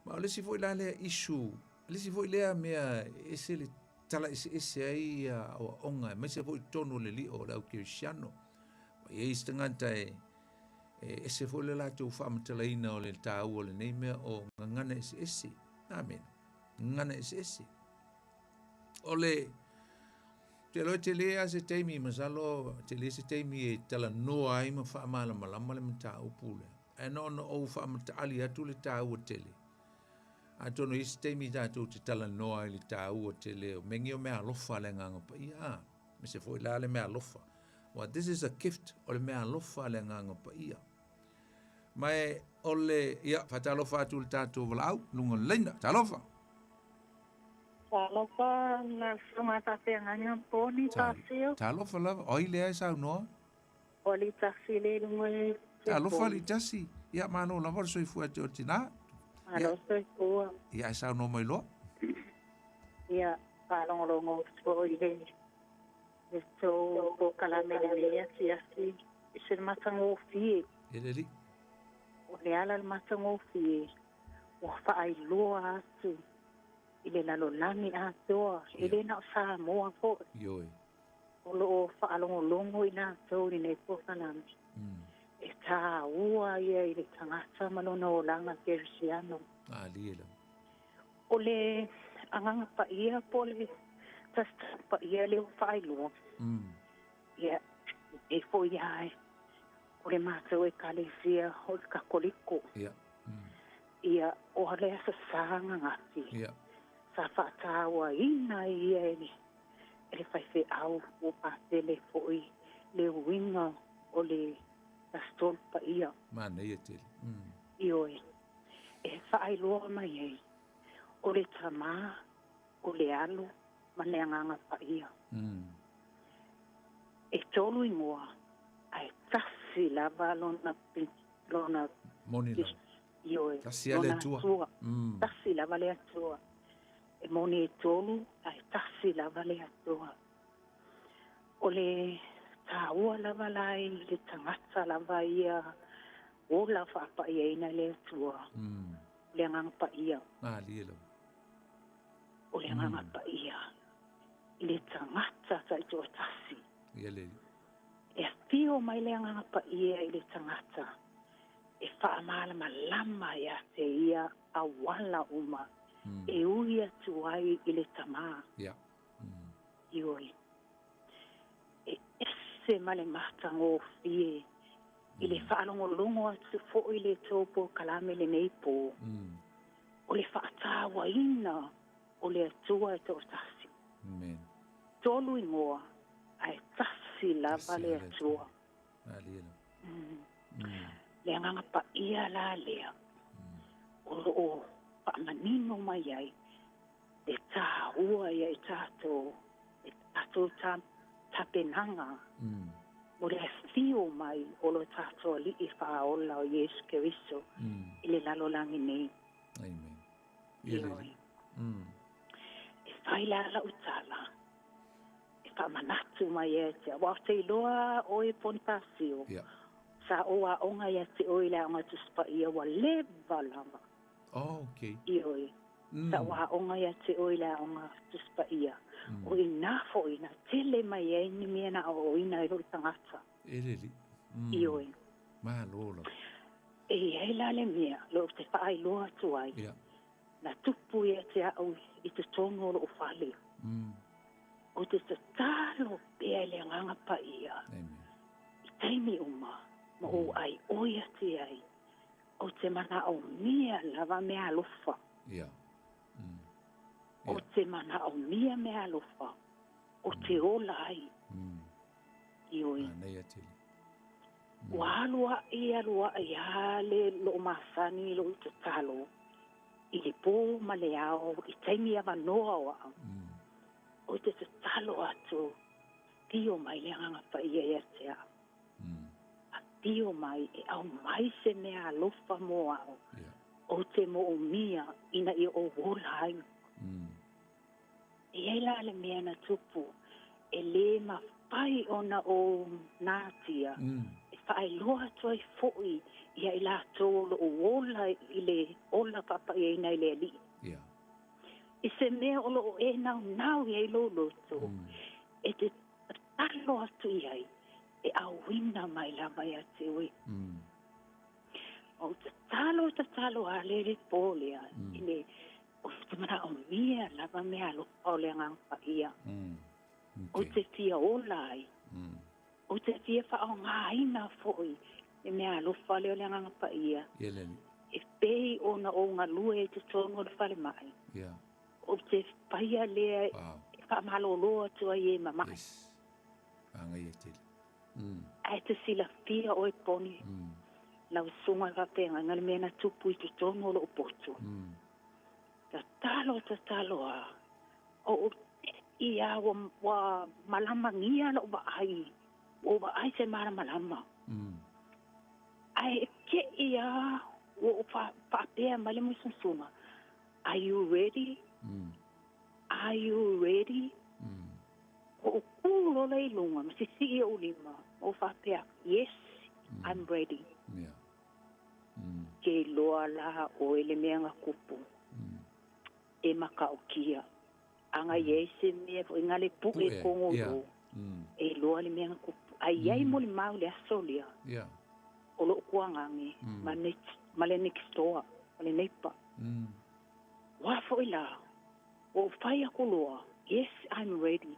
ma le si foi la le issue le si foi le mea ese le tala ese ai o onga me se foi tonu le li o la cristiano e istanganta ese foi le la tu famtalaina o le tau o le neime o ngana ese amen ngana ese ole te lo te le se teimi masalo te le se teimi e tala no ai ma fa mala malama le mta upule e no o fa mta ali atu le tau o tele ato no ise teimi da tu te tala no ai le tau o tele mengi o me alofa le nganga pa ia me se foi la le me alofa well this is a gift o le me alofa le nganga pa ia mai ole ia fatalofa tu tato valau lunga lena talofa Kalau pa na sunga tatenga poni tasio. Talo fala oi le sa no. Oli tasile ngwe. Talo fali tasi. Ia mano la vor soi fu ati tina. Alo soi fu. Ia sa no mai lo. Ia palongo so ile. Esto po kala melia si se matango fi. Eleli. O le ala matango fi. O fa ai loa tu. Ile na lo lami a toa. Ile na Samoa po. Yoi. O lo fa alongo longo ina to ni ne po kana. E ta ua ia i le tangata malona o langa Persiano. Liela. O le anganga pa ia po le tasta pa ia le o whailo. Ia e po ia e. O le mātou e kalesia o le kakoliko. Ia o le asa sanga ngati. Sa whatawa ina ia e le whaife au o pātele po i le winga o le Pastor pa ia. Mana ia tele. Ioi. E whaailoa mai ei. O le tamā, o le alu, ma le anganga pa ia. E tolu ingoa, ai tasi lava lona Monila. Ioi. Tasi ale tua. Tasi lava le atua. E moni e tolu, ai tasi lava le atua. O le taua lava lai, le tangata lava ia, o la whaapa ia ina le atua. Le anganga pa ia. Lielo. O le anganga pa ia. Le tangata sa ito atasi. Iele. E fio mai le anganga pa ia i le tangata. E whaamala malama ia te ia awala uma. E ui atu ai i le tamā. Ioi. E ese male matango fie. I le whaalongolongo atu fo i le tōpo kalame le neipo. O le whaatawa ina o le atua e tō tasi. Amen. Tolu ingoa ai tasi lava le atua. Le anganga pa ia la lea. O whaamanino mai ai. E tā ua ia i tātou. E tātou tapenanga. Mo le fio mai o lo tātou li i whaola o Yesu Keriso. I le lalolangi nei. Amen. Ioi. E whaila la utala. E whamanatu mai e tia. Wa te iloa o e pontasio. Sa oa onga ia te oile anga tuspa ia wa leva lava. Okay. Ioi. Sa wa onga ia te oile anga tuspa ia. O ina fo ina tele mai e ni miena o ina i roi tangata. Eleli. Ioi. Mahalola. E heila le mea, lo te whaai loa tuai. Na tupu ia te au i te tongo o whale. O te talo pēa le nganga pa ia. I teimi uma, ma o ai oia te ai. O te mana o mia lava mea lofa. O te mana o mia mea lofa. O te ola ai. Ioi. Walua ia lua ia le lo masani lo te talo. I le pō ma le ao, i teimi ava noa wa. O te talo atu, tio mai le anga pa ia ia te a. A tio mai e au mai se mea lofa mo ao. O te mo o mia ina i o wola ai. E eila le mea na tupu, e le ma pai ona o nātia. Whaai loa toi fo'i ia i la tōlo o wola i le ola papa i eina i le li. I se mea olo o e nau i e lolo tō. E te talo atu i ai, e awina mai lava i a te ui. O te talo a le le pōlea, i le o te mana o mia lava mea lo pōlea ngangpa ia. O te tia ola ai. O te tia whao ngā ina fo'i, e mea lo whale o le ngangpa ia. E pei ona o ngā lue e te tongo le whale mai. O te paia lea, e whaamalo loa tua i e mamai. Angai e tele. Ai te sila pia o e poni. Lau sunga rapenga, ngale mea na tupu i te tongo lo o poto. Ta talo a, O ia wa malama ngia lo ba ai. O ba ai se mara malama. Ai ke ia o fa pe male mo sunsunga. Are you ready? Are you ready? O kulo le lunga msisi o lima o fa pe. Yes, I'm ready. Ke loa la o ele meanga kupu. E makaukia. Anga yese me fo ngale pu e kongo lo. E loa le meanga kupu. Ai ai mo le mau le asolia. O lo kuangangi. Male next door. Male nepa. Wa fo ila. O fai akuloa. Yes, I'm ready.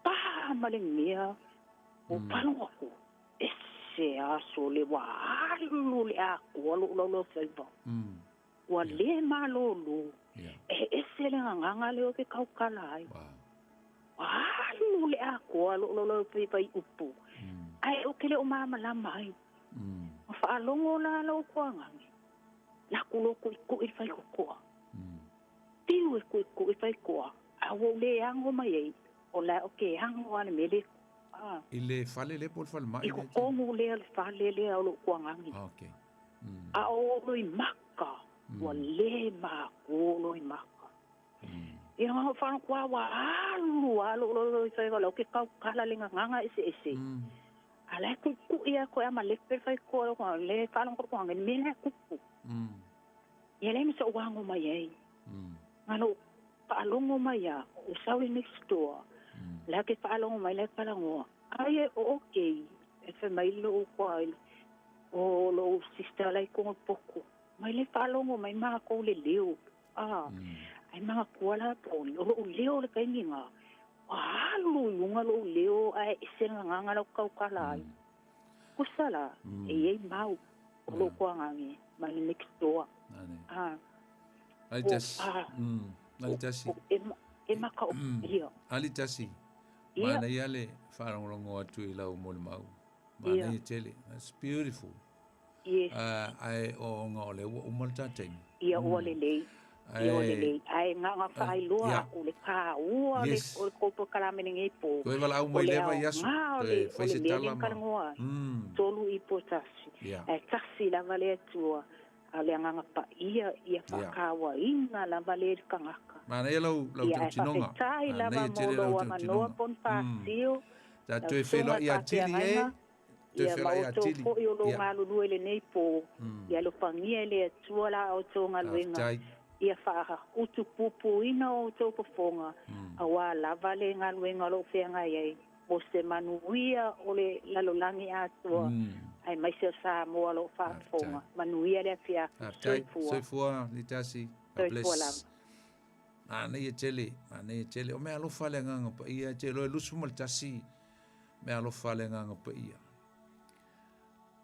Pa male mea. O palo ako. Se aso le wa alu le ako lo felba. Wa le malolo. E se le nganga le o ke kaukala ai. Wa alu le ako lo pai upu. Ai o kele o mama la mai. Fa longo la lo kuangangi. La kulo ku i fai ko. Tiu e ku i fai ko. A wo le ango mai o la o ke ango ana mele. Ile fale le por fal mai. Iko kongu le fale le o lo kuangangi. Okay. A o lo i maka. Wa le ma o lo i maka. Ia nga fa kwa wa alu lo fai lo ke kau kala le nganga ese. Ala ku ia ko ama le fai ko le fa lo ko ngi mena ku. Ia le mi so wango mai ai. Ngalo pa longo mai ya o sawi next door. La ke fa longo mai le kala ngo. Ai okay. E fe mai lo kwai. O lo sister lai ko poko. Mai le fa longo mai ma ko le leo. Ai ma ko la po lo leo le kai ninga. Alu lunga lo leo ai senga nganga lo kau kala. Kusala e mau lo kuangangi mai next door. Alitasi. Alitasi. E maka o ia. Alitasi. Mana yale wharangorongo atu I lau mole mau. Mana tele. That's beautiful. Yes. Ai o ngā ole umalta teng. Ia o le lei. Ia o le lei. Ai ngā whai loa o le kā ua le o le koupo karamene ngei po. Koe wala au mai lewa yasu. Koe whaise tala ma. Tolu I potasi. Ai kasi lava le atua. A le nganga pa ia whakawa inga lava le kangaka. Mana ia lau tau tinonga. Ia tai lava molo wa manoa pon whasio. Ta tue whelo I atili e. Ia mauto po I o lo ngalu lue le nei po. Ia lo pangia le atua la o tō ngaluenga. Ia whaha utu pupu ina o tō pafonga. A wā lava le ngaluenga lo whenga iei. O se manuia o le lalolangi atua. Ai mai se Samoa lo whafonga. Manuia le whia. Soifua, litasi. Bless. Mana ia tele. O mea alofa le nganga pa ia. Te loe lusu maltasi. Mea alofa le nganga pa ia.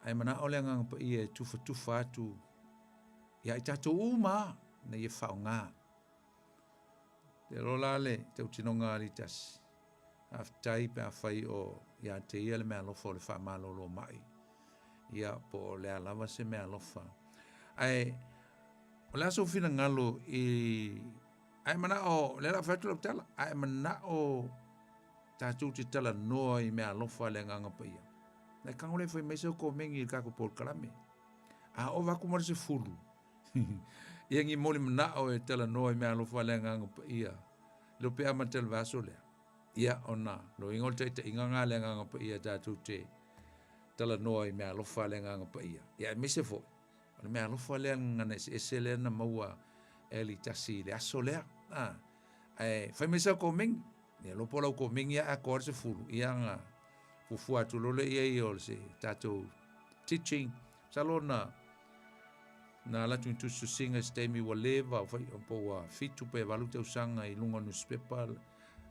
Ai mana o le nganga pa ia e tufa atu. Ia I tato uma. Na ia whao ngā. Te rola le. Te utinonga litasi. Aftai pe a whai o. Ia te ia le mea alofa o le wha malolo mai. Ia po le alava se mea alofa. Ai, o le aso fina ngalo ai mana o, le la whaitu lau tala, ai mana o tātou te tala noa I mea alofa le nganga pa ia. Nei kango le whai meisa o ko mengi I kako por karame. A o waku mara se furu. Ia ngi moli mana o e tala noa I mea alofa le nganga pa ia. Lo pe ama tel vaso lea. Ia ona, lo ingol te inganga le nganga pa ia tātou te tala noa I mea alofa le nganga pa ia. Ia mise fo. O mea alofa le ngana ese le na maua e li tasi le aso lea. Ai, whai mesa ko mingi. Ia lopo lau ko mingi a kore se furu. Ia nga fufua tu lole ia I o se tātou teaching. Salo na latu tu su singa stemi wa leva. Po wa fitu pe walu te usanga I lunga newspaper.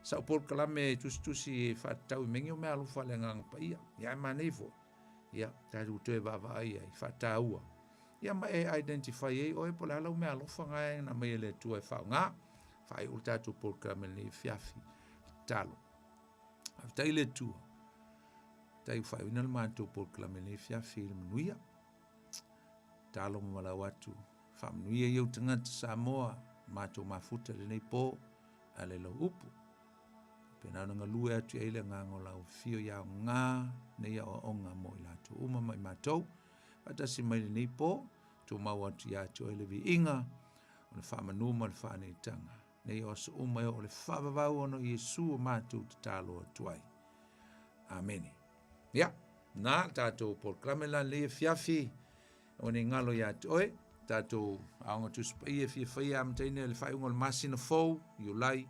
Sa por kalame tusi whatau I mengi o mea alofa le nganga pa ia. Ia manefo. Ia, tātou tue bava ai whataua. Ia ma e identify e o e po la lau mea alofa ngai na mai le tua e whao ngā. Whai o tātou por kamele fiafi. Talo. Aftai le tua. Tai whai una le mātou por kamele fiafi le manuia. Talo mawala watu. Wha manuia iau tangata Samoa. Mātou mafuta le nei po. ale lau upu. Pena nga lue atu eile ngango lau fio ya ngā ne ia o onga mo i latu uma mai mātou. Atasi mai ni po, tu mau atu ia atu eile vi inga, o le whamanuma le whaneitanga. Ne ia o se uma o le whavavau ono Iesu o mātou te tālo atuai. Amene. Ia, nā tātou polklame la le fiafi, o ne ngalo ia atu oe, tātou aonga tu spai e fia amtaine le whaiunga le masina fau, iulai,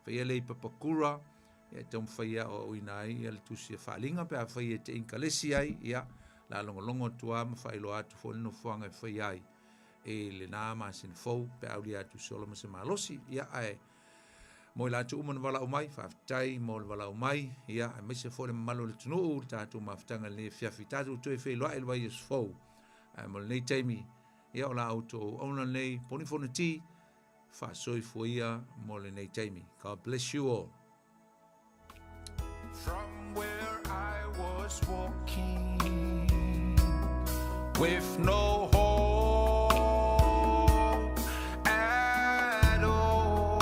whaia le papakura, ia tau whaia o inai, ia le tusi a whalinga, pia whaia te inkalesi ai, ia, la longo tua, ma whailo atu wholino whanga e whaia ai, e le nā masina fau, pia auli atu solo ma se malosi, ia ai, mo i latu umana wala umai, whaftai, mo le wala umai, ia, ai maise fo le malo le tunu, tātou maftanga le fiafi, tātou tue whailua e lua i as fau, ai mo le nei taimi, ia o la auto ona nei ponifona ti fa soi foia mo le nei taimi. God bless you all. From where I was walking with no hope at all,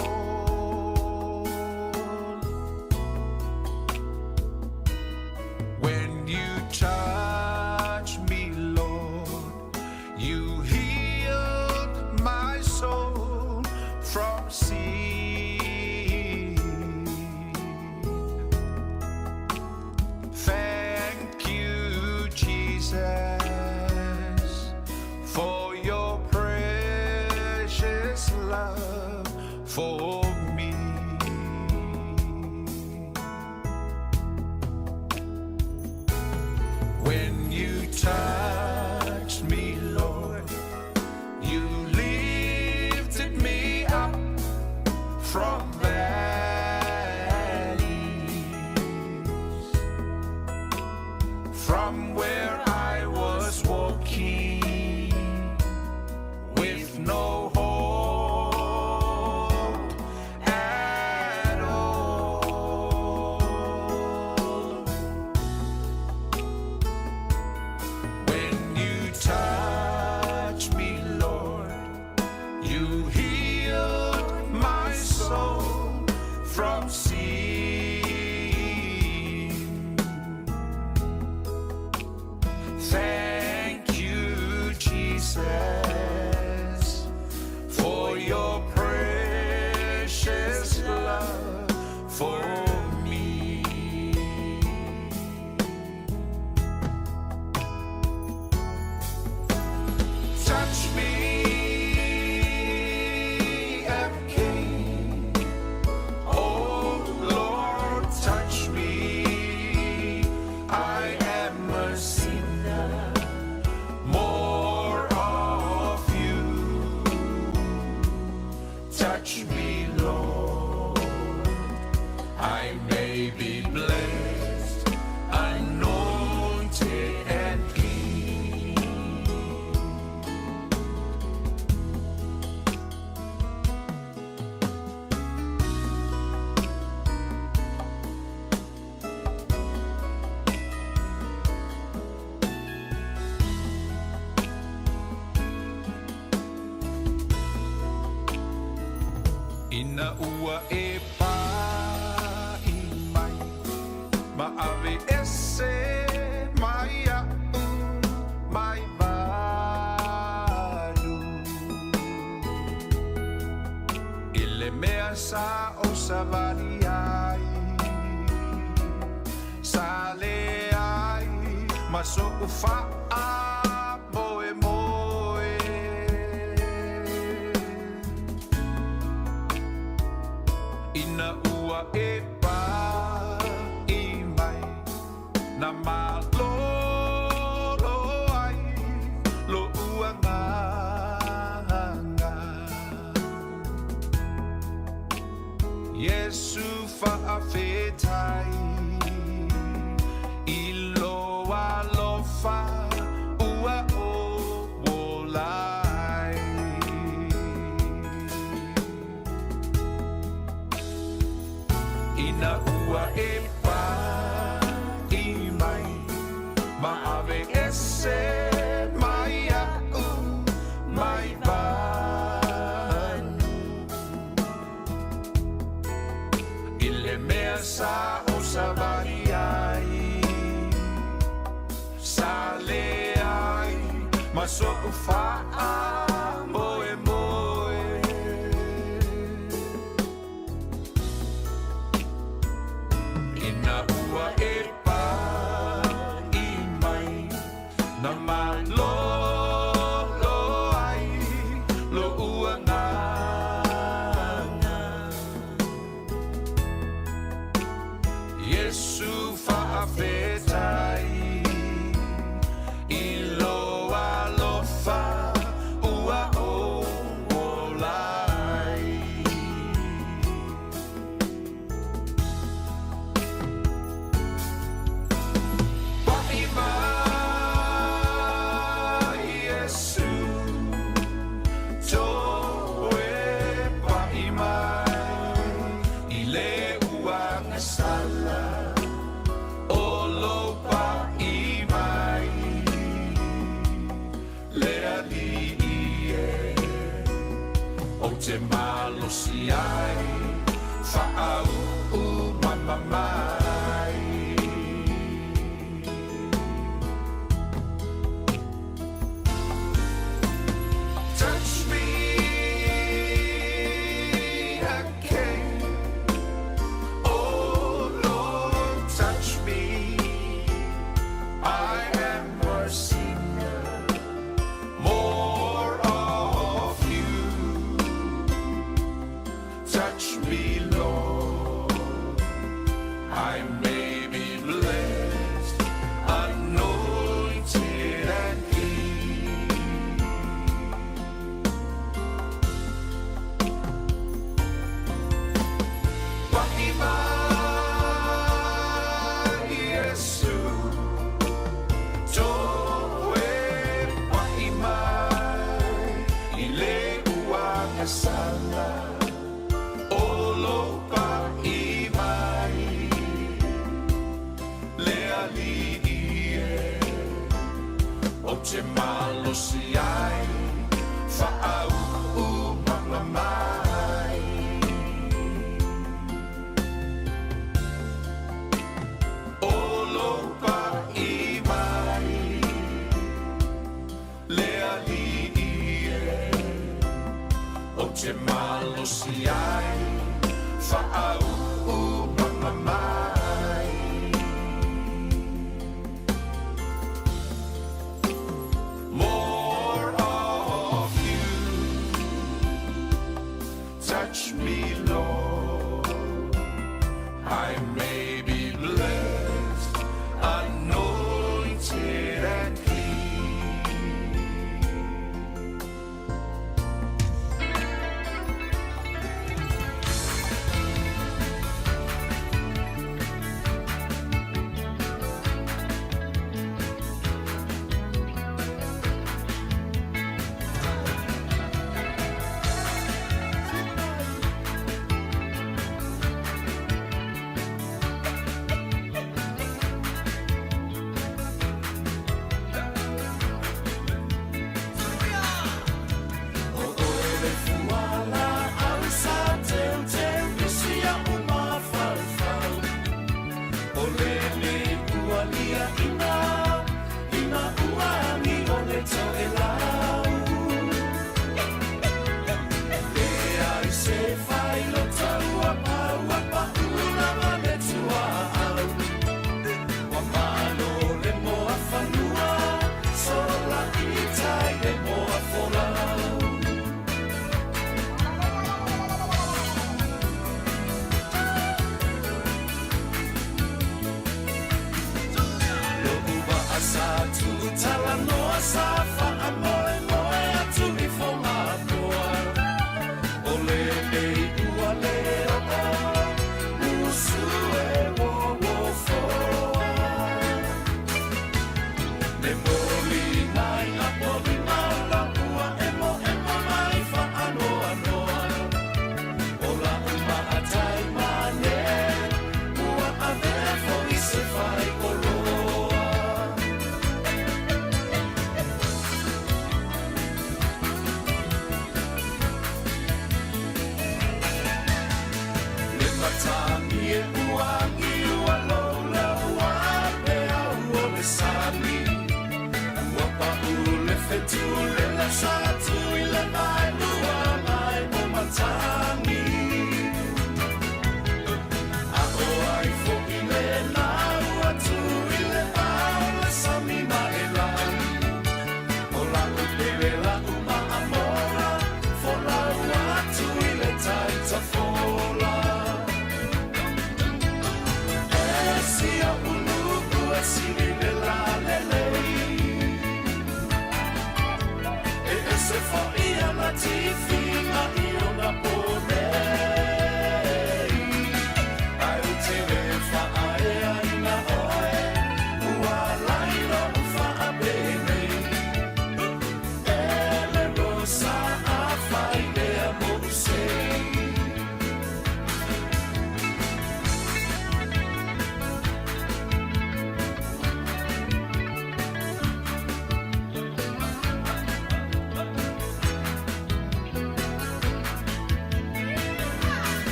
when you touch me, Lord, you healed my soul from sin. Thank you, Jesus, for your precious love for me. When you touched me, Lord, you lifted me up from valleys, from where I was walking with no hope at all. When you touch me, Lord, you healed my soul from sin. Thank you, Jesus, for your precious love for me. Touch me again, oh Lord, touch me. I am a sinner, more of you. Touch me, Lord, I may be blessed, anointed and clean. Ina ua e pai mai, ma ave ese mai au mai balu. Ile mea sa o savali ai, sale ai, ma so ufa a moe moe. Ina ua e pa I mai, na malolo ai, lo ua nganga. Yesu faafetai, ilo alofa ua o wolai. Ina ua e pa I mai, ma ave ese mai au mai vanu. sa o sa bari ai sa le ai ma so fa moe moe ina ua e pa i mai na malo lo ai lo ua nga Yesu fa afetai i loa lo fa ua o lai Pa'i mai Yesu toe pa'i mai i le ua ngasala o lo pa'i mai le ali e o te malo si ai fa'au u mama mai Touch me again Oh Lord touch me I am your singer more of you touch me Lord I may be blessed anointed and clean Pa'i mai Yesu toe pa'i mai i le ua ngasala o lo pa'i mai le ali e o te malo si ai fa'au u mama mai o lo pa'i mai le ali e o te malo si ai fa'au u mama mai more of you touch me Lord I may be blessed anointed and clean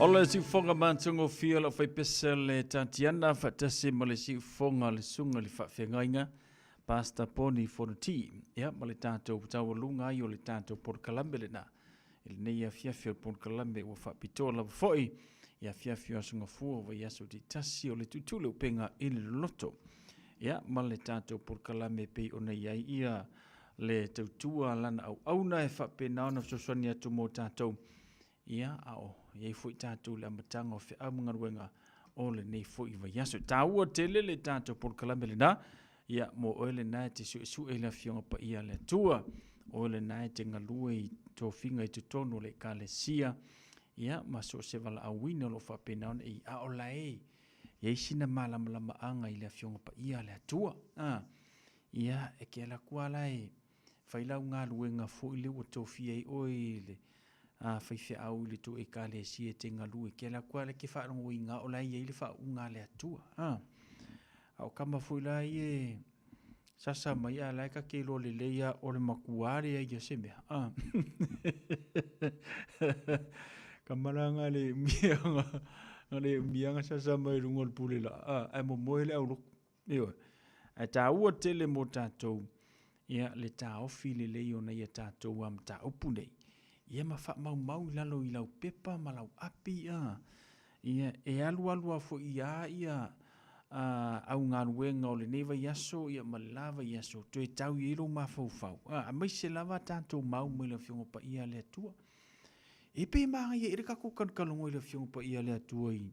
Ola si fonga mantungo fia la fai pesa le tatiana fatasi ma le si fonga le sunga le whawhengainga pasta poni fonuti. Ia, ma le tātou putawa lunga i o le tātou por kalambe le na. Il nei a fiafio por kalambe o whapitoa la foi. Ia fiafio asunga fua wa yaso di tasi o le tutule upenga ili loto. Ia, ma le tātou por kalambe pei o nei ai ia le tautua lana au auna e whapena ona soswani atu mo tātou. Ia, ao. Iei fwoi tātou le amatanga o whi amungaruenga o le nei fwoi wa yaso. Tā ua tele le tātou por kalambe le na. Ia, mo oele nai te su e la fionga pa ia le tua. Oele nai te ngalue i tō whinga i tutono le ka le sia. Ia, ma so se wala awina lo whapena ona i a o lae. Iei sina malama anga i le fionga pa ia le tua. Ia, e ke ala kua lae. Whailau ngā luenga fwoi le ua tō whiei oele. Whaiwhi au le tu e ka le sia te ngalue. Ke ala kua le ke whaanongo i ngā o lae iei le wha unga le atua. Au kama fuilai e sasa mai a laika ke lo le leia o le makuare ai ya se mea. Kamaranga le mianga sasa mai rungo le pule la. Ai mo moe le au luk. Iwa. Ai ta ua tele mo tātou. Ia le tā ofi le leio na ia tātou am tā upu nei. Ia ma wha mau lalo i lau pepa ma lau api. Ia e alu fo ia au ngā ruenga o le newa yaso ia malava yaso to e tau i ilo ma fau. A mai se lava tātou mau mai la fionga pa ia le atua. E pe maa ia ere kako kalongo i la fionga pa ia le atua i.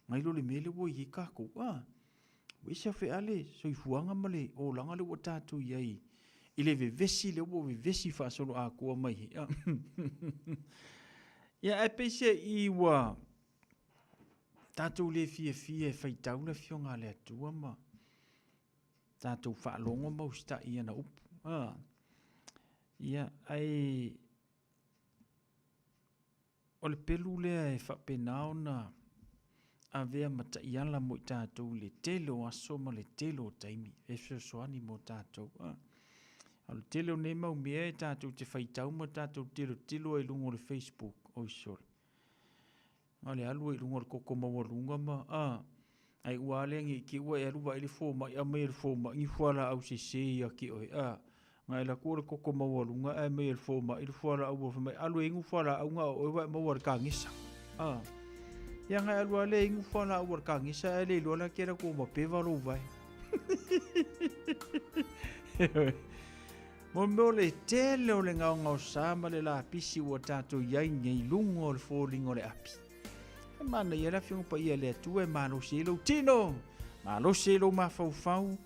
Ngai lo le mele wo i kako. Wei sa fe ale so i fuanga male o langa le wo tātou iai. I le vevesi le wo vevesi fa solo a kua mai. Ia e pe se i wa tātou le fie whai tau le fionga le atua ma. Tātou whaalongo mau sta ia na upu. Ia, ai o le pelu lea e whapenao na a vea mata iala mo i tātou le telo aso ma le telo taimi. E soani mo tātou. O le telo ne mau mea e tātou te whai tau ma tātou telo ai lungo le Facebook. Oi sori. Ale alu e lunga koko maua lunga ma. Ai ua alengi ki ua e aluwa ili fōma i a mea ili fōma i whala au se ia ki oi. Ngai la kua koko maua lunga e mea ili fōma ili whala au wawha mai. Alu e ingu whala au ngā oi wai maua ka ngisa. Ia ngai alu ale ingu whala au ka ngisa e le ilola kera kua ma pewa lo vai. Mo meo le tele o le ngau ngau sama le la pisi ua tātou iai ngai lungo le fōringo le api. Mana ia la fionga pa ia le atua e malo se ilo tino. Malo se ilo ma fau.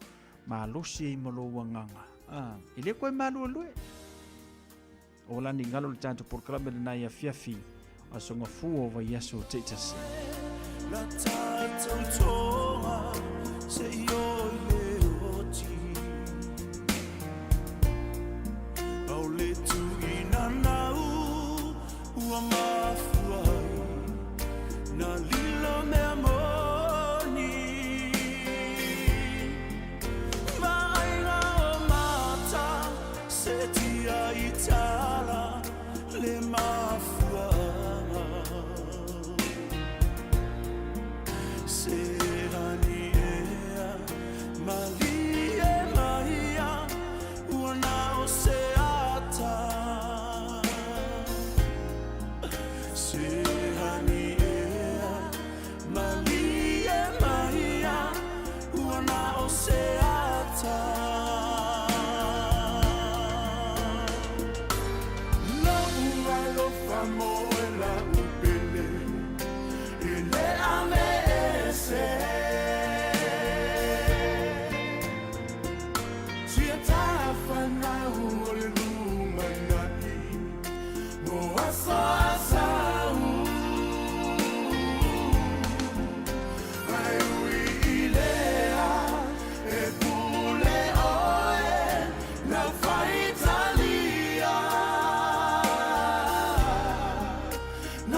Malo se i malo wanganga. Ile koe malo alue. O lani ngalo le tātou por kalambe le nai a fiafi. A songa fuo wa yaso te tasi. La tātou tonga se i o le oti. Au le tuina nau ua mafuai. Na lilo mea moni Vainga o mata Se tia Na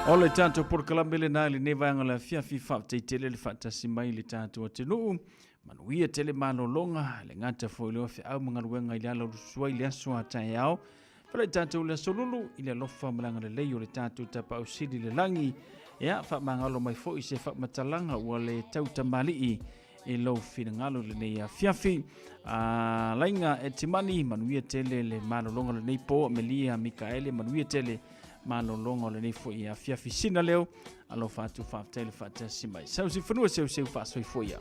O le tātou porkalame le nā le nevanga la fiafi whaptei tele le whatasi mai le tātou atenuu. Manuia tele malolonga le ngata fo le ofe au mga ruenga i le ala rusua i le asua tai au. Whale tātou le solulu i le lofa malanga le leio le tātou tapa au siri le langi. Ea whamangalo mai fo i se whamatalanga ua le tauta malii e lau whina ngalo le nei a fiafi. Lainga e timani manuia tele le malolonga le nei po Melia Mikaele manuia tele malolonga le nei fo i a fiafi sina leo. Alo fatu whaptele whatasi mai. Sausi whanua seu fāsoi fo ia.